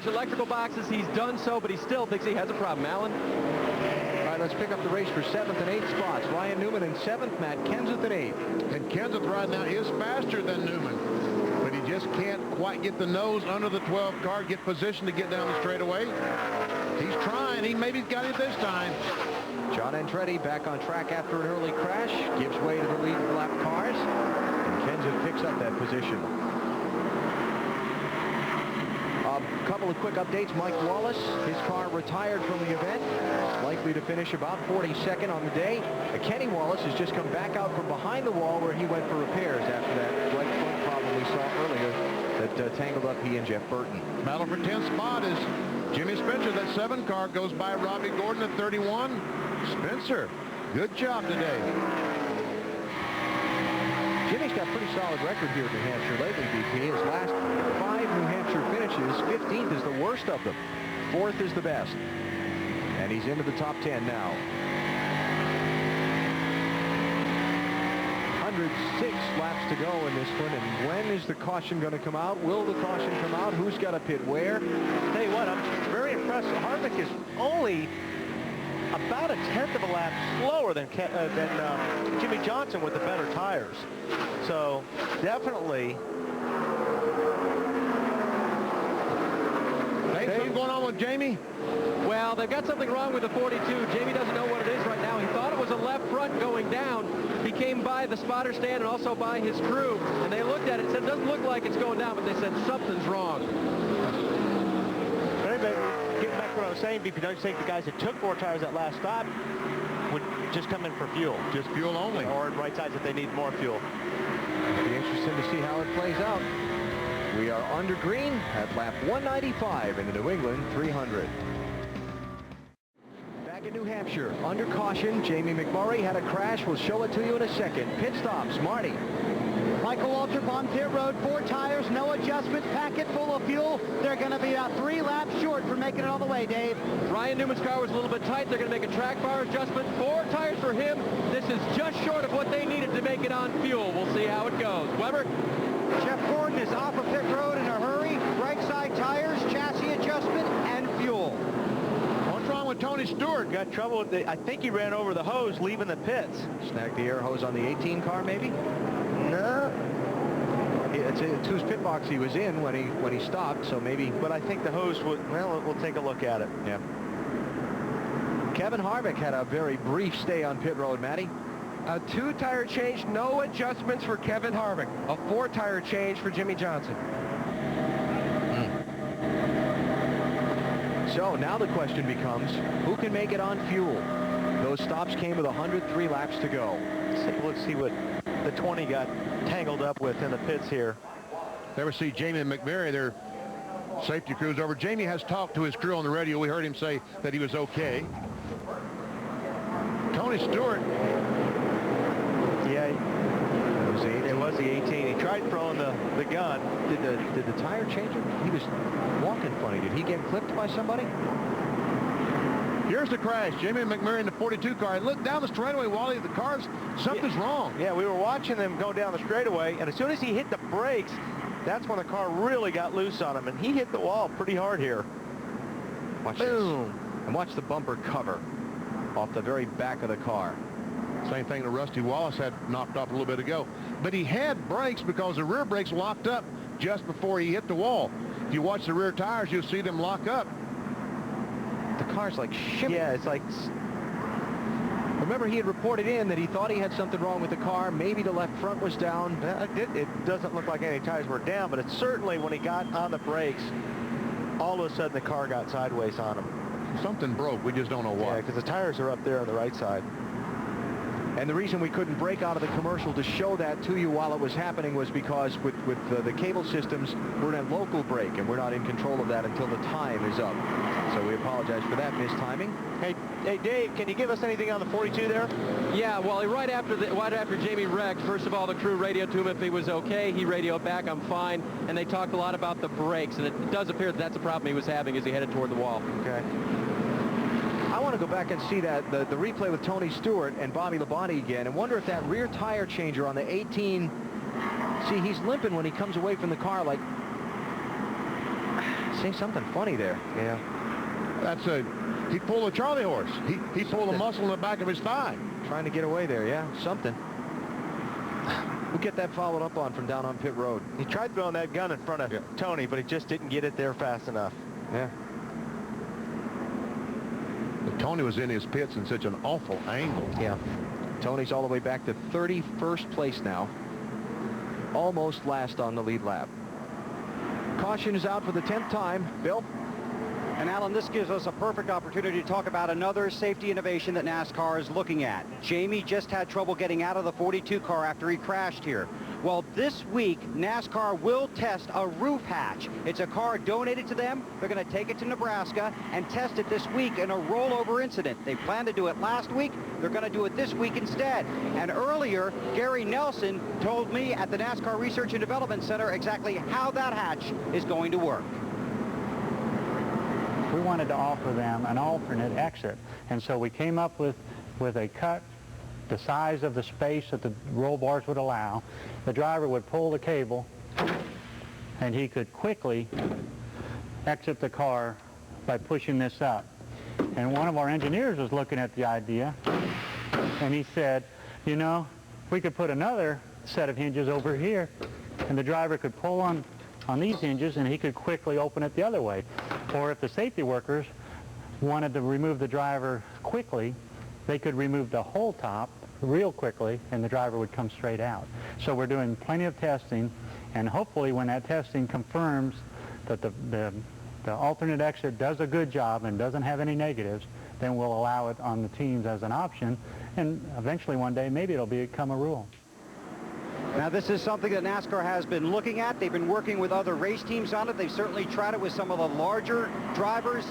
Electrical boxes. He's done so, but he still thinks he has a problem. Alan? All right, let's pick up the race for 7th and 8th spots. Ryan Newman in 7th, Matt Kenseth in 8th. And Kenseth right now is faster than Newman, but he just can't quite get the nose under the 12 car, get positioned to get down the straightaway. He's trying. He maybe got it this time. John Andretti back on track after an early crash, gives way to the lead lap cars, and Kenseth picks up that position. A couple of quick updates. Mike Wallace, his car retired from the event, likely to finish about 42nd on the day. Kenny Wallace has just come back out from behind the wall where he went for repairs after that right front problem we saw earlier that tangled up he and Jeff Burton. Battle for 10th spot is Jimmy Spencer. That 7 car goes by Robbie Gordon at 31. Spencer, good job today. Jimmy's got a pretty solid record here in New Hampshire lately, BP. His last 5 New Hampshire finishes, 15th is the worst of them. 4th is the best. And he's into the top 10 now. 106 laps to go in this one, and when is the caution going to come out? Will the caution come out? Who's got to pit where? Tell you what, I'm very impressed. Harvick is only about a 1/10 of a lap slower than Jimmy Johnson with the better tires. So definitely. Hey, something going on with Jamie? Well, they've got something wrong with the 42. Jamie doesn't know what it is right now. He thought it was a left front going down. He came by the spotter stand and also by his crew, and they looked at it and said, it doesn't look like it's going down, but they said something's wrong. But anyway, getting back to what I was saying, BP, don't you think the guys that took 4 tires that last stop would just come in for fuel? Just fuel only. Or right sides if they need more fuel. It'll be interesting to see how it plays out. We are under green at lap 195 in the New England 300. Back in New Hampshire, under caution, Jamie McMurray had a crash. We'll show it to you in a second. Pit stops, Marty. Michael Waltrip on pit road, 4 tires, no adjustment, packet full of fuel. They're going to be about 3 laps short for making it all the way, Dave. Ryan Newman's car was a little bit tight. They're going to make a track bar adjustment. 4 tires for him. This is just short of what they needed to make it on fuel. We'll see how it goes. Weber? Jeff Gordon is off of pit road in a hurry. Right side tires, chassis adjustment, and fuel. What's wrong with Tony Stewart? Got trouble with I think he ran over the hose leaving the pits. Snagged the air hose on the 18 car, maybe? No. It's whose pit box he was in when he stopped, so maybe. But I think the hose would, well, we'll take a look at it. Yeah. Kevin Harvick had a very brief stay on pit road, Matty. A 2-tire change, no adjustments for Kevin Harvick. A 4-tire change for Jimmy Johnson. So now the question becomes, who can make it on fuel? Those stops came with 103 laps to go. Let's see what the 20 got tangled up with in the pits here. Never see Jamie McMurray, their safety crew's over. Jamie has talked to his crew on the radio. We heard him say that he was okay. Tony Stewart. Yeah, it was the 18. He tried throwing the gun. Did the tire change him? He was walking funny. Did he get clipped by somebody? Here's the crash. Jamie McMurray in the 42 car. And look down the straightaway, Wally. The car's, something's wrong. Yeah, we were watching them go down the straightaway, and as soon as he hit the brakes, that's when the car really got loose on him, and he hit the wall pretty hard here. Watch Boom. This. And watch the bumper cover off the very back of the car. Same thing that Rusty Wallace had knocked off a little bit ago. But he had brakes because the rear brakes locked up just before he hit the wall. If you watch the rear tires, you'll see them lock up. The car's like shimmy. Yeah, it's like... Remember, he had reported in that he thought he had something wrong with the car. Maybe the left front was down. It doesn't look like any tires were down, but it's certainly when he got on the brakes, all of a sudden the car got sideways on him. Something broke. We just don't know why. Yeah, because the tires are up there on the right side. And the reason we couldn't break out of the commercial to show that to you while it was happening was because with the cable systems, we're in a local break, and we're not in control of that until the time is up. So we apologize for that mistiming. Hey, Dave, can you give us anything on the 42 there? Yeah, well, right after Jamie wrecked, first of all, the crew radioed to him if he was okay. He radioed back, I'm fine. And they talked a lot about the brakes, and it does appear that that's a problem he was having as he headed toward the wall. Okay. I want to go back and see that the replay with Tony Stewart and Bobby Labonte again, and wonder if that rear tire changer on the 18, see, he's limping when he comes away from the car, like, say something funny there. Yeah. He pulled a Charlie horse. He pulled a muscle in the back of his thigh. Trying to get away there, yeah, something. We'll get that followed up on from down on pit road. He tried throwing that gun in front of Tony, but he just didn't get it there fast enough. Yeah. But Tony was in his pits in such an awful angle. Yeah. Tony's all the way back to 31st place now. Almost last on the lead lap. Caution is out for the 10th time. Bill? And Alan, this gives us a perfect opportunity to talk about another safety innovation that NASCAR is looking at. Jamie just had trouble getting out of the 42 car after he crashed here. Well, this week, NASCAR will test a roof hatch. It's a car donated to them. They're going to take it to Nebraska and test it this week in a rollover incident. They planned to do it last week. They're going to do it this week instead. And earlier, Gary Nelson told me at the NASCAR Research and Development Center exactly how that hatch is going to work. We wanted to offer them an alternate exit, and so we came up with a cut the size of the space that the roll bars would allow. The driver would pull the cable, and he could quickly exit the car by pushing this up. And one of our engineers was looking at the idea, and he said, you know, we could put another set of hinges over here, and the driver could pull on these hinges, and he could quickly open it the other way. Or if the safety workers wanted to remove the driver quickly, they could remove the whole top real quickly, and the driver would come straight out. So we're doing plenty of testing, and hopefully when that testing confirms that the alternate exit does a good job and doesn't have any negatives, then we'll allow it on the teams as an option, and eventually one day maybe it'll become a rule. Now, this is something that NASCAR has been looking at. They've been working with other race teams on it. They've certainly tried it with some of the larger drivers,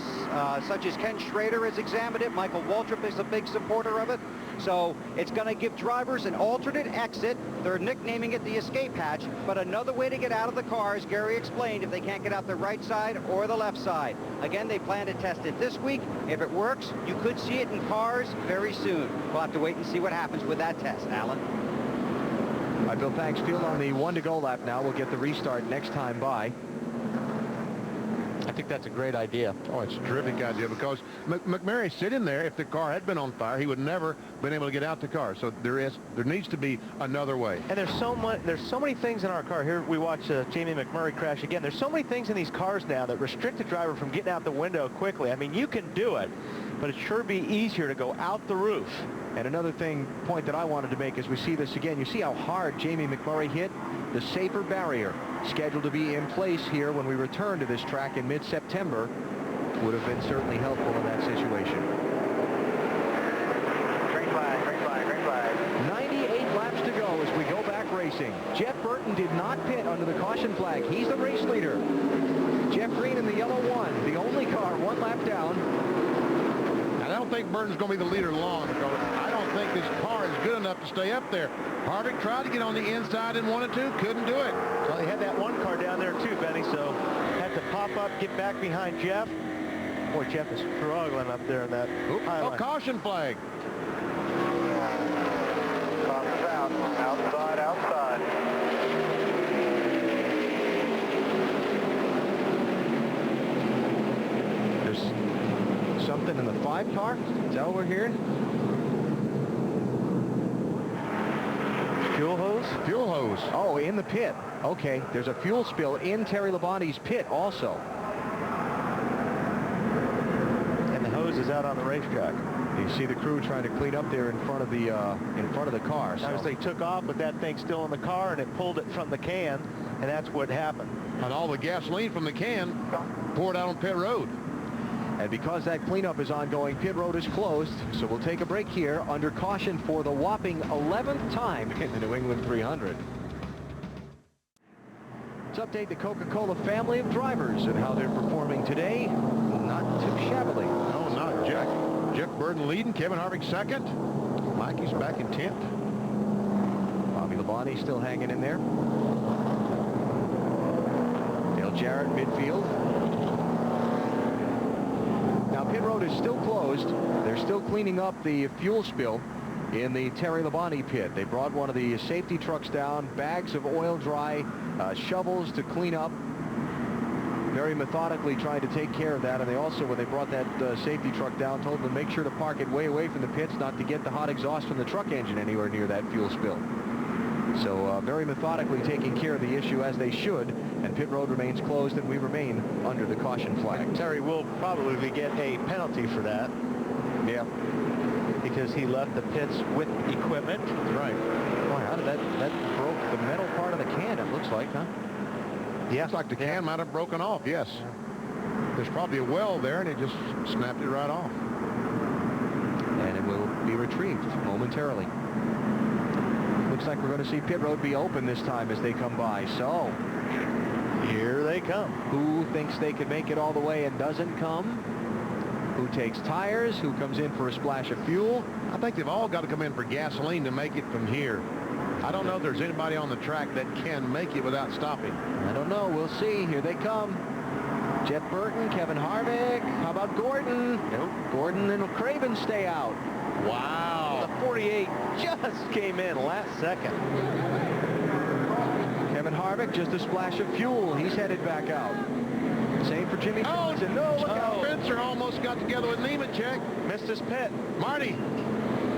such as Ken Schrader has examined it. Michael Waltrip is a big supporter of it. So it's going to give drivers an alternate exit. They're nicknaming it the escape hatch, but another way to get out of the car, as Gary explained, if they can't get out the right side or the left side. Again, they plan to test it this week. If it works, you could see it in cars very soon. We'll have to wait and see what happens with that test, Alan. All right, Bill, thanks. Field on the 1-to-go lap now. We'll get the restart next time by. I think that's a great idea. Oh, it's a terrific idea, because McMurray's sitting there. If the car had been on fire, he would never been able to get out the car. So there needs to be another way. And there's so many things in our car. Here we watch Jamie McMurray crash again. There's so many things in these cars now that restrict the driver from getting out the window quickly. I mean, you can do it, but it'd sure be easier to go out the roof. And another point that I wanted to make as we see this again, you see how hard Jamie McMurray hit? The safer barrier scheduled to be in place here when we return to this track in mid-September would have been certainly helpful in that situation. Green flag, green flag, green flag. 98 laps to go as we go back racing. Jeff Burton did not pit under the caution flag. He's the race leader. Jeff Green in the yellow one, the only car 1 lap down. I don't think Burton's going to be the leader long, because I don't think this car is good enough to stay up there. Harvick tried to get on the inside in 1 and 2, couldn't do it. Well, they had that one car down there too, Benny, so had to pop up, get back behind Jeff. Boy, Jeff is struggling up there in that highline. Oh, caution flag. Caution's out. Outside, outside. There's something in the 5 car? Is that what we're hearing? Fuel hose? Fuel hose. Oh, in the pit. Okay, there's a fuel spill in Terry Labonte's pit also. And the hose is out on the racetrack. You see the crew trying to clean up there in front of the car. So they took off with that thing still in the car, and it pulled it from the can, and that's what happened. And all the gasoline from the can poured out on pit road. And because that cleanup is ongoing, pit road is closed, so we'll take a break here under caution for the whopping 11th time in the New England 300. Let's update the Coca-Cola family of drivers and how they're performing today. Not too shabbily. No, not Jack. Jeff Burton leading, Kevin Harvick second. Mikey's back in 10th. Bobby Labonte still hanging in there. Dale Jarrett midfield. Now pit road is still closed. They're still cleaning up the fuel spill in the Terry Labonte pit. They brought one of the safety trucks down, bags of oil dry, shovels to clean up. Very methodically trying to take care of that, and they also, when they brought that safety truck down, told them to make sure to park it way away from the pits, not to get the hot exhaust from the truck engine anywhere near that fuel spill. So very methodically taking care of the issue as they should, and pit road remains closed, and we remain under the caution flag. Terry will probably get a penalty for that. Yeah. Because he left the pits with equipment. Right. Boy, how did that broke the metal part of the can, it looks like, huh? Yeah. Looks like the can might have broken off, yes. There's probably a weld there, and it just snapped it right off. And it will be retrieved momentarily. Looks like we're going to see pit road be open this time as they come by. So, here they come. Who thinks they could make it all the way and doesn't come? Who takes tires? Who comes in for a splash of fuel? I think they've all got to come in for gasoline to make it from here. I don't know if there's anybody on the track that can make it without stopping. I don't know. We'll see. Here they come. Jeff Burton, Kevin Harvick. How about Gordon? Nope. Gordon and Craven stay out. Wow. The 48 just came in last second. Kevin Harvick, just a splash of fuel. He's headed back out. Same for Jimmy Johnson. No, look out. Spencer almost got together with Nemechek. Missed his pit. Marty.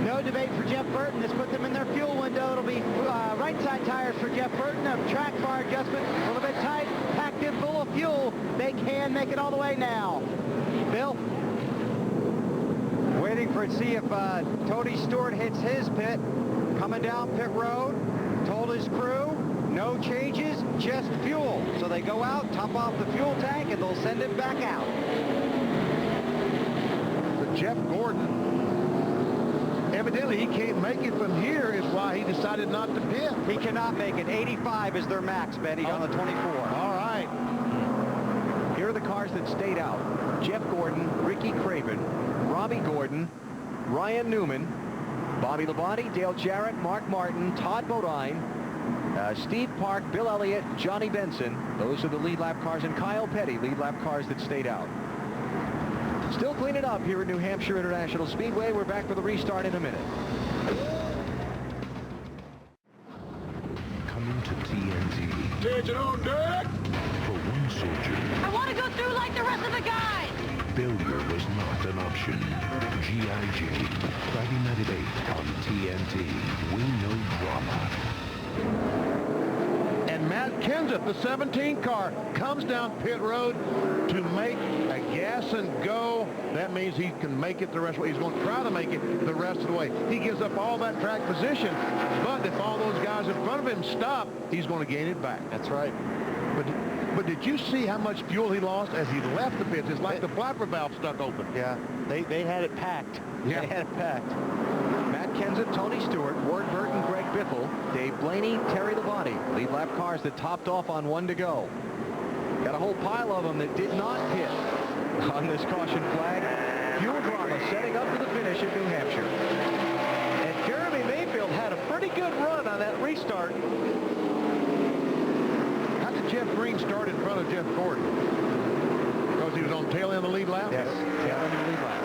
No debate for Jeff Burton. This puts them in their fuel window. It'll be right side tires for Jeff Burton. A track bar adjustment, a little bit tight, packed in full of fuel. They can make it all the way now. Bill? Waiting for it to see if Tony Stewart hits his pit. Coming down pit road. Told his crew, no changes, just fuel. So they go out, top off the fuel tank, and they'll send it back out. But Jeff Gordon, evidently he can't make it from here, is why he decided not to pit. He cannot make it. 85 is their max, Betty, on the 24. All right. Here are the cars that stayed out. Jeff Gordon, Ricky Craven, Robbie Gordon, Ryan Newman, Bobby Labonte, Dale Jarrett, Mark Martin, Todd Bodine, Steve Park, Bill Elliott, Johnny Benson. Those are the lead lap cars, and Kyle Petty, lead lap cars that stayed out. Still cleaning up here at New Hampshire International Speedway. We're back for the restart in a minute. Coming to TNT. Attention on deck! For one soldier, I want to go through like the rest of the guys. failure was not an option. G.I. Jane, Friday night at 8 on TNT. We know drama. And Matt Kenseth, the 17 car, comes down pit road to make a gas and go. That means he can make it the rest of the way. He's going to try to make it the rest of the way. He gives up all that track position, but if all those guys in front of him stop, he's going to gain it back. That's right. But did you see how much fuel he lost as he left the pits? It's like the flapper valve stuck open. Yeah, they had it packed. Yeah. They had it packed. Matt Kenseth, Tony Stewart, Ward Burton, Greg Biffle, Dave Blaney, Terry Labonte. Lead lap cars that topped off on one to go. Got a whole pile of them that did not pit on this caution flag. Fuel drama setting up for the finish at New Hampshire. And Jeremy Mayfield had a pretty good run on that restart. How did Jeff Green start in front of Jeff Gordon? Because he was on tail end of the lead lap? Yes, tail end of the lead lap.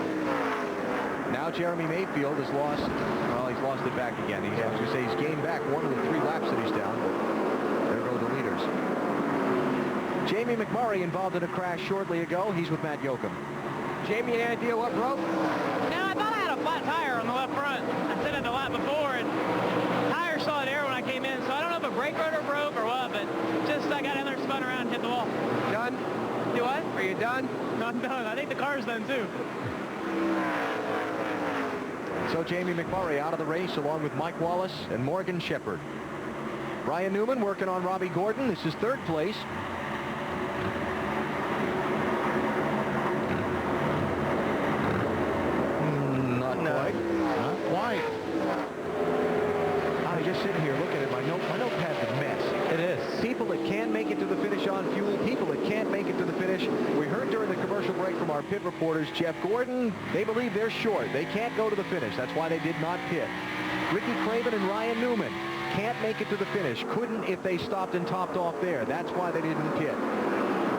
Now Jeremy Mayfield has lost, well, he's lost it back again. I was going to say he's gained back one of the 3 laps that he's down, but there go the leaders. Jamie McMurray involved in a crash shortly ago. He's with Matt Yoakum. Jamie, any idea what broke? No, I thought I had a flat tire on the left front. I said it the lap before, and the tire saw it air when I came hit the wall. Done? You what? Are you done? No, I'm done. I think the car's done too. So Jamie McMurray out of the race along with Mike Wallace and Morgan Shepherd. Ryan Newman working on Robbie Gordon. This is third place. Not quite. Not quite. I'm just sitting here looking at my notepad's a mess. It is. People that can make it to the finish on fuel, people that can't make it to the finish. We heard during the commercial break from our pit reporters, Jeff Gordon, they believe they're short. They can't go to the finish. That's why they did not pit. Ricky Craven and Ryan Newman can't make it to the finish. Couldn't if they stopped and topped off there. That's why they didn't pit.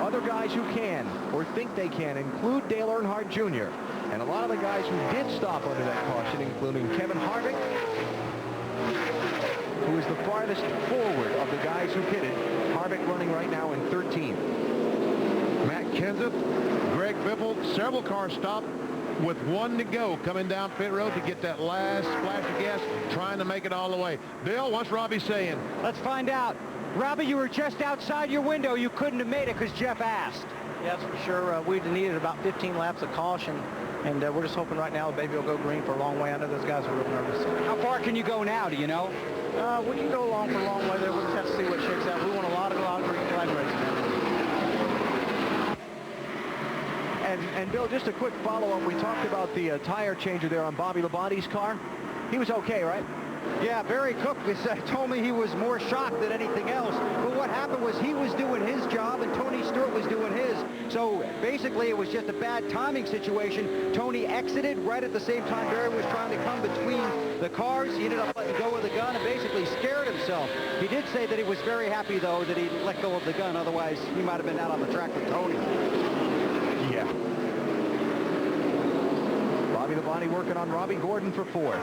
Other guys who can, or think they can, include Dale Earnhardt Jr. And a lot of the guys who did stop under that caution, including Kevin Harvick, who is the farthest forward of the guys who pitted. Harvick running right now in 13th. Matt Kenseth, Greg Biffle, several cars stopped with one to go coming down pit road to get that last splash of gas, trying to make it all the way. Bill, what's Robbie saying? Let's find out. Robbie, you were just outside your window. You couldn't have made it because Jeff asked. Yes, for sure. We'd needed about 15 laps of caution, and we're just hoping right now the baby will go green for a long way. I know those guys are real nervous. How far can you go now, do you know? We can go along for a long way there. We'll just have to see what shakes out. We want a lot of green flag racing. And Bill, just a quick follow-up. We talked about the tire changer there on Bobby Labonte's car. He was okay, right? Yeah, Barry Cook told me he was more shocked than anything else. But what happened was he was doing his job and Tony Stewart was doing his. So basically it was just a bad timing situation. Tony exited right at the same time Barry was trying to come between the cars. He ended up letting go of the gun and basically scared himself. He did say that he was very happy, though, that he let go of the gun. Otherwise, he might have been out on the track with Tony. Yeah. Bobby Labonte working on Robbie Gordon for fourth.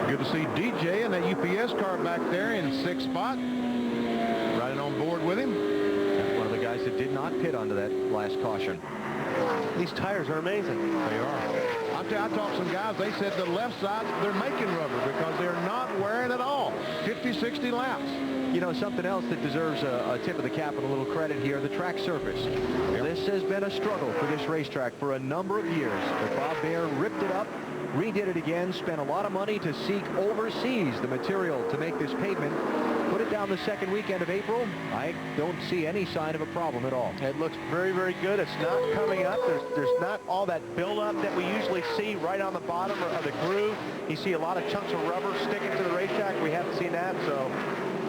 Good to see DJ and that UPS car back there in sixth spot. Riding on board with him. One of the guys that did not pit onto that last caution. These tires are amazing. They are. I talked to some guys, they said the left side, they're making rubber because they're not wearing at all. 50, 60 laps. You know, something else that deserves a tip of the cap and a little credit here, the track surface. Yep. This has been a struggle for this racetrack for a number of years. But Bob Baer ripped it up, redid it again, spent a lot of money to seek overseas the material to make this pavement. Put it down the second weekend of April. I don't see any sign of a problem at all. It looks very, very good. It's not coming up. There's not all that buildup that we usually see right on the bottom of the groove. You see a lot of chunks of rubber sticking to the racetrack. We haven't seen that, so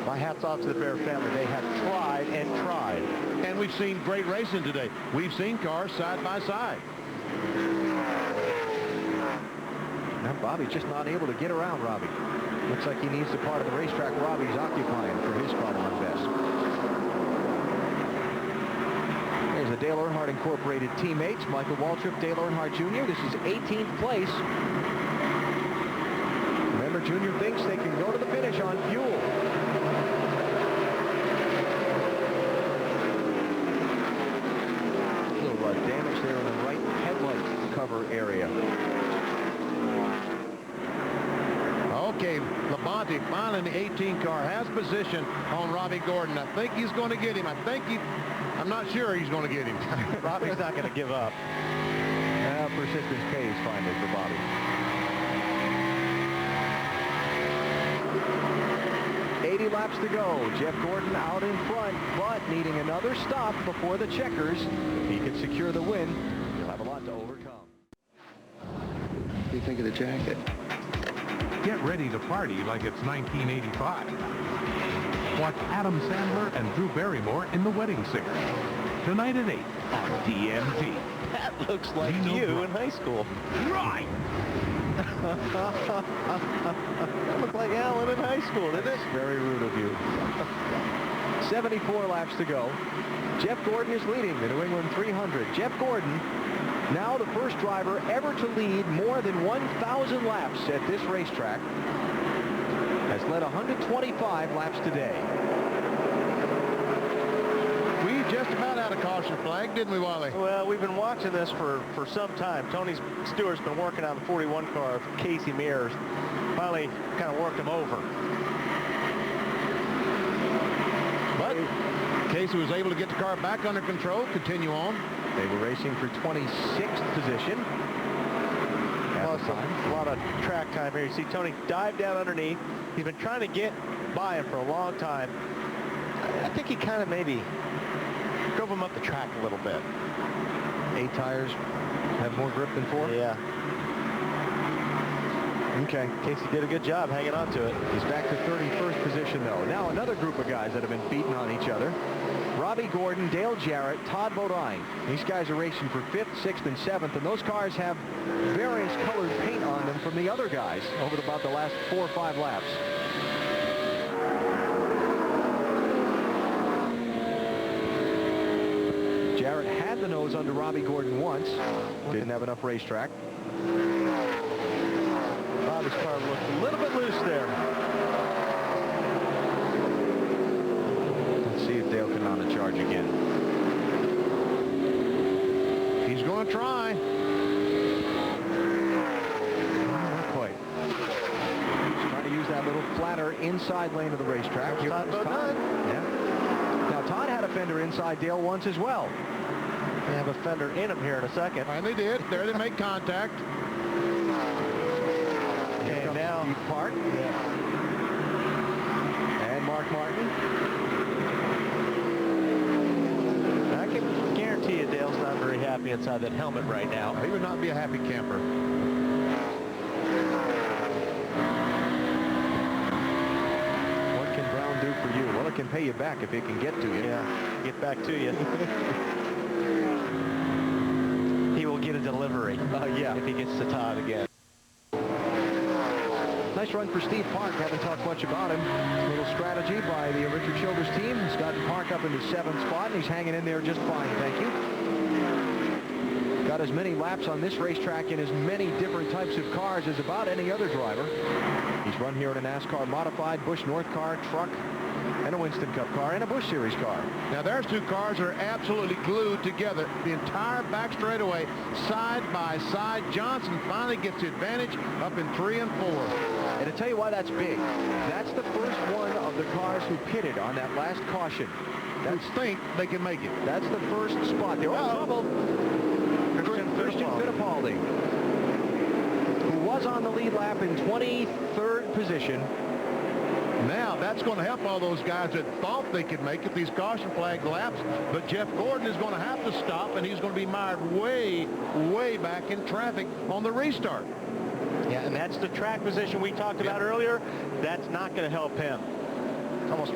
my hat's off to the Baer family. They have tried and tried. And we've seen great racing today. We've seen cars side by side. Now Bobby's just not able to get around Robbie. Looks like he needs the part of the racetrack Robbie's occupying for his problem at best. There's the Dale Earnhardt Incorporated teammates. Michael Waltrip, Dale Earnhardt Jr. This is 18th place. Remember, Junior thinks they can go to the finish on fuel. A little damage there in the right headlight cover area. Okay, Labonte finally in the 18 car has position on Robbie Gordon. I think he's going to get him. I'm not sure he's going to get him. Robbie's not going to give up. Persistence pays finally for Bobby. Laps to go. Jeff Gordon out in front, but needing another stop before the checkers. If he can secure the win, he'll have a lot to overcome. What do you think of the jacket? Get ready to party like it's 1985. Watch Adam Sandler and Drew Barrymore in The Wedding Singer. Tonight at 8 on TNT. That looks like you in high school. Right! That looked like Alan in high school, didn't it? Very rude of you. 74 laps to go. Jeff Gordon is leading the New England 300. Jeff Gordon, now the first driver ever to lead more than 1,000 laps at this racetrack, has led 125 laps today. We just about had a caution flag, didn't we, Wally? Well, we've been watching this for some time. Tony Stewart's been working on the 41 car for Casey Mears. Finally kind of worked him over. But Casey was able to get the car back under control, continue on. They were racing for 26th position. Lost a lot of track time here. You see Tony dive down underneath. He's been trying to get by him for a long time. I think he kind of maybe drove him up the track a little bit. 8 tires have more grip than 4? Yeah. Okay. Casey did a good job hanging on to it. He's back to 31st position, though. Now another group of guys that have been beaten on each other. Robbie Gordon, Dale Jarrett, Todd Bodine. These guys are racing for 5th, 6th, and 7th, and those cars have various colored paint on them from the other guys over about the last 4 or 5 laps. Jarrett had the nose under Robbie Gordon once. Didn't have enough racetrack. Robbie's car looked a little bit loose there. Let's see if Dale can mount a charge again. He's going to try. Not quite. He's trying to use that little flatter inside lane of the racetrack. Here comes Todd. Yeah. Now Todd had a fender inside Dale once as well. They have a fender in him here in a second. And they did. There they make contact. Okay, now Steve Park. Yeah. And Mark Martin. I can guarantee you Dale's not very happy inside that helmet right now. He would not be a happy camper. What can Brown do for you? Well, it can pay you back if it can get to you. Yeah, get back to you. He will get a delivery. Yeah. If he gets to Todd again. Nice run for Steve Park. Haven't talked much about him. A little strategy by the Richard Childers team. He's gotten Park up into 7th spot, and he's hanging in there just fine, thank you. Got as many laps on this racetrack in as many different types of cars as about any other driver. He's run here in a NASCAR modified, Busch North car, truck, and a Winston Cup car, and a Busch Series car. Now there's 2 cars that are absolutely glued together. The entire back straightaway, side by side. Johnson finally gets the advantage up in 3 and 4. And to tell you why that's big, that's the first one of the cars who pitted on that last caution. Who think they can make it. That's the first spot. They're all trouble. Christian Fittipaldi, who was on the lead lap in 23rd position. Now, that's going to help all those guys that thought they could make it, these caution flag laps. But Jeff Gordon is going to have to stop, and he's going to be mired way, way back in traffic on the restart. Yeah, and that's the track position we talked about earlier. That's not going to help him. It's almost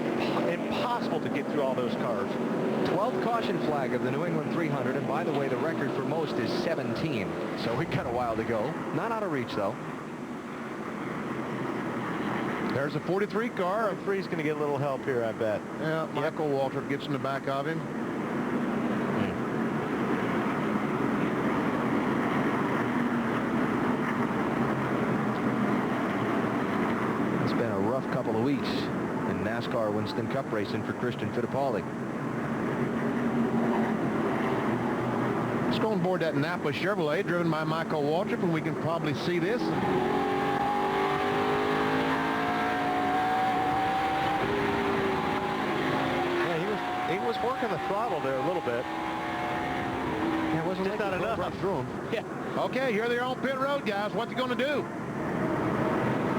impossible to get through all those cars. 12th caution flag of the New England 300, and by the way, the record for most is 17. So we've got a while to go. Not out of reach, though. There's a 43 car. 43 is going to get a little help here, I bet. Yeah, Michael Walter gets in the back of him. It's been a rough couple of weeks in NASCAR Winston Cup racing for Christian Fittipaldi. Let's go on board that Napa Chevrolet driven by Michael Waltrip, and we can probably see this. He was working the throttle there a little bit. It wasn't just not enough. Right through him. Yeah. Okay, here they are on pit road, guys. What they going to do?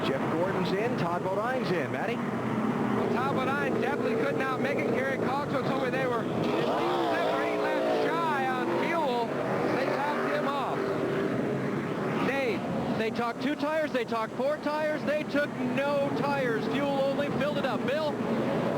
Jeff Gordon's in. Todd Bodine's in. Matty? Well, Todd Bodine definitely could not make it. Gary Cogswell told me they were at least 7 or 8 laps shy on fuel. They topped him off. Dave, they talked 2 tires, they talked 4 tires, they took no tires. Fuel only filled it up. Bill?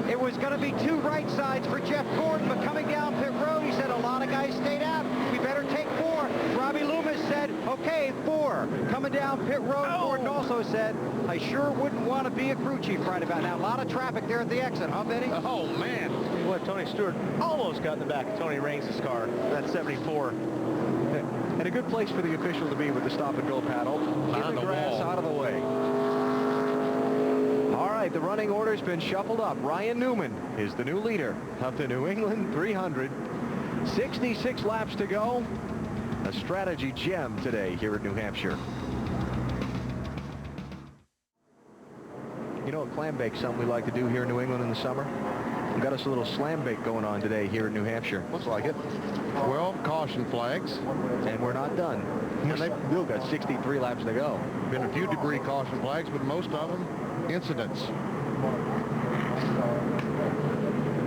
It was going to be 2 right sides for Jeff Gordon, but coming down pit road, he said a lot of guys stayed out. We better take 4. Robbie Loomis said, okay, 4. Coming down pit road, Gordon also said, I sure wouldn't want to be a crew chief right about now. A lot of traffic there at the exit, huh, Benny? Oh, man. Boy, Tony Stewart almost got in the back of Tony Raines' car. That's 74. And a good place for the official to be with the stop-and-go paddle. In the grass, wall. out of the way. All right, the running order's been shuffled up. Ryan Newman is the new leader of the New England 300. 66 laps to go. A strategy gem today here at New Hampshire. You know, a clam bake's something we like to do here in New England in the summer. We've got us a little slam bake going on today here in New Hampshire. Looks like it. 12 caution flags. And we're not done. And they've still got 63 laps to go. Been a few debris caution flags, but most of them incidents.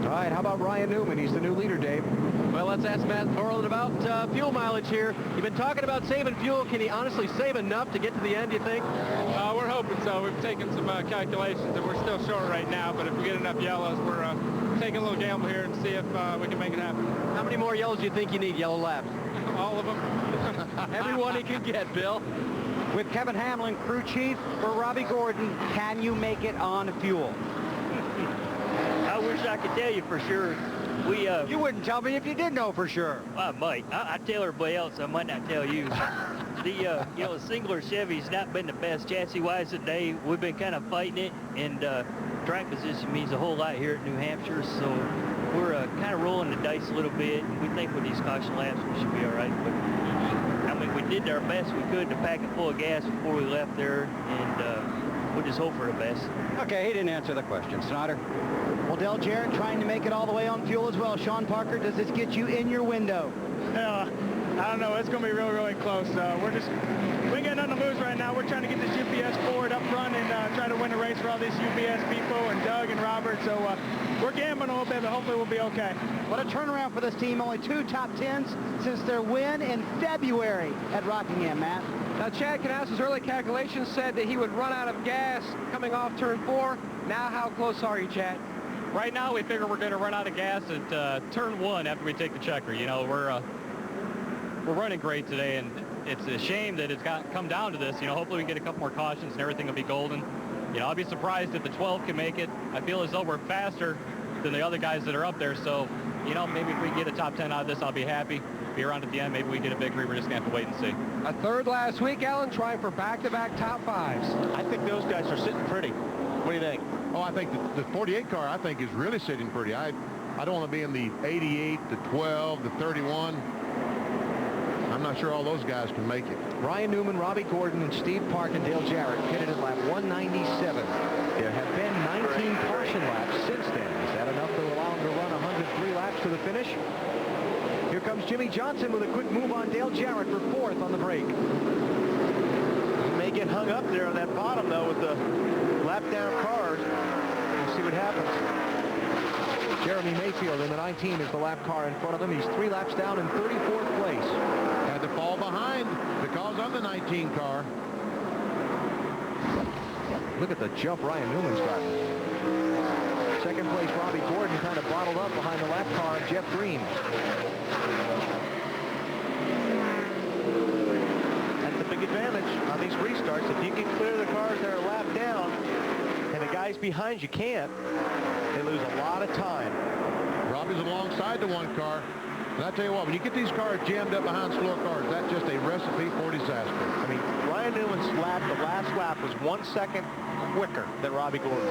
All right, how about Ryan Newman? He's the new leader, Dave. Well, let's ask Matt Borland about fuel mileage here. You've been talking about saving fuel. Can he honestly save enough to get to the end, do you think? We're hoping so. We've taken some calculations, and we're still short right now, but if we get enough yellows, we're taking a little gamble here and see if we can make it happen. How many more yellows do you think you need, yellow laps? All of them. Every one he can get, Bill. With Kevin Hamlin, crew chief for Robbie Gordon, can you make it on fuel? I wish I could tell you for sure. You wouldn't tell me if you did know for sure. I might. I tell everybody else. I might not tell you. The Singler Chevy's not been the best chassis-wise today. We've been kind of fighting it, and track position means a whole lot here at New Hampshire. So we're kind of rolling the dice a little bit. We think with these caution laps we should be all right. But I mean, we did our best we could to pack it full of gas before we left there, and we'll just hope for the best. Okay, he didn't answer the question. Snyder? Well, Dale Jarrett trying to make it all the way on fuel as well. Sean Parker, does this get you in your window? I don't know. It's going to be really, really close. We ain't got nothing to lose right now. We're trying to get this UPS forward up front and try to win a race for all these UPS people and Doug and Robert. So we're gambling a little bit, but hopefully we'll be okay. What a turnaround for this team. Only 2 top 10s since their win in February at Rockingham, Matt. Now, Chad Canassa's early calculations said that he would run out of gas coming off turn 4. Now, how close are you, Chad? Right now, we figure we're going to run out of gas at turn 1 after we take the checker. You know, we're running great today, and it's a shame that it's come down to this. You know, hopefully we get a couple more cautions and everything will be golden. You know, I'll be surprised if the 12 can make it. I feel as though we're faster than the other guys that are up there. So, you know, maybe if we get a top 10 out of this, I'll be happy. Be around at the end. Maybe we get a victory. We're just going to have to wait and see. A third last week, Alan, trying for back-to-back top 5s. I think those guys are sitting pretty. What do you think? Oh, I think the 48 car, I think, is really sitting pretty. I don't want to be in the 88, the 12, the 31. I'm not sure all those guys can make it. Ryan Newman, Robbie Gordon, and Steve Park and Dale Jarrett pitted at lap 197. There have been 19 caution laps since then. Is that enough to allow him to run 103 laps to the finish? Here comes Jimmy Johnson with a quick move on Dale Jarrett for 4th on the break. He may get hung up there on that bottom, though, with the lap-down cars. We'll see what happens. Jeremy Mayfield in the 19 is the lap car in front of him. He's 3 laps down in 34th place. Had to fall behind because of the 19 car. Look at the jump Ryan Newman's got. Second place, Robbie Gordon kind of bottled up behind the lap car of Jeff Green. That's the big advantage on these restarts. If you can clear the cars that are lap down and the guys behind you can't, they lose a lot of time. Robbie's alongside the 1 car. And I tell you what, when you get these cars jammed up behind slower cars, that's just a recipe for disaster. I mean, Ryan Newman's lap, the last lap, was 1 second quicker than Robbie Gordon.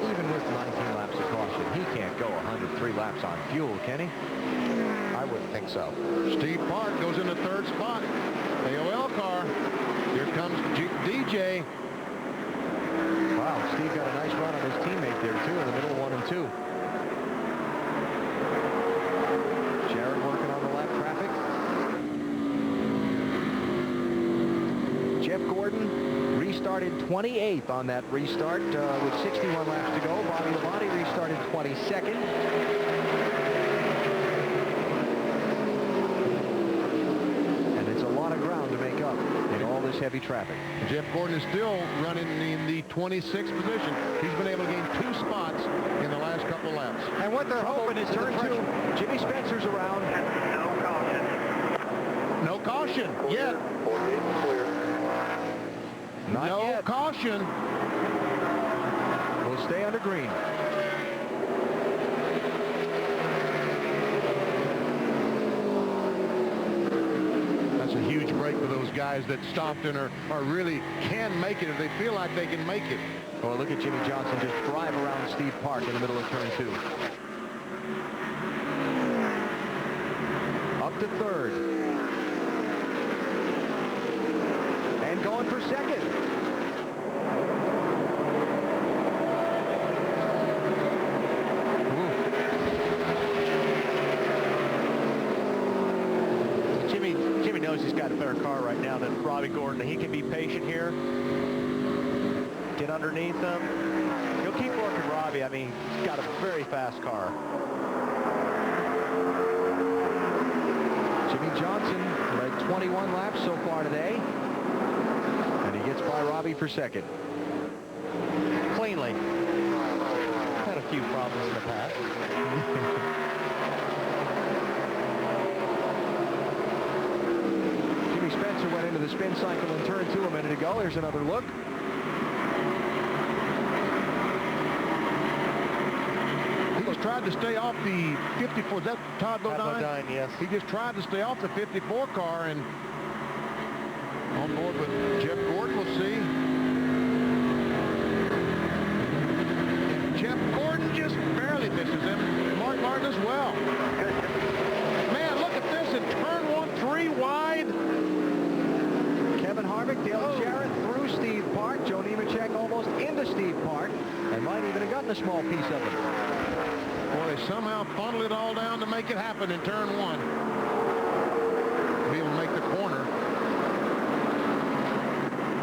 Even with 19 laps of caution, he can't go 103 laps on fuel, can he? I wouldn't think so. Steve Park goes in the 3rd spot. AOL car. Here comes DJ. Wow, Steve got a nice run on his teammate there, too, in the middle 1 and 2. Jared working on the lap traffic. Jeff Gordon restarted 28th on that restart with 61 laps to go. Bobby Labonte restarted 22nd. And it's a lot of ground to make up in all this heavy traffic. Jeff Gordon is still running in the 26th position. He's been able to gain 2 spots in the last couple of laps. And what they're hoping is turn 2. Jimmy Spencer's around. No caution. No caution yet. 48 clear. Not yet. Caution. We'll stay under green. That's a huge break for those guys that stopped and are really can make it if they feel like they can make it. Oh, look at Jimmy Johnson just drive around Steve Park in the middle of turn 2. Up to 3rd. And going for 2nd. got a better car right now than Robbie Gordon. He can be patient here, get underneath him. He'll keep working Robbie. I mean, he's got a very fast car. Jimmy Johnson led 21 laps so far today, and he gets by Robbie for second. Cleanly. Had a few problems in the past. Jimmy Spencer went into the spin cycle in turn 2 a minute ago. Here's another look. He just tried to stay off the 54. Is that Todd Bodine? Bodine, yes. He just tried to stay off the 54 car and on board with Jeff Gordon. We'll see. And Jeff Gordon just barely misses him. Mark Martin as well. Man, look at this in turn 1, 3 wide. Kevin Harvick, Dale Jarrett through Steve Park. Joe Nemechek almost into Steve Park and might even have gotten a small piece of it. Boy, they somehow funneled it all down to make it happen in turn 1. Be able to make the corner.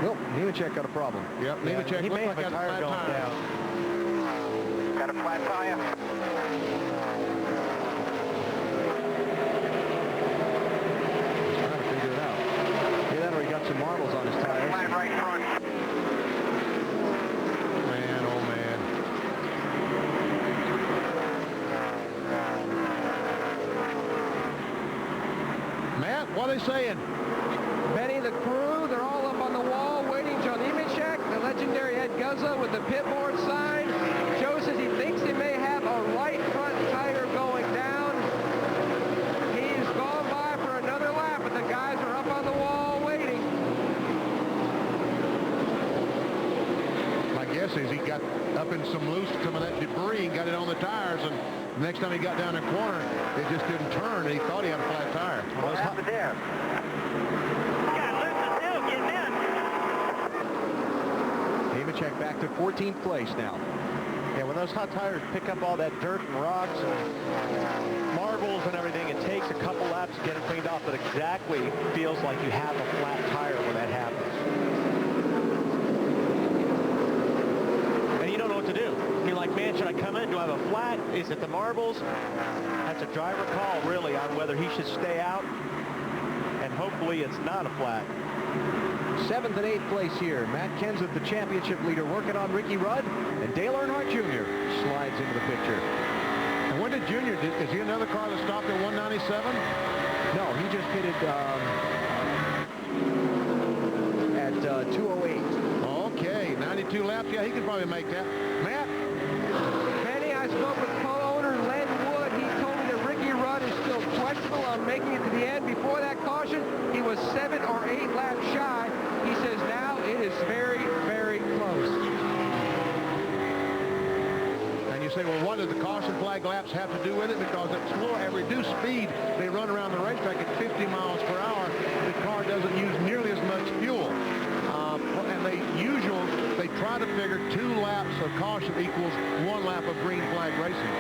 Well, Nemechek got a problem. Yep, Nemechek he may looked have like a tire going down. Got a flat tire. Trying to figure it out. Either that or he got some marbles on his tires. Flat right front. Man, oh man. Matt, what are they saying? Benny, the crew, they're all up on the wall waiting. Joe Nemechek, the legendary Ed Guzza with the pit board sign. Joe says he thinks he may have a right front tire going down. He's gone by for another lap, but the guys are up on the wall waiting. My guess is he got up in some of that debris and got it on the tires, and the next time he got down the corner, it just didn't turn, and he thought he had a flat tire. What happened there? Nemechek back to 14th place now. Yeah, when those hot tires pick up all that dirt and rocks and marbles and everything, it takes a couple laps to get it cleaned off, but exactly feels like you have a flat tire when that happens. And you don't know what to do. You're like, man, should I come in? Do I have a flat? Is it the marbles? That's a driver call, really, on whether he should stay out, and hopefully it's not a flat. 7th and 8th place here. Matt Kenseth, the championship leader, working on Ricky Rudd, and Dale Earnhardt Jr. slides into the picture. And when did Junior, is he another car that stopped at 197? No, he just pitted at 208. Okay, 92 laps. Yeah, he could probably make that. Matt? Benny, I spoke with co-owner Len Wood. He told me that Ricky Rudd is still questionable on making it to the end. Before that caution, he was 7 or 8 laps shy. He says now it is very, very close. And you say, well, what did the caution flag laps have to do with it? Because at reduced speed, they run around the racetrack at 50 miles per hour. The car doesn't use nearly as much fuel. And they try to figure 2 laps of caution equals 1 lap of green flag racing.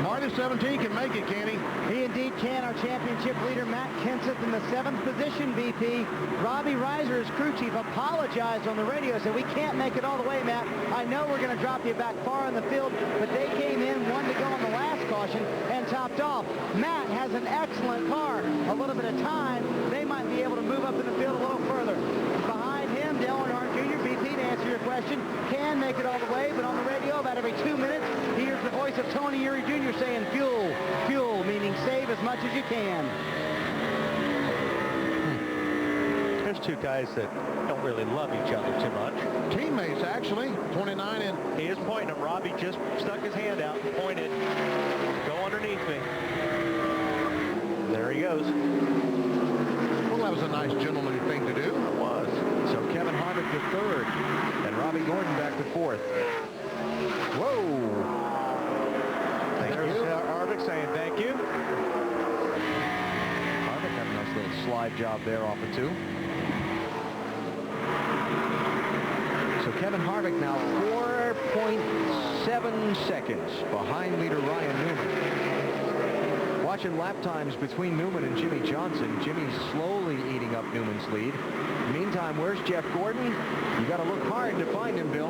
Martin 17 can make it, can he? He indeed can. Our championship leader, Matt Kenseth, in the 7th position, VP. Robbie Reiser, his crew chief, apologized on the radio, said, we can't make it all the way, Matt. I know we're going to drop you back far in the field, but they came in, 1 to go on the last caution, and topped off. Matt has an excellent car. A little bit of time, they might be able to move up in the field a little further. Behind him, Dale Earnhardt Jr., VP, to answer your question, can make it all the way, but on the radio, about every 2 minutes, he hears the voice of Tony Eury Jr. saying, fuel, fuel, meaning save as much as you can. There's 2 guys that don't really love each other too much. Teammates, actually. 29 and... He is pointing him. Robbie just stuck his hand out and pointed. Go underneath me. There he goes. Well, that was a nice gentlemanly thing to do. It was. So Kevin Harvick to 3rd, and Robbie Gordon back to 4th. Whoa! There's Harvick saying thank you. Harvick had a nice little slide job there off of 2. So Kevin Harvick now 4.7 seconds behind leader Ryan Newman. Watch caution lap times between Newman and Jimmy Johnson. Jimmy's slowly eating up Newman's lead. Meantime, where's Jeff Gordon? You got to look hard to find him, Bill.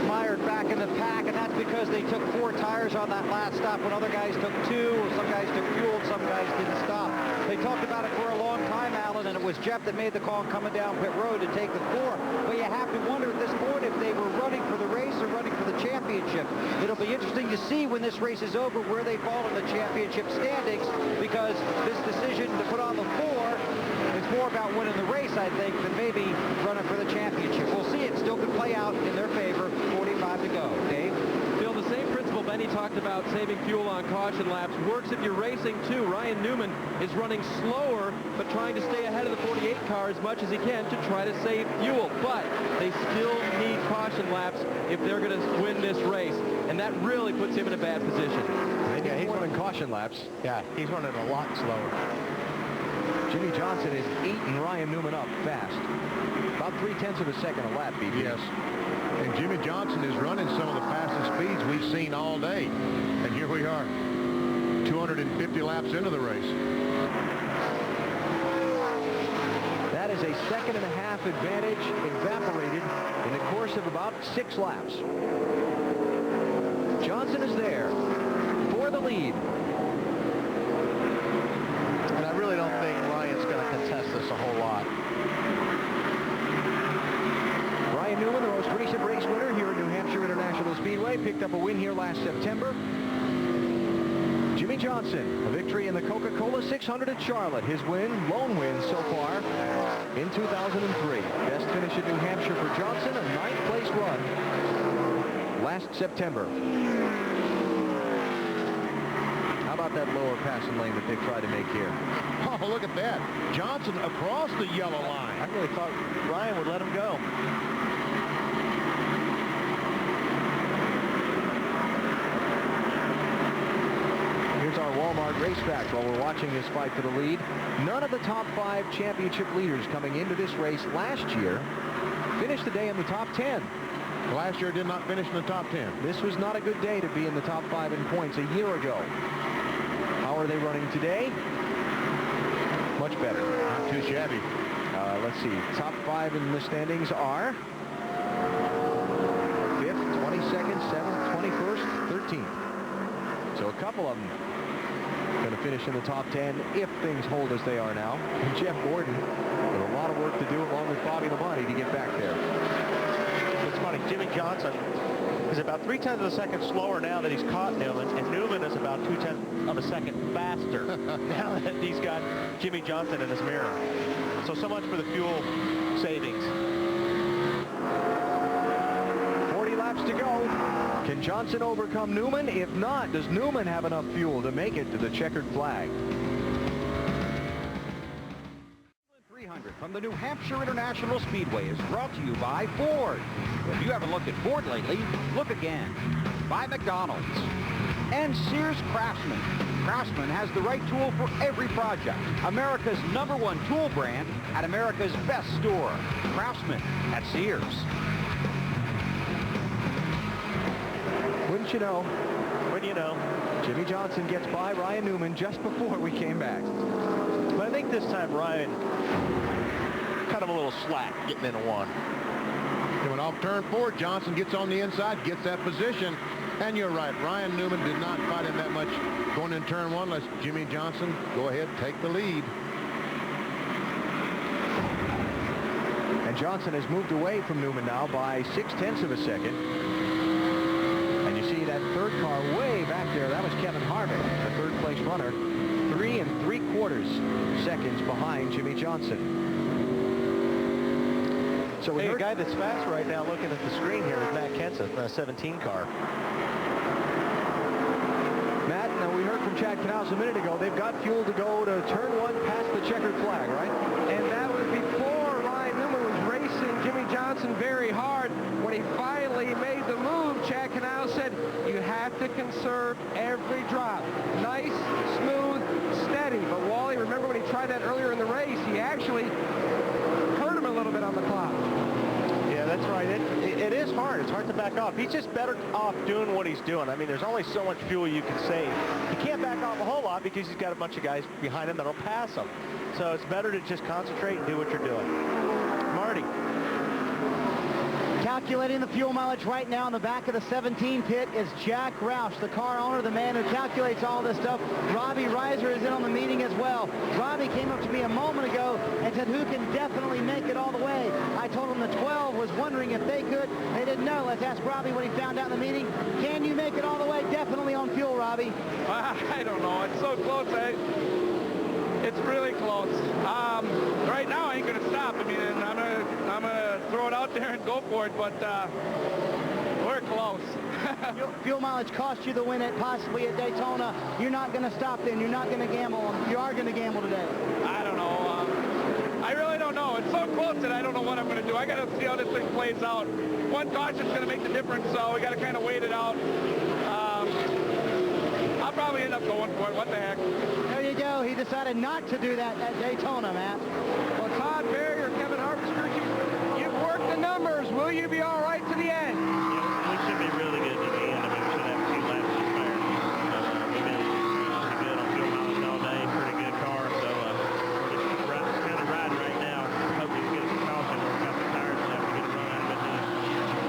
Mired back in the pack, and that's because they took 4 tires on that last stop when other guys took 2. Some guys took fuel, some guys didn't stop. They talked about it for a long time, Alan, and it was Jeff that made the call coming down pit road to take the 4. But you have to wonder at this point if they were running for the race or running for the championship. It'll be interesting to see when this race is over where they fall in the championship standings, because this decision to put on the 4 is more about winning the race, I think, than maybe running for the championship. We'll see. It still could play out in their favor. 45 to go. Dave? Bill, the same principle Benny talked about, saving fuel on caution laps, works if you're racing too. Ryan Newman is running slower, but trying to stay ahead of the 48 car as much as he can to try to save fuel. But they still need caution laps if they're going to win this race, and that really puts him in a bad position. Yeah, he's running caution laps. Yeah, he's running a lot slower. Jimmy Johnson is eating Ryan Newman up fast. About 0.3 of a second a lap, BB. Yes. And Jimmy Johnson is running some of the fastest speeds we've seen all day. And here we are, 250 laps into the race. That is a 1.5 second advantage evaporated in the course of about 6 laps. Johnson is there for the lead. And I really don't think Ryan's going to contest this a whole lot. Ryan Newman, the most recent race winner here at New Hampshire International Speedway, picked up a win here last September. Jimmy Johnson, a victory in the Coca-Cola 600 at Charlotte. His win, lone win so far in 2003. Best finish at New Hampshire for Johnson, a 9th place run last September. How about that lower passing lane that they tried to make here? Oh, look at that. Johnson across the yellow line. I really thought Ryan would let him go. Here's our Walmart racetrack while we're watching this fight for the lead. None of the top 5 championship leaders coming into this race last year finished the day in the top 10. Last year did not finish in the top 10. This was not a good day to be in the top 5 in points a year ago. How are they running today? Much better. Not too shabby. Let's see. Top 5 in the standings are 5th, 22nd, 7th, 21st, 13th. So a couple of them going to finish in the top 10 if things hold as they are now. And Jeff Gordon with a lot of work to do along with Bobby Labonte to get back there. It's funny, Jimmy Johnson is about 0.3 of a second slower now that he's caught Newman, and Newman is about 0.2 of a second faster now that he's got Jimmy Johnson in his mirror. So much for the fuel savings. 40 laps to go. Can Johnson overcome Newman? If not, does Newman have enough fuel to make it to the checkered flag? From the New Hampshire International Speedway is brought to you by Ford. If you haven't looked at Ford lately, look again. By McDonald's. And Sears Craftsman. Craftsman has the right tool for every project. America's #1 tool brand at America's best store. Craftsman at Sears. Wouldn't you know, Jimmy Johnson gets by Ryan Newman just before we came back. But I think this time Ryan kind of a little slack getting into 1. Coming off turn 4, Johnson gets on the inside, gets that position. And you're right, Ryan Newman did not fight him that much going in turn 1. Let's Jimmy Johnson go ahead and take the lead. And Johnson has moved away from Newman now by 0.6 of a second. And you see that third car way back there. That was Kevin Harvick, the third place runner. 3 3/4 seconds behind Jimmy Johnson. So a guy that's fast right now looking at the screen here is Matt Kenseth, a 17 car. Matt, now we heard from Chad Knaus a minute ago. They've got fuel to go to turn 1 past the checkered flag, right? And that was before Ryan Newman was racing Jimmy Johnson very hard. When he finally made the move, Chad Knaus said, you have to conserve every drop. Nice, smooth, steady. But Wally, remember when he tried that earlier in the race, he actually hurt him a little bit on the clock. Yeah, that's right. It it is hard. It's hard to back off. He's just better off doing what he's doing. I mean, there's only so much fuel you can save. He can't back off a whole lot because he's got a bunch of guys behind him that'll pass him. So it's better to just concentrate and do what you're doing. Marty. Calculating the fuel mileage right now in the back of the 17 pit is Jack Roush, the car owner, the man who calculates all this stuff. Robbie Reiser is in on the meeting as well. Robbie came up to me a moment ago and said, who can definitely make it all the way? I told him the 12 was wondering if they could. They didn't know. Let's ask Robbie what he found out in the meeting. Can you make it all the way? Definitely on fuel, Robbie. I don't know. It's so close. It's really close. Right now, I ain't going to stop. I mean, I'm gonna throw it out there and go for it, but we're close. Fuel mileage cost you the win possibly at Daytona. You're not going to stop then. You're not going to gamble. You are going to gamble today. I don't know. I really don't know. It's so close that I don't know what I'm going to do. I got to see how this thing plays out. One caution's going to make the difference, so we got to kind of wait it out. I'll probably end up going for it. What the heck? There you go. He decided not to do that at Daytona, Matt. Well, Todd Berry or Kevin Harvick's crew chief, you've worked the numbers. Will you be all right to the end? We should be really good to the end. I mean, we should have a few laps to spare. We've been pretty good on fuel mileage all day. Pretty good car. So we're just kind of riding right now. Hoping to get some caution. We've got the tires left to get a run out of it.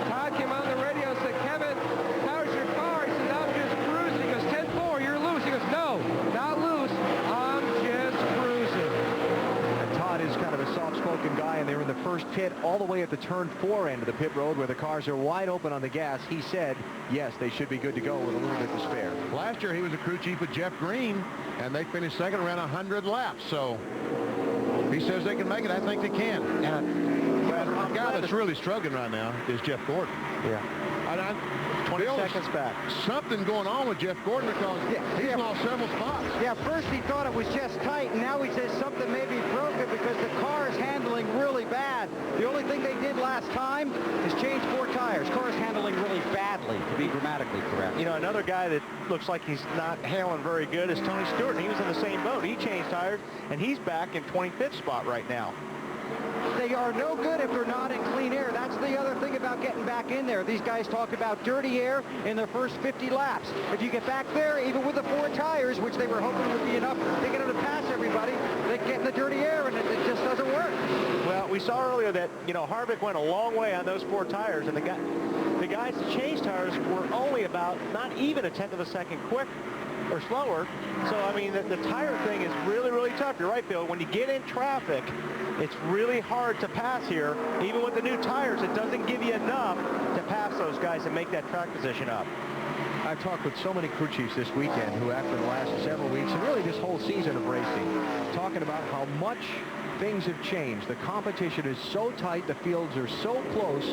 Todd came on the radio and said, Kevin, how's your car? He said, I'm just cruising. He goes, 10-4, you're loose. He goes, no, not loose. I'm just cruising. And Todd is kind of a soft-spoken guy, and they're in the first pit all the way at the turn 4 end of the pit road where the cars are wide open on the gas. He said, yes, they should be good to go with a little bit to spare. Last year, he was a crew chief with Jeff Green, and they finished second around 100 laps. So he says they can make it. I think they can. And a guy that's really struggling right now is Jeff Gordon. Yeah. 20 seconds back. Something going on with Jeff Gordon because he's lost several spots. Yeah, first he thought it was just tight, and now he says something may be broken because the car is handling really bad. The only thing they did last time is change 4 tires. Car is handling really badly, to be grammatically correct. You know, another guy that looks like he's not handling very good is Tony Stewart. He was in the same boat. He changed tires, and he's back in 25th spot right now. They are no good if they're not in clean air. That's the other thing about getting back in there. These guys talk about dirty air in their first 50 laps. If you get back there, even with the 4 tires, which they were hoping would be enough to get them to pass everybody, they get in the dirty air, and it just doesn't work. Well, we saw earlier that, you know, Harvick went a long way on those 4 tires, and the guys that changed tires were only about not even a 1/10 of a second quick or slower. So, I mean, the tire thing is really, really tough. You're right, Bill. When you get in traffic, it's really hard to pass here. Even with the new tires, it doesn't give you enough to pass those guys and make that track position up. I've talked with so many crew chiefs this weekend who, after the last several weeks, and really this whole season of racing, talking about how much things have changed. The competition is so tight, the fields are so close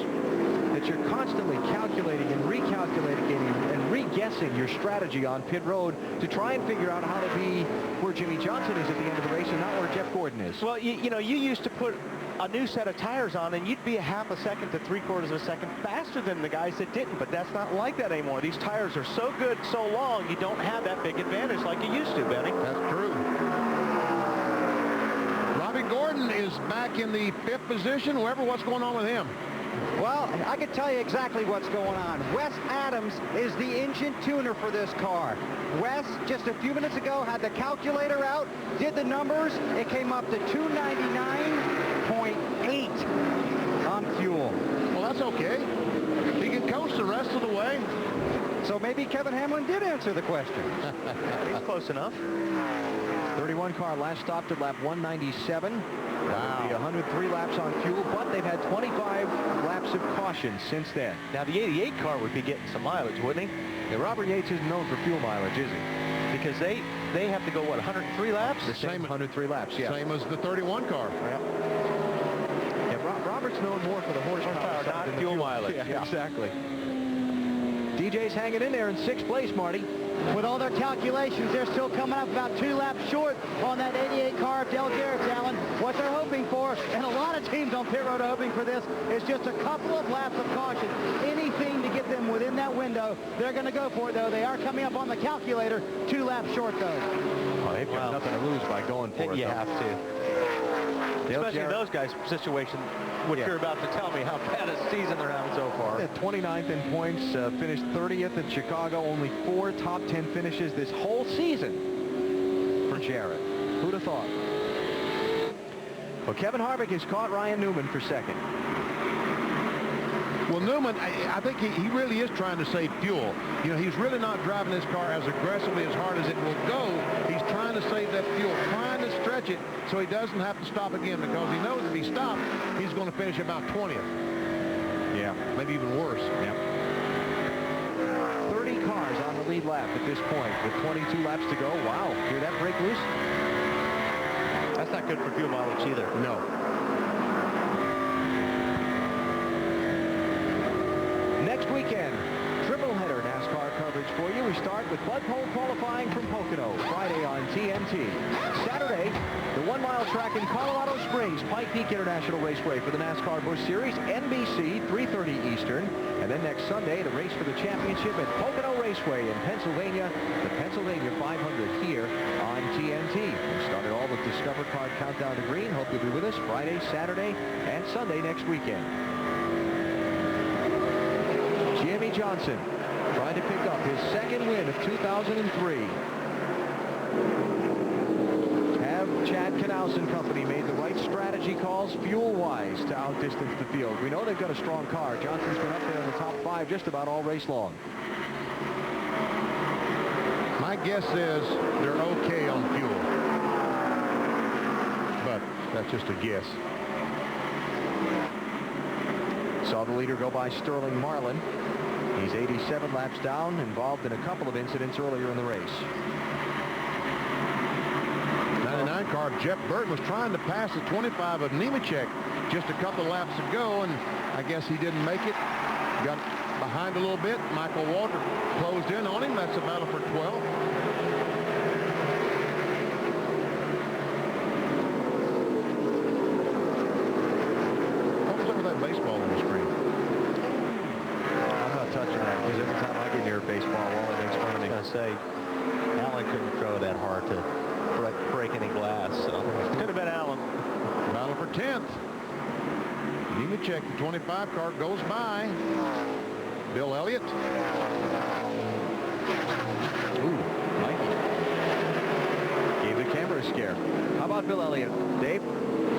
that you're constantly calculating and recalculating and re-guessing your strategy on pit road to try and figure out how to be where Jimmy Johnson is at the end of the race and not where Jeff Gordon is. Well, you know, you used to put a new set of tires on and you'd be a 1/2 a second to 3/4 of a second faster than the guys that didn't, but that's not like that anymore. These tires are so good, so long, you don't have that big advantage like you used to, Benny. That's true. Robbie Gordon is back in the 5th position. Whoever, what's going on with him? Well, I can tell you exactly what's going on. Wes Adams is the engine tuner for this car. Wes, just a few minutes ago, had the calculator out, did the numbers. It came up to 299.8 on fuel. Well, that's okay. He can coast the rest of the way. So maybe Kevin Hamlin did answer the question. He's close enough. 31 car last stopped at lap 197. Wow. 103 laps on fuel, but they've had 25 laps of caution since then. Now, the 88 car would be getting some mileage, wouldn't he? Yeah, Robert Yates isn't known for fuel mileage, is he? Because they have to go, what, 103 laps? The same 103 laps, yeah. Same as the 31 car. Yeah, Robert's known more for the horsepower, not than fuel the mileage. Yeah, exactly. DJ's hanging in there in 6th place, Marty. With all their calculations, they're still coming up about 2 laps short on that 88 car of Dale Jarrett's, Alan. What they're hoping for, and a lot of teams on pit road are hoping for this, is just a couple of laps of caution. Anything to get them within that window, they're going to go for it, though. They are coming up on the calculator 2 laps short, though. Oh, they've got nothing to lose by going for it. You have to. Especially in those guys' situation, what you're about to tell me, how bad a season they're having so far. 29th in points, finished 30th in Chicago. Only 4 top 10 finishes this whole season for Jarrett. Who'd have thought? Well, Kevin Harvick has caught Ryan Newman for second. Well, Newman, I think he really is trying to save fuel. You know, he's really not driving his car as aggressively as hard as it will go. He's trying to save that fuel, trying to stretch it so he doesn't have to stop again, because he knows if he stops, he's going to finish about 20th. Yeah, maybe even worse. Yeah. 30 cars on the lead lap at this point with 22 laps to go. Wow, hear that break loose? That's not good for fuel mileage either. No. Next weekend, triple header NASCAR coverage for you. We start with Bud Pole qualifying from Pocono, Friday on TNT. Saturday, the 1 mile track in Colorado Springs, Pike Peak International Raceway for the NASCAR Busch Series, NBC, 3:30 Eastern. And then next Sunday, the race for the championship at Pocono Raceway in Pennsylvania, the Pennsylvania 500 here on TNT. We started all with Discover Card Countdown to Green. Hope you'll be with us Friday, Saturday, and Sunday next weekend. Jimmy Johnson trying to pick up his second win of 2003. Have Chad Knaus and company made the right strategy calls fuel-wise to outdistance the field? We know they've got a strong car. Johnson's been up there in the top 5 just about all race long. My guess is they're okay on fuel, but that's just a guess. Saw the leader go by Sterling Marlin. He's 87 laps down, involved in a couple of incidents earlier in the race. 99 car, Jeff Burton was trying to pass the 25 of Nemechek just a couple laps ago, and I guess he didn't make it. Got behind a little bit. Michael Walter closed in on him. That's a battle for 12. What was up with that baseball on the screen? I'm not touching that, because every time I get near a baseball, Wally makes fun of me. I was going to say, Allen couldn't throw that hard to break any glass, so could have been Allen. Battle for 10th. Nemechek, the 25 car, goes by. Bill Elliott. Ooh, Mikey. Gave the camera a scare. How about Bill Elliott? Dave?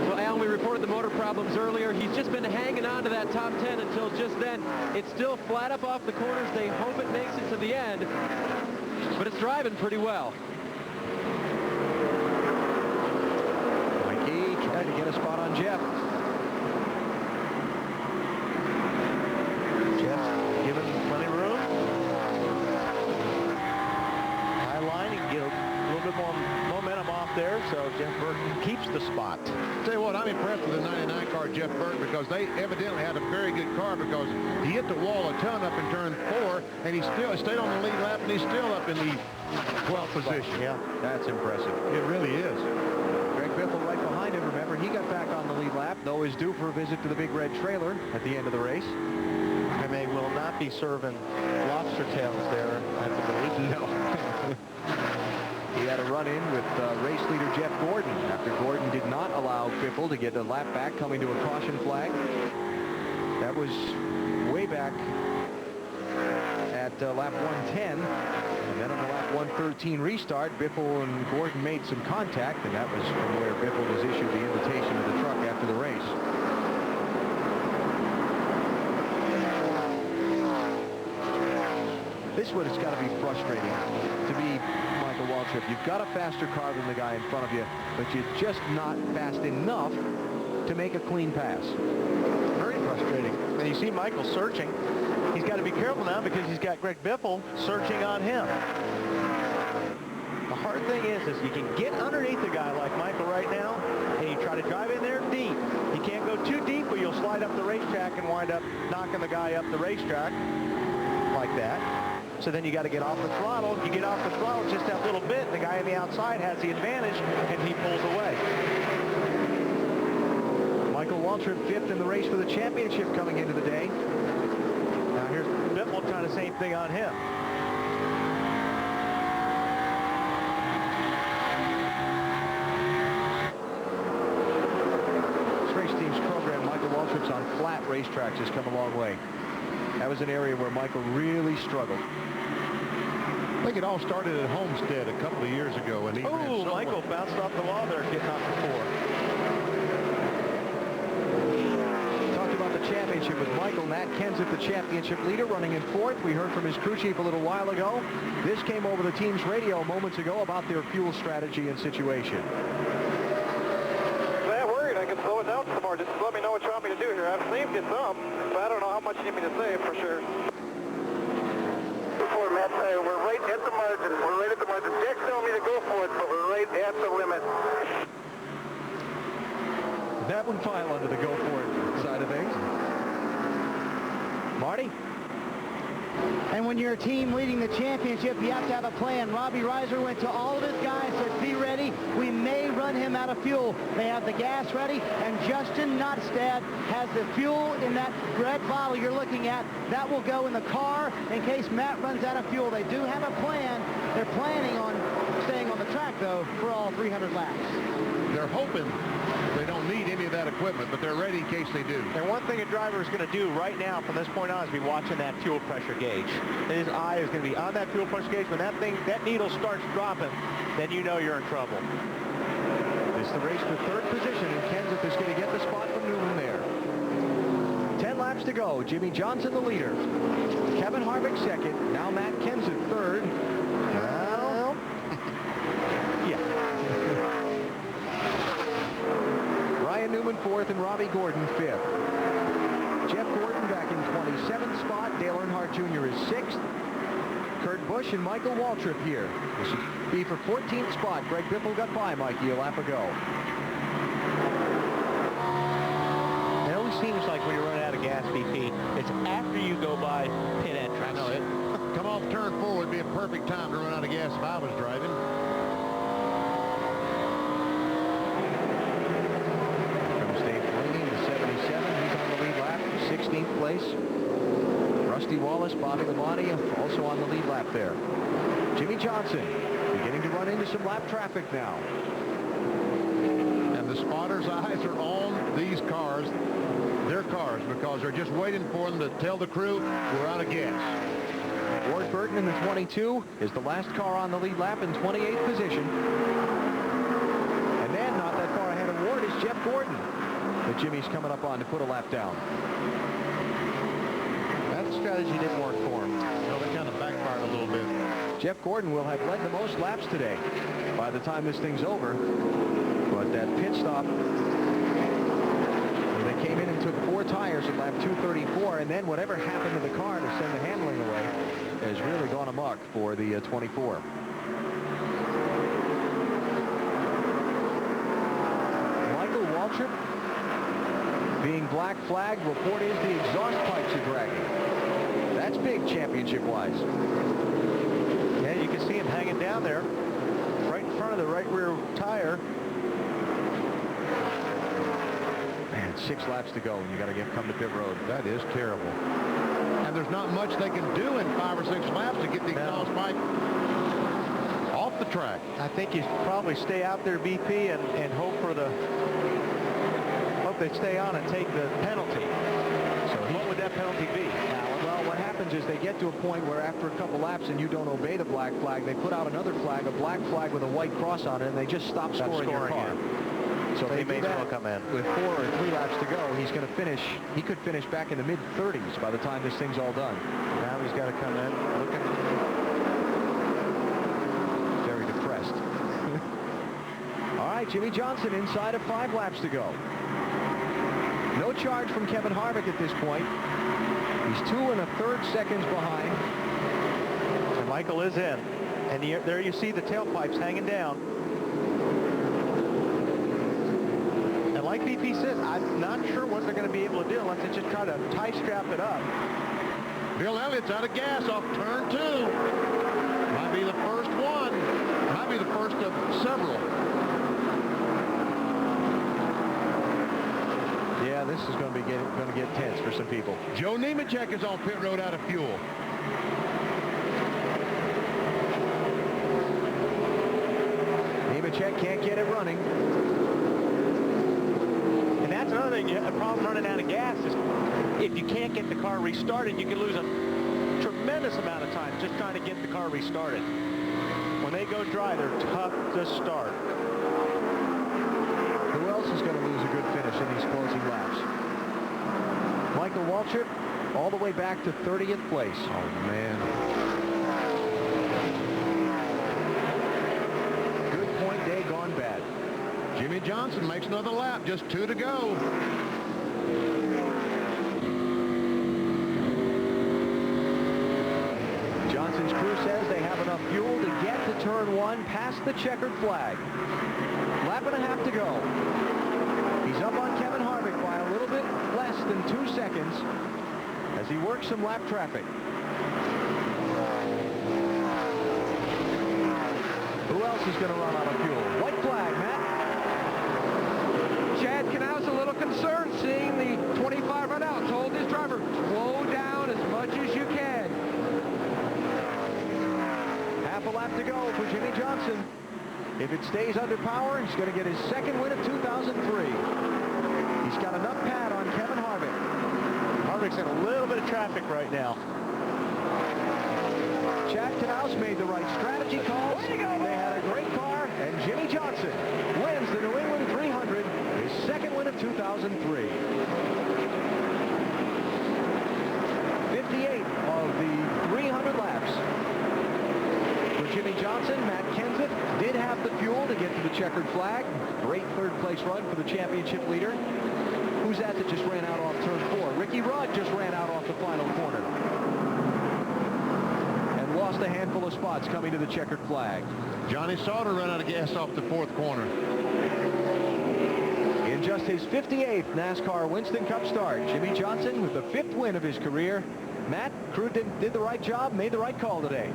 Well, Alan, we reported the motor problems earlier. He's just been hanging on to that top 10 until just then. It's still flat up off the corners. They hope it makes it to the end, but it's driving pretty well. Mikey trying to get a spot on Jeff. Jeff given plenty of room. High line, he can get a little bit more momentum off there, so Jeff Burton keeps the spot. Tell you what, I'm impressed with the 99 car, Jeff Burton, because they evidently had a very good car, because he hit the wall a ton up in turn 4, and he still stayed on the lead lap, and he's still up in the 12th position. Yeah, that's impressive. It really is. Greg Biffle right behind him. Remember, he got back on the lead lap, though is due for a visit to the big red trailer at the end of the race. And they will not be serving lobster tails there, I believe. No. He had a run-in with race leader Jeff Gordon after Gordon did not allow Biffle to get a lap back, coming to a caution flag. That was way back at lap 110. And then on the lap 113 restart, Biffle and Gordon made some contact, and that was from where Biffle was issued the invitation to the truck after the race. This one has got to be frustrating to be Michael Waltrip. You've got a faster car than the guy in front of you, but you're just not fast enough to make a clean pass. Very frustrating. And you see Michael searching. He's got to be careful now because he's got Greg Biffle searching on him. The hard thing is you can get underneath a guy like Michael right now, and you try to drive in there deep. You can't go too deep or you'll slide up the racetrack and wind up knocking the guy up the racetrack like that. So then you got to get off the throttle. You get off the throttle just that little bit, and the guy on the outside has the advantage, and he pulls away. Michael Waltrip 5th in the race for the championship coming into the day. Now here's Biffle trying the same thing on him. performance on flat racetracks has come a long way. That was an area where Michael really struggled. I think it all started at Homestead a couple of years ago. And Michael bounced off the wall there, getting off the 4. Talked about the championship with Michael. Nat Kenseth, the championship leader, running in 4th. We heard from his crew chief a little while ago. This came over the team's radio moments ago about their fuel strategy and situation. I'm worried I can slow it down some more. Just let me know what you want me to do here. I've saved you some, but I don't know how much you need me to save for sure. Matt, we're right at the margin. We're right at the margin. Jack's telling me to go for it, but we're right at the limit. That one file under the go for it side of things. Marty? And when you're a team leading the championship, you have to have a plan. Robbie Reiser went to all of his guys, said, be ready. We may run him out of fuel. They have the gas ready, and Justin Nottestad has the fuel in that red bottle you're looking at. That will go in the car in case Matt runs out of fuel. They do have a plan. They're planning on staying on the track, though, for all 300 laps. They're hoping they don't need any of that equipment, but they're ready in case they do. And one thing a driver is going to do right now from this point on is be watching that fuel pressure gauge. His eye is going to be on that fuel pressure gauge. When that needle starts dropping, then you know you're in trouble. It's the race for 3rd position, and Kenseth is going to get the spot from Newman there. 10 laps to go. Jimmy Johnson, the leader. Kevin Harvick, 2nd. Now Matt Kenseth, 3rd. Well, yeah. Ryan Newman, 4th, and Robbie Gordon, 5th. Jeff Gordon back in 27th spot. Dale Earnhardt Jr. is 6th. Kurt Busch and Michael Waltrip here. This should be for 14th spot. Greg Biffle got by Mikey a lap ago. It always seems like when you're running out of gas, BP, it's after you go by pit entrance. I know it. Come off turn 4 would be a perfect time to run out of gas if I was driving. Lap, 16th place. Rusty Wallace, Bobby Labonte also on the lead lap there. Jimmy Johnson beginning to run into some lap traffic now. And the spotters' eyes are on these cars, their cars, because they're just waiting for them to tell the crew we're out of gas. Ward Burton in the 22 is the last car on the lead lap in 28th position. And then not that far ahead of Ward is Jeff Gordon that Jimmy's coming up on to put a lap down. That strategy didn't work for him. No, they kind of backfired a little bit. Jeff Gordon will have led the most laps today by the time this thing's over. But that pit stop, they came in and took 4 tires at lap 234, and then whatever happened to the car to send the handling away has really gone amok for the 24. Michael Waltrip being black flagged. Report is the exhaust pipes are dragging. That's big championship-wise. Yeah, you can see him hanging down there right in front of the right rear tire. Man, 6 laps to go, and you got to come to pit road. That is terrible. And there's not much they can do in 5 or 6 laps to get the exhaust pipe off the track. I think you probably stay out there, BP, and hope they stay on and take the penalty. So what would that penalty be? Well, what happens is they get to a point where after a couple laps and you don't obey the black flag, they put out another flag, a black flag with a white cross on it, and they just stop scoring your car. So they may as well come in. With 4 or 3 laps to go, he's going to finish. He could finish back in the mid-30s by the time this thing's all done. Now he's got to come in looking very depressed. All right, Jimmy Johnson inside of 5 laps to go. No charge from Kevin Harvick at this point. He's 2 1/3 seconds behind. And Michael is in. And there you see the tailpipes hanging down. And like BP says, I'm not sure what they're going to be able to do unless they just try to tie strap it up. Bill Elliott's out of gas off turn 2. Might be the first one. Might be the first of several. Yeah, this is going to get tense for some people. Joe Nemechek is on pit road out of fuel. Nemechek can't get it running. And that's another thing thing, a problem running out of gas is if you can't get the car restarted, you can lose a tremendous amount of time just trying to get the car restarted. When they go dry, they're tough to start. Who else is going to lose a good finish in these closing laps? Michael Waltrip all the way back to 30th place. Oh, man. Good point day gone bad. Jimmy Johnson makes another lap, just 2 to go. Johnson's crew says they have enough fuel to get to turn 1 past the checkered flag. Lap and a half to go. He's up on Kevin Harvick by a little bit less than 2 seconds as he works some lap traffic. Who else is going to run out of fuel? White flag, Matt. Chad Knaus a little concerned seeing the 25 run out. Told his driver, slow down as much as you can. Half a lap to go for Jimmy Johnson. If it stays under power, he's going to get his second win of 2003. He's got enough pad on Kevin Harvick. Harvick's in a little bit of traffic right now. Chad Knaus made the right strategy calls. They had a great car, and Jimmy Johnson wins the New England 300, his second win of 2003. 58 of the 300 laps. For Jimmy Johnson, Matt Kenseth did have the fuel to get to the checkered flag. Great third-place run for the championship leader. Who's that just ran out off turn 4? Ricky Rudd just ran out off the final corner. And lost a handful of spots coming to the checkered flag. Johnny Sauter ran out of gas off the 4th corner. In just his 58th NASCAR Winston Cup start, Jimmy Johnson with the 5th win of his career. Matt, crew did the right job, made the right call today.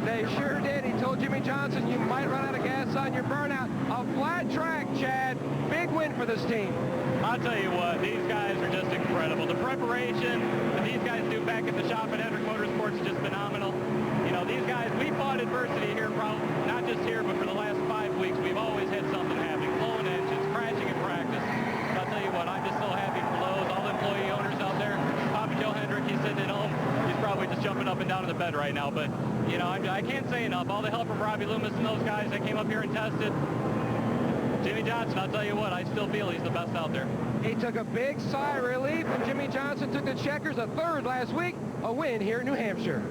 They sure did. He told Jimmy Johnson, you might run out of gas on your burnout. A flat track, Chad. Big win for this team. I'll tell you what, these guys are just incredible. The preparation that these guys do back at the shop at Hendrick Motorsports is just phenomenal. You know, these guys, we fought adversity here, probably not just here, but for the last 5 weeks, we've always had something happening. Blowing engines, crashing in practice. But I'll tell you what, I'm just so happy for those, all the employee owners out there. Papa Joe Hendrick, he's sitting at home. He's probably just jumping up and down in the bed right now. But, you know, I can't say enough. All the help from Robbie Loomis and those guys that came up here and tested. Jimmy Johnson, I'll tell you what, I still feel he's the best out there. He took a big sigh of relief, and Jimmy Johnson took the checkers, a third last week, a win here in New Hampshire.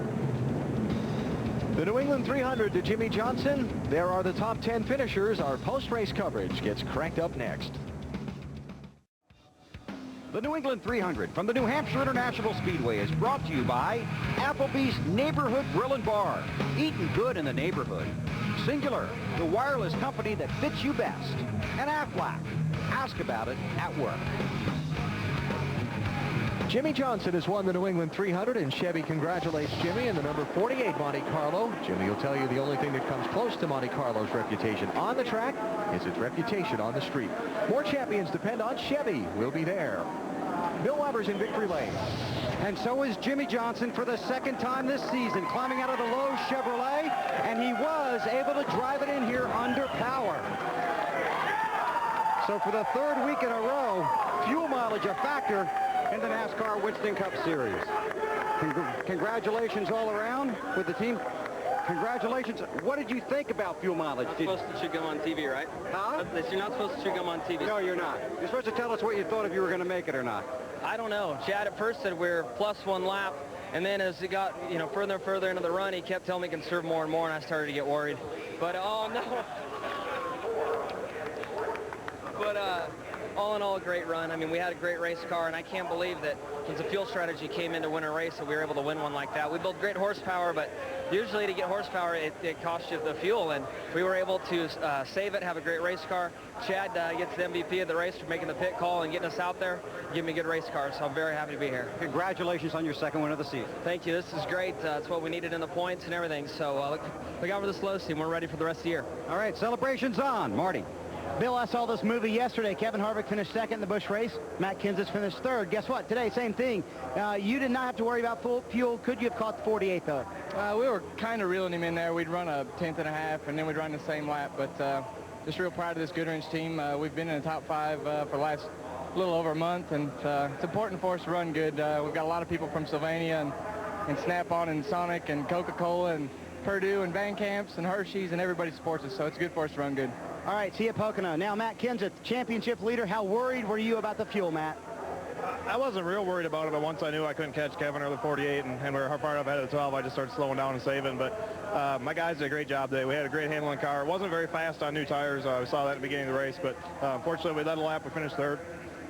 The New England 300 to Jimmy Johnson. There are the top 10 finishers. Our post-race coverage gets cranked up next. The New England 300 from the New Hampshire International Speedway is brought to you by Applebee's Neighborhood Grill and Bar. Eating good in the neighborhood. Singular, the wireless company that fits you best. And Aflac. Ask about it at work. Jimmy Johnson has won the New England 300, and Chevy congratulates Jimmy and the number 48 Monte Carlo. Jimmy will tell you the only thing that comes close to Monte Carlo's reputation on the track is its reputation on the street. More champions depend on Chevy. We'll be there. Bill Weber's in victory lane. And so is Jimmy Johnson for the second time this season, climbing out of the Lowe's Chevrolet, and he was able to drive it in here under power. So for the third week in a row, fuel mileage a factor in the NASCAR Winston Cup Series. Congratulations all around with the team. Congratulations. What did you think about fuel mileage? You're supposed to chew gum on TV, right? Huh? You're not supposed to chew gum on TV. No, you're not. You're supposed to tell us what you thought if you were going to make it or not. I don't know. Chad at first said we're plus 1 lap, and then as it got, you know, further and further into the run, he kept telling me conserve more and more, and I started to get worried. But, oh, no. But, all in all, a great run. I mean, we had a great race car, and I can't believe that since the fuel strategy came in to win a race, that we were able to win one like that. We built great horsepower, but usually to get horsepower, it costs you the fuel, and we were able to save it, have a great race car. Chad gets the MVP of the race for making the pit call and getting us out there, giving me a good race car, so I'm very happy to be here. Congratulations on your second win of the season. Thank you. This is great. It's what we needed in the points and everything, so look out for this Lowe's team. We're ready for the rest of the year. All right, celebrations on. Marty. Bill, I saw this movie yesterday. Kevin Harvick finished second in the Busch race. Matt Kenseth finished third. Guess what? Today, same thing. You did not have to worry about full fuel. Could you have caught the 48, though? We were kind of reeling him in there. We'd run a 10th and a half, and then we'd run the same lap. But just real proud of this Goodwrench team. We've been in the top 5 for the last little over a month, and it's important for us to run good. We've got a lot of people from Sylvania and Snap-on and Sonic and Coca-Cola and Purdue and Van Camps and Hershey's, and everybody supports us, so it's good for us to run good. All right, see you at Pocono. Now, Matt Kenseth, championship leader. How worried were you about the fuel, Matt? I wasn't real worried about it, but once I knew I couldn't catch Kevin or the 48 and we were far up ahead of the 12, I just started slowing down and saving. But my guys did a great job today. We had a great handling car. It wasn't very fast on new tires. We saw that at the beginning of the race, but unfortunately we led a lap. We finished third.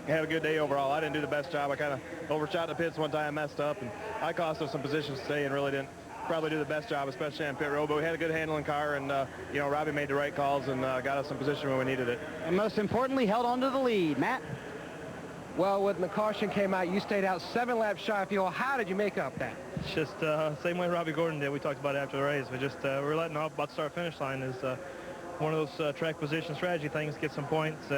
We had a good day overall. I didn't do the best job. I kind of overshot the pits one time, messed up, and I cost us some positions today and really didn't probably do the best job, especially on pit road. But we had a good handling car, and you know, Robbie made the right calls and got us in position when we needed it. And most importantly, held on to the lead. Matt? Well, when the caution came out, you stayed out 7 laps shy of fuel. How did you make up that? It's just same way Robbie Gordon did. We talked about it after the race. We just we're letting off about the start-finish line is one of those track position strategy things. Get some points.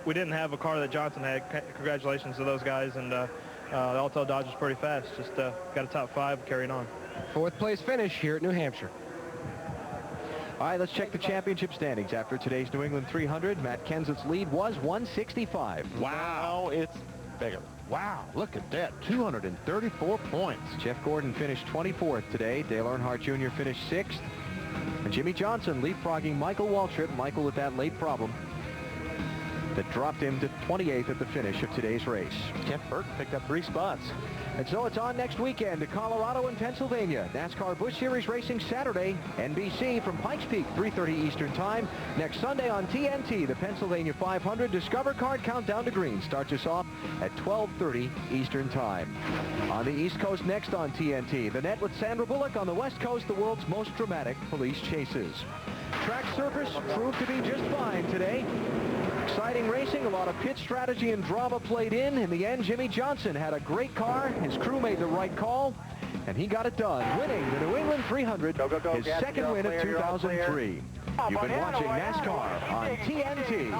We didn't have a car that Johnson had. Congratulations to those guys, and the Alto Dodge was pretty fast. Just got a top 5 carrying on. 4th place finish here at New Hampshire. All right, let's check the championship standings. After today's New England 300, Matt Kenseth's lead was 165. Wow, it's bigger. Wow, look at that, 234 points. Jeff Gordon finished 24th today. Dale Earnhardt Jr. finished 6th. And Jimmy Johnson leapfrogging Michael Waltrip. Michael with that late problem that dropped him to 28th at the finish of today's race. Jeff Burton picked up 3 spots. And so it's on next weekend to Colorado and Pennsylvania. NASCAR Busch Series racing Saturday. NBC from Pikes Peak, 3:30 Eastern Time. Next Sunday on TNT, the Pennsylvania 500 Discover Card Countdown to Green starts us off at 12:30 Eastern Time. On the East Coast next on TNT, the net with Sandra Bullock. On the West Coast, the world's most dramatic police chases. Track surface proved to be just fine today. Exciting racing, a lot of pit strategy and drama played in the end, Jimmy Johnson had a great car. His crew made the right call, and he got it done, winning the New England 300, his second win of 2003. You've been watching NASCAR on TNT.